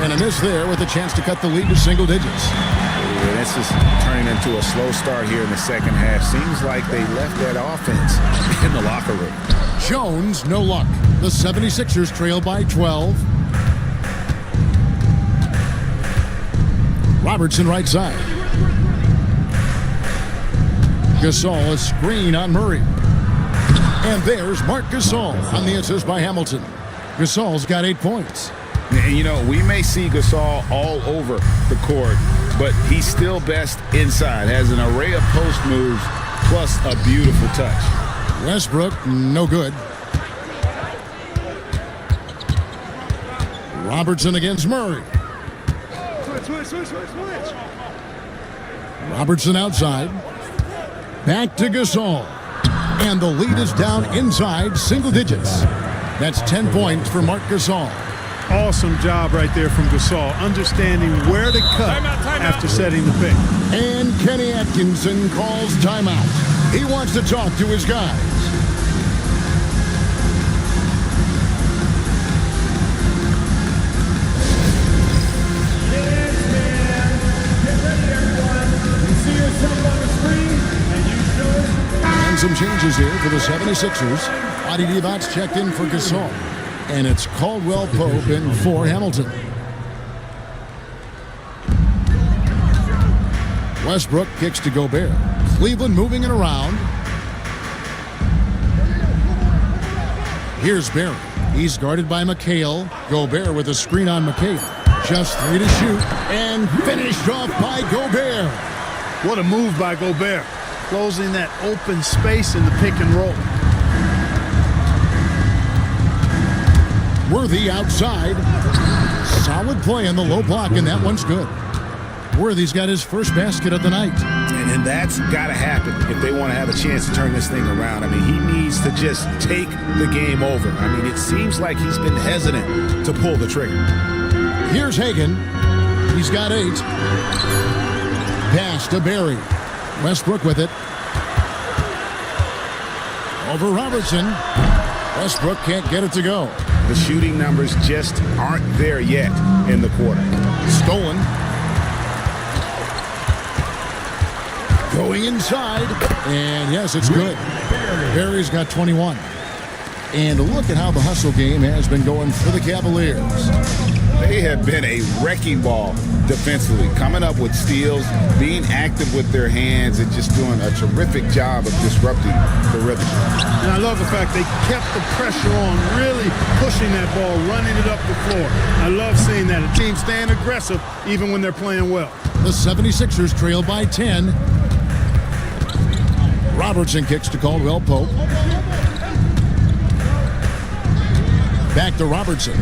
And a miss there with a chance to cut the lead to single digits. Yeah, this is turning into a slow start here in the second half. Seems like they left that offense in the locker room. Jones, no luck. The 76ers trail by 12. Robertson right side. Gasol, a screen on Murray. And there's Marc Gasol on the assist by Hamilton. Gasol's got 8 points. And, you know, we may see Gasol all over the court, but he's still best inside. Has an array of post moves plus a beautiful touch. Westbrook, no good. Robertson against Murray. Switch. Robertson outside. Back to Gasol. And the lead is down inside single digits. That's 10 points for Marc Gasol. Awesome job right there from Gasol, understanding where to cut after setting the pick. And Kenny Atkinson calls timeout. He wants to talk to his guys. And some changes here for the 76ers. Adi Divac's checked in for Gasol. And it's Caldwell Pope in for Hamilton. Westbrook kicks to Gobert. Cleveland moving it around. Here's Barry. He's guarded by McHale. Gobert with a screen on McHale. Just 3 to shoot. And finished off by Gobert. What a move by Gobert. Closing that open space in the pick and roll. Worthy outside. Solid play in the low block, and that one's good. Worthy's got his first basket of the night. And that's got to happen if they want to have a chance to turn this thing around. I mean, he needs to just take the game over. I mean, it seems like he's been hesitant to pull the trigger. Here's Hagan. He's got 8. Pass to Barry. Westbrook with it. Over Robertson. Westbrook can't get it to go. The shooting numbers just aren't there yet in the quarter. Stolen. Going inside. And yes, it's good. Barry's got 21. And look at how the hustle game has been going for the Cavaliers. They have been a wrecking ball defensively, coming up with steals, being active with their hands, and just doing a terrific job of disrupting the rhythm. And I love the fact they kept the pressure on, really pushing that ball, running it up the floor. I love seeing that. A team staying aggressive even when they're playing well. The 76ers trail by 10. Robertson kicks to Caldwell Pope. Back to Robertson.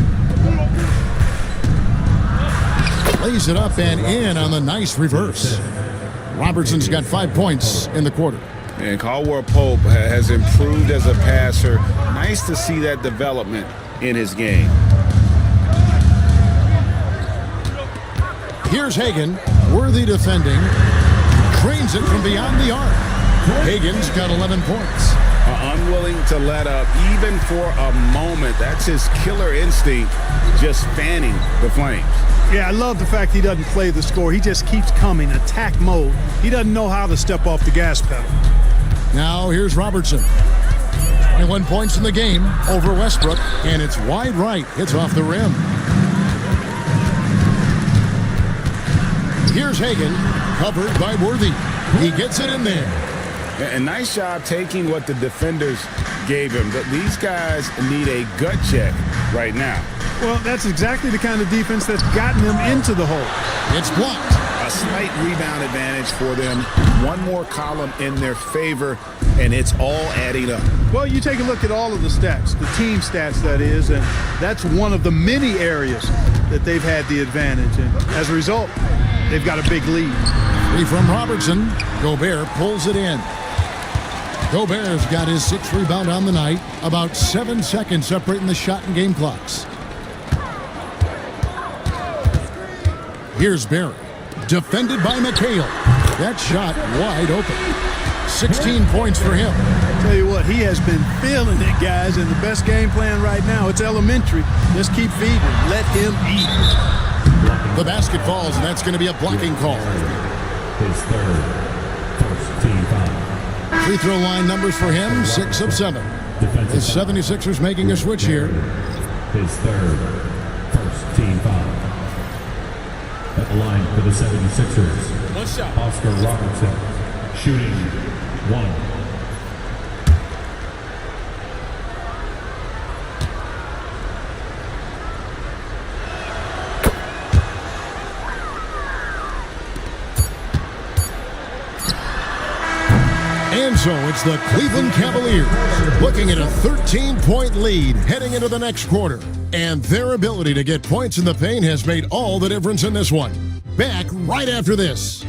Lays it up and in on the nice reverse. Robertson's got 5 points in the quarter. And Caldwell Pope has improved as a passer. Nice to see that development in his game. Here's Hagan. Worthy defending. Drains it from beyond the arc. Hagan's got 11 points. Unwilling to let up even for a moment. That's his killer instinct, just fanning the flames. Yeah, I love the fact he doesn't play the score. He just keeps coming, attack mode. He doesn't know how to step off the gas pedal. Now here's Robertson. 21 points in the game over Westbrook, and it's wide right. It's off the rim. Here's Hagan, covered by Worthy. He gets it in there. A nice job taking what the defenders gave him. But these guys need a gut check right now. Well, that's exactly the kind of defense that's gotten them into the hole. It's blocked. A slight rebound advantage for them. One more column in their favor, and it's all adding up. Well, you take a look at all of the stats, the team stats, that is, and that's one of the many areas that they've had the advantage. And as a result, they've got a big lead. Three from Robertson. Gobert pulls it in. Gobert's got his 6th rebound on the night. About 7 seconds separating the shot and game clocks. Here's Barry. Defended by McHale. That shot wide open. 16 points for him. Tell you what, he has been feeling it, guys, and the best game plan right now, it's elementary. Just keep feeding him. Let him eat. The basket falls, and that's going to be a blocking call. His third. First team foul. Free throw line numbers for him, 6 of 7. The 76ers making a switch here. His third. First team foul. At the line for the 76ers. One shot. Oscar Robertson. Shooting 1. And so it's the Cleveland Cavaliers looking at a 13-point lead heading into the next quarter. And their ability to get points in the paint has made all the difference in this one. Back right after this.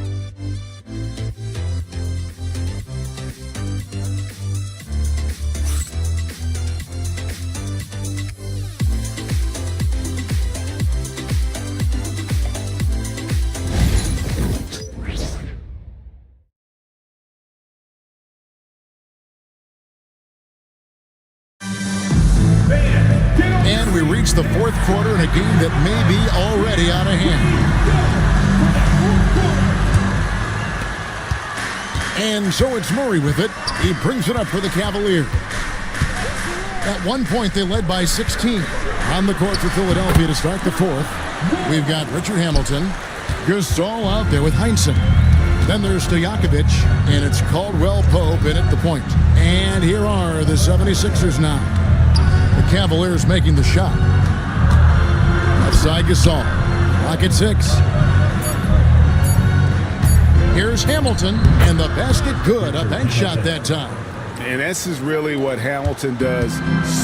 And we reach the 4th quarter in a game that may be already out of hand. And so it's Murray with it. He brings it up for the Cavaliers. At one point, they led by 16. On the court for Philadelphia to start the 4th. We've got Richard Hamilton. Gasol out there with Heinsohn. Then there's Stojakovic, and it's Caldwell Pope in at the point. And here are the 76ers now. The Cavaliers making the shot. Outside Gasol. Clock at 6. Here's Hamilton, and the basket good. A bank shot that time. And this is really what Hamilton does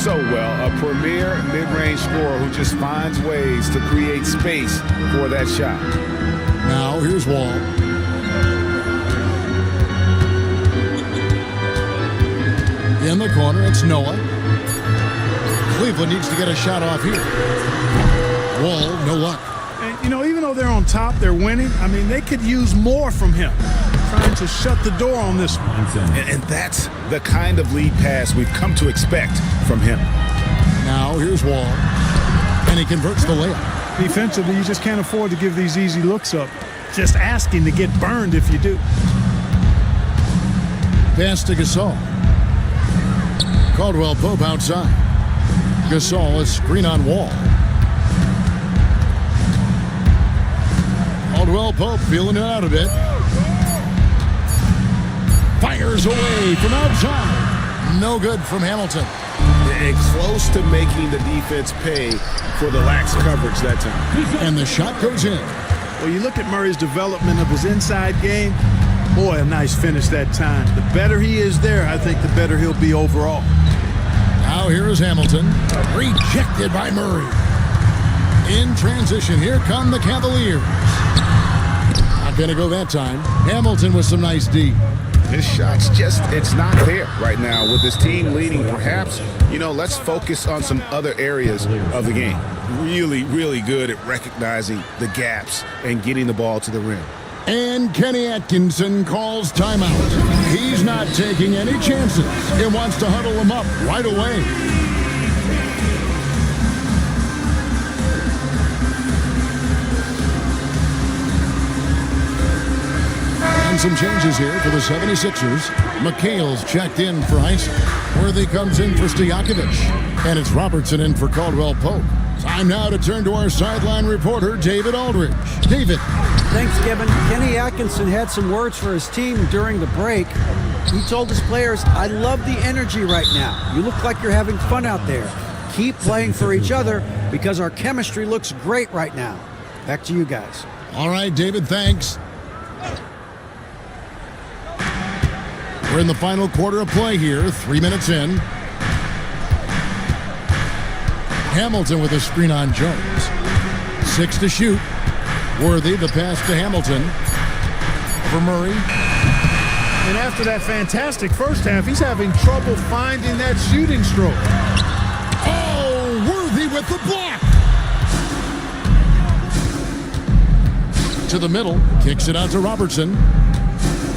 so well. A premier mid-range scorer who just finds ways to create space for that shot. Now here's Wall. In the corner, it's Noah. Cleveland needs to get a shot off here. Wall, no luck. And, you know, even though they're on top, they're winning. I mean, they could use more from him. Trying to shut the door on this one. And that's the kind of lead pass we've come to expect from him. Now here's Wall. And he converts the layup. Defensively, you just can't afford to give these easy looks up. Just asking to get burned if you do. Pass to Gasol. Caldwell Pope outside. Gasol, a screen on Wall. Caldwell Pope feeling it out a bit. Fires away from outside. No good from Hamilton. And close to making the defense pay for the lax coverage that time. And the shot goes in. Well, you look at Murray's development of his inside game. Boy, a nice finish that time. The better he is there, I think the better he'll be overall. Now here is Hamilton. Rejected by Murray. In transition, here come the Cavaliers. Not going to go that time. Hamilton with some nice D. His shot's just, it's not there right now with his team leading. Perhaps, you know, let's focus on some other areas of the game. Really, really good at recognizing the gaps and getting the ball to the rim. And Kenny Atkinson calls timeout. He's not taking any chances. He wants to huddle them up right away. And some changes here for the 76ers. McHale's checked in for Heinsohn. Worthy comes in for Stojakovic. And it's Robertson in for Caldwell Pope. Time now to turn to our sideline reporter, David Aldridge. David. Thanks, Kevin. Kenny Atkinson had some words for his team during the break. He told his players, I love the energy right now. You look like you're having fun out there. Keep playing for each other because our chemistry looks great right now. Back to you guys. All right, David, thanks. We're in the final quarter of play here, 3 minutes in. Hamilton with a screen on Jones. 6 to shoot. Worthy, the pass to Hamilton. For Murray. And after that fantastic first half, he's having trouble finding that shooting stroke. Oh, Worthy with the block. To the middle, kicks it out to Robertson.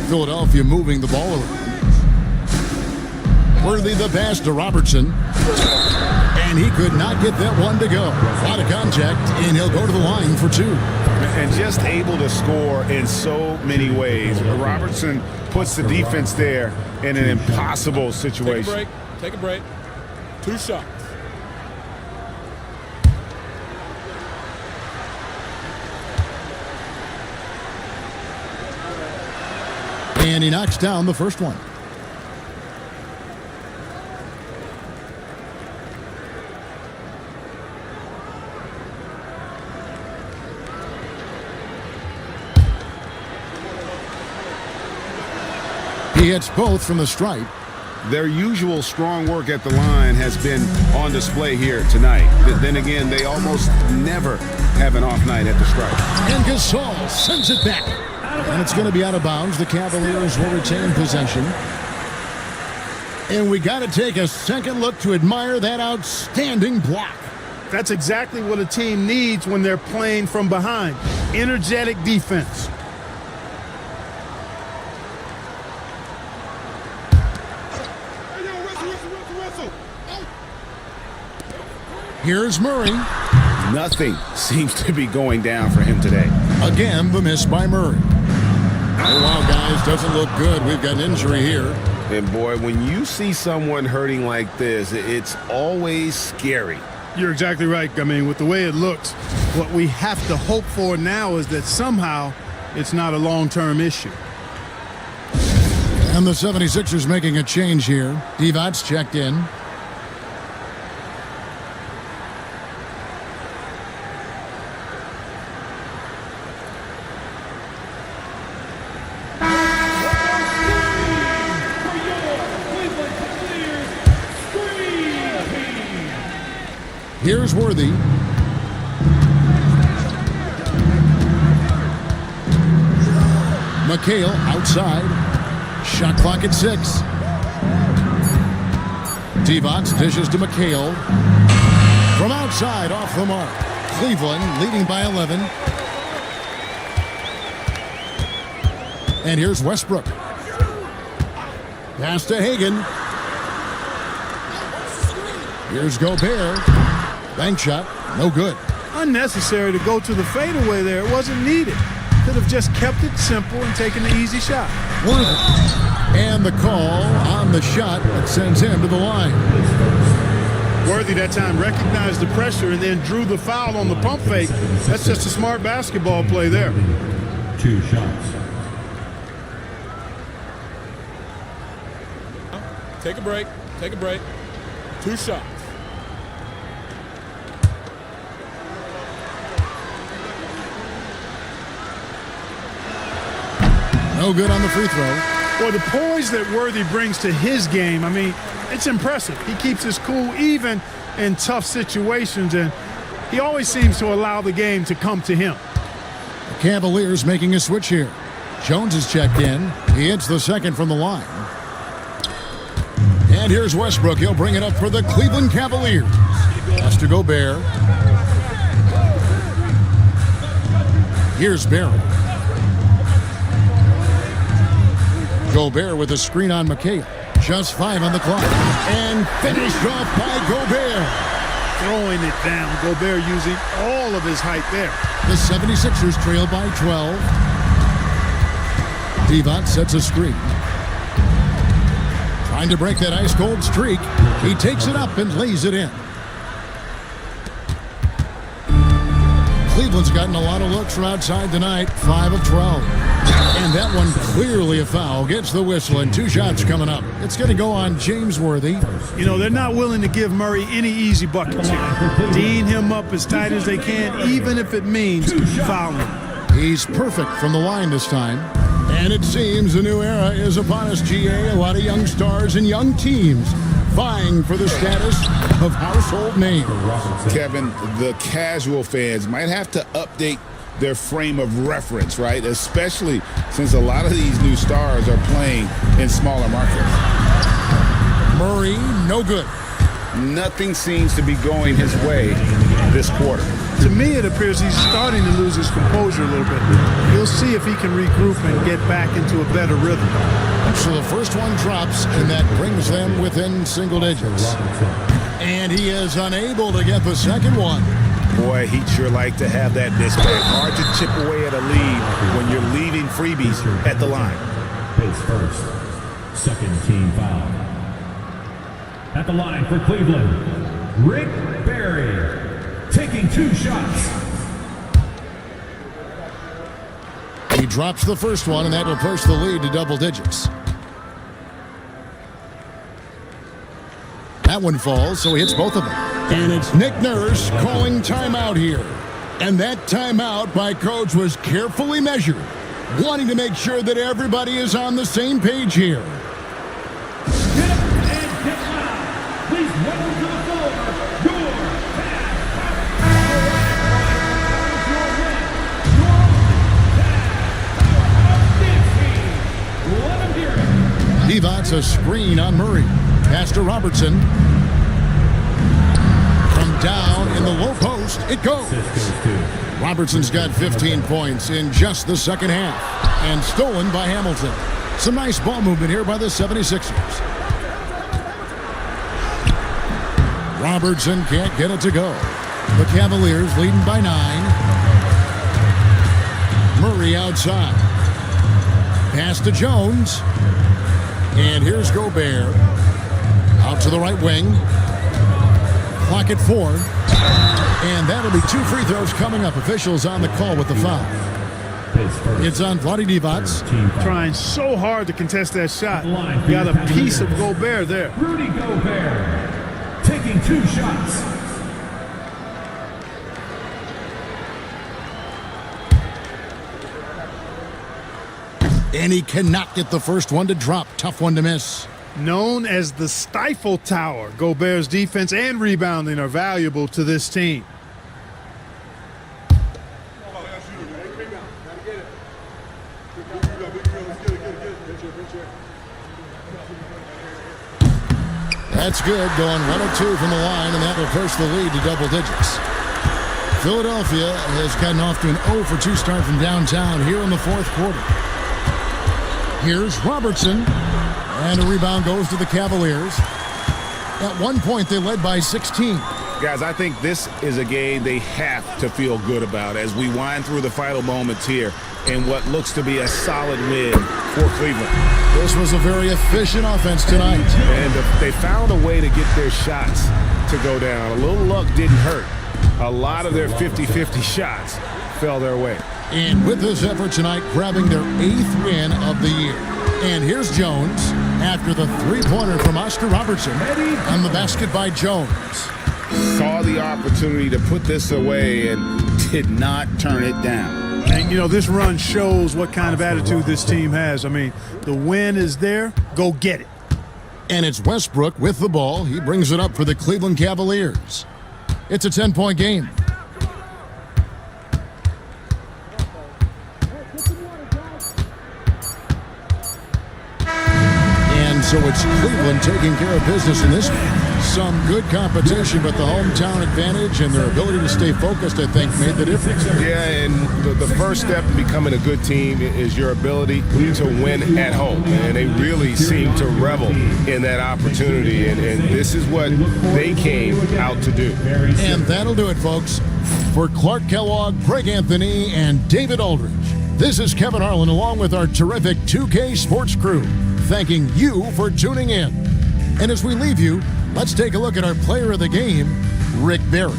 Philadelphia moving the ball around. Worthy the pass to Robertson. And he could not get that one to go. A lot of contact, and he'll go to the line for two. And just able to score in so many ways. Robertson puts the defense there in an impossible situation. Take a break. 2 shots. And he knocks down the first one. He hits both from the stripe. Their usual strong work at the line has been on display here tonight. Then again, they almost never have an off night at the stripe. And Gasol sends it back. And it's going to be out of bounds. The Cavaliers will retain possession. And we got to take a second look to admire that outstanding block. That's exactly what a team needs when they're playing from behind. Energetic defense. Here's Murray. Nothing seems to be going down for him today. Again, the miss by Murray. Oh, wow, guys, doesn't look good. We've got an injury here. And, boy, when you see someone hurting like this, it's always scary. You're exactly right. I mean, with the way it looks, what we have to hope for now is that somehow it's not a long-term issue. And the 76ers making a change here. Divac checked in. Here's Worthy. McHale outside. Shot clock at 6. Divac dishes to McHale. From outside, off the mark. Cleveland leading by 11. And here's Westbrook. Pass to Hagan. Here's Gobert. Bank shot, no good. Unnecessary to go to the fadeaway there. It wasn't needed. Could have just kept it simple and taken the easy shot. Worthy. And the call on the shot that sends him to the line. Worthy that time recognized the pressure and then drew the foul on the pump fake. That's just a smart basketball play there. 2 shots. Take a break. Take a break. 2 shots. No good on the free throw. Well, the poise that Worthy brings to his game, I mean, it's impressive. He keeps his cool even in tough situations, and he always seems to allow the game to come to him. The Cavaliers making a switch here. Jones is checked in. He hits the second from the line. And here's Westbrook. He'll bring it up for the Cleveland Cavaliers. Pass to Gobert. Here's Barry. Gobert with a screen on McHale. Just 5 on the clock. And finished off by Gobert. Throwing it down. Gobert using all of his height there. The 76ers trail by 12. Divac sets a screen. Trying to break that ice-cold streak. He takes it up and lays it in. Cleveland's gotten a lot of looks from outside tonight. 5 of 12. And that one clearly a foul. Gets the whistle and 2 shots coming up. It's going to go on James Worthy. You know, they're not willing to give Murray any easy buckets here. D'ing him up as tight as they can, even if it means fouling. He's perfect from the line this time. And it seems a new era is upon us, GA. A lot of young stars and young teams vying for the status of household name. Kevin, the casual fans might have to update their frame of reference, right? Especially since a lot of these new stars are playing in smaller markets. Murray, no good. Nothing seems to be going his way this quarter. To me, it appears he's starting to lose his composure a little bit. We'll see if he can regroup and get back into a better rhythm. So the first one drops, and that brings them within single digits. And he is unable to get the second one. Boy, he'd sure like to have that mismatch. Hard to chip away at a lead when you're leaving freebies at the line. Pace first. Second team foul. At the line for Cleveland, Rick Barry, taking 2 shots. He drops the first one, and that will push the lead to double digits. That one falls, so he hits both of them. And it's Nick Nurse calling timeout here. And that timeout by Coach was carefully measured, wanting to make sure that everybody is on the same page here. Get up and get loud. Please welcome to the floor, your Divac a screen on Murray. Pass to Robertson. From down in the low post, it goes. Robertson's got 15 points in just the second half. And stolen by Hamilton. Some nice ball movement here by the 76ers. Robertson can't get it to go. The Cavaliers leading by 9. Murray outside. Pass to Jones. And here's Gobert. Out to the right wing. Clock at 4. And that'll be 2 free throws coming up. Officials on the call with the foul. It's on Vlade Divac. Trying so hard to contest that shot. Got a piece of Gobert there. Rudy Gobert, taking 2 shots. And he cannot get the first one to drop. Tough one to miss. Known as the Stifle Tower, Gobert's defense and rebounding are valuable to this team. That's good. Going 1 of 2 from the line, and that will push the lead to double digits. Philadelphia has gotten off to an 0 for 2 start from downtown here in the fourth quarter. Here's Robertson, and a rebound goes to the Cavaliers. At one point, they led by 16. Guys, I think this is a game they have to feel good about as we wind through the final moments here in what looks to be a solid win for Cleveland. This was a very efficient offense tonight. And they found a way to get their shots to go down. A little luck didn't hurt. A lot of their 50-50 shots fell their way. And with this effort tonight, grabbing their 8th win of the year. And here's Jones after the three-pointer from Oscar Robertson. On the basket by Jones. Saw the opportunity to put this away and did not turn it down. And, you know, this run shows what kind of attitude this team has. I mean, the win is there. Go get it. And it's Westbrook with the ball. He brings it up for the Cleveland Cavaliers. It's a 10-point game. So it's Cleveland taking care of business in this game. Some good competition, but the hometown advantage and their ability to stay focused, I think, made the difference. Yeah, and the first step in becoming a good team is your ability to win at home. And they really seem to revel in that opportunity. And this is what they came out to do. And that'll do it, folks. For Clark Kellogg, Greg Anthony, and David Aldridge, this is Kevin Harlan along with our terrific 2K Sports crew, thanking you for tuning in. And as we leave you, let's take a look at our player of the game, Rick Barry.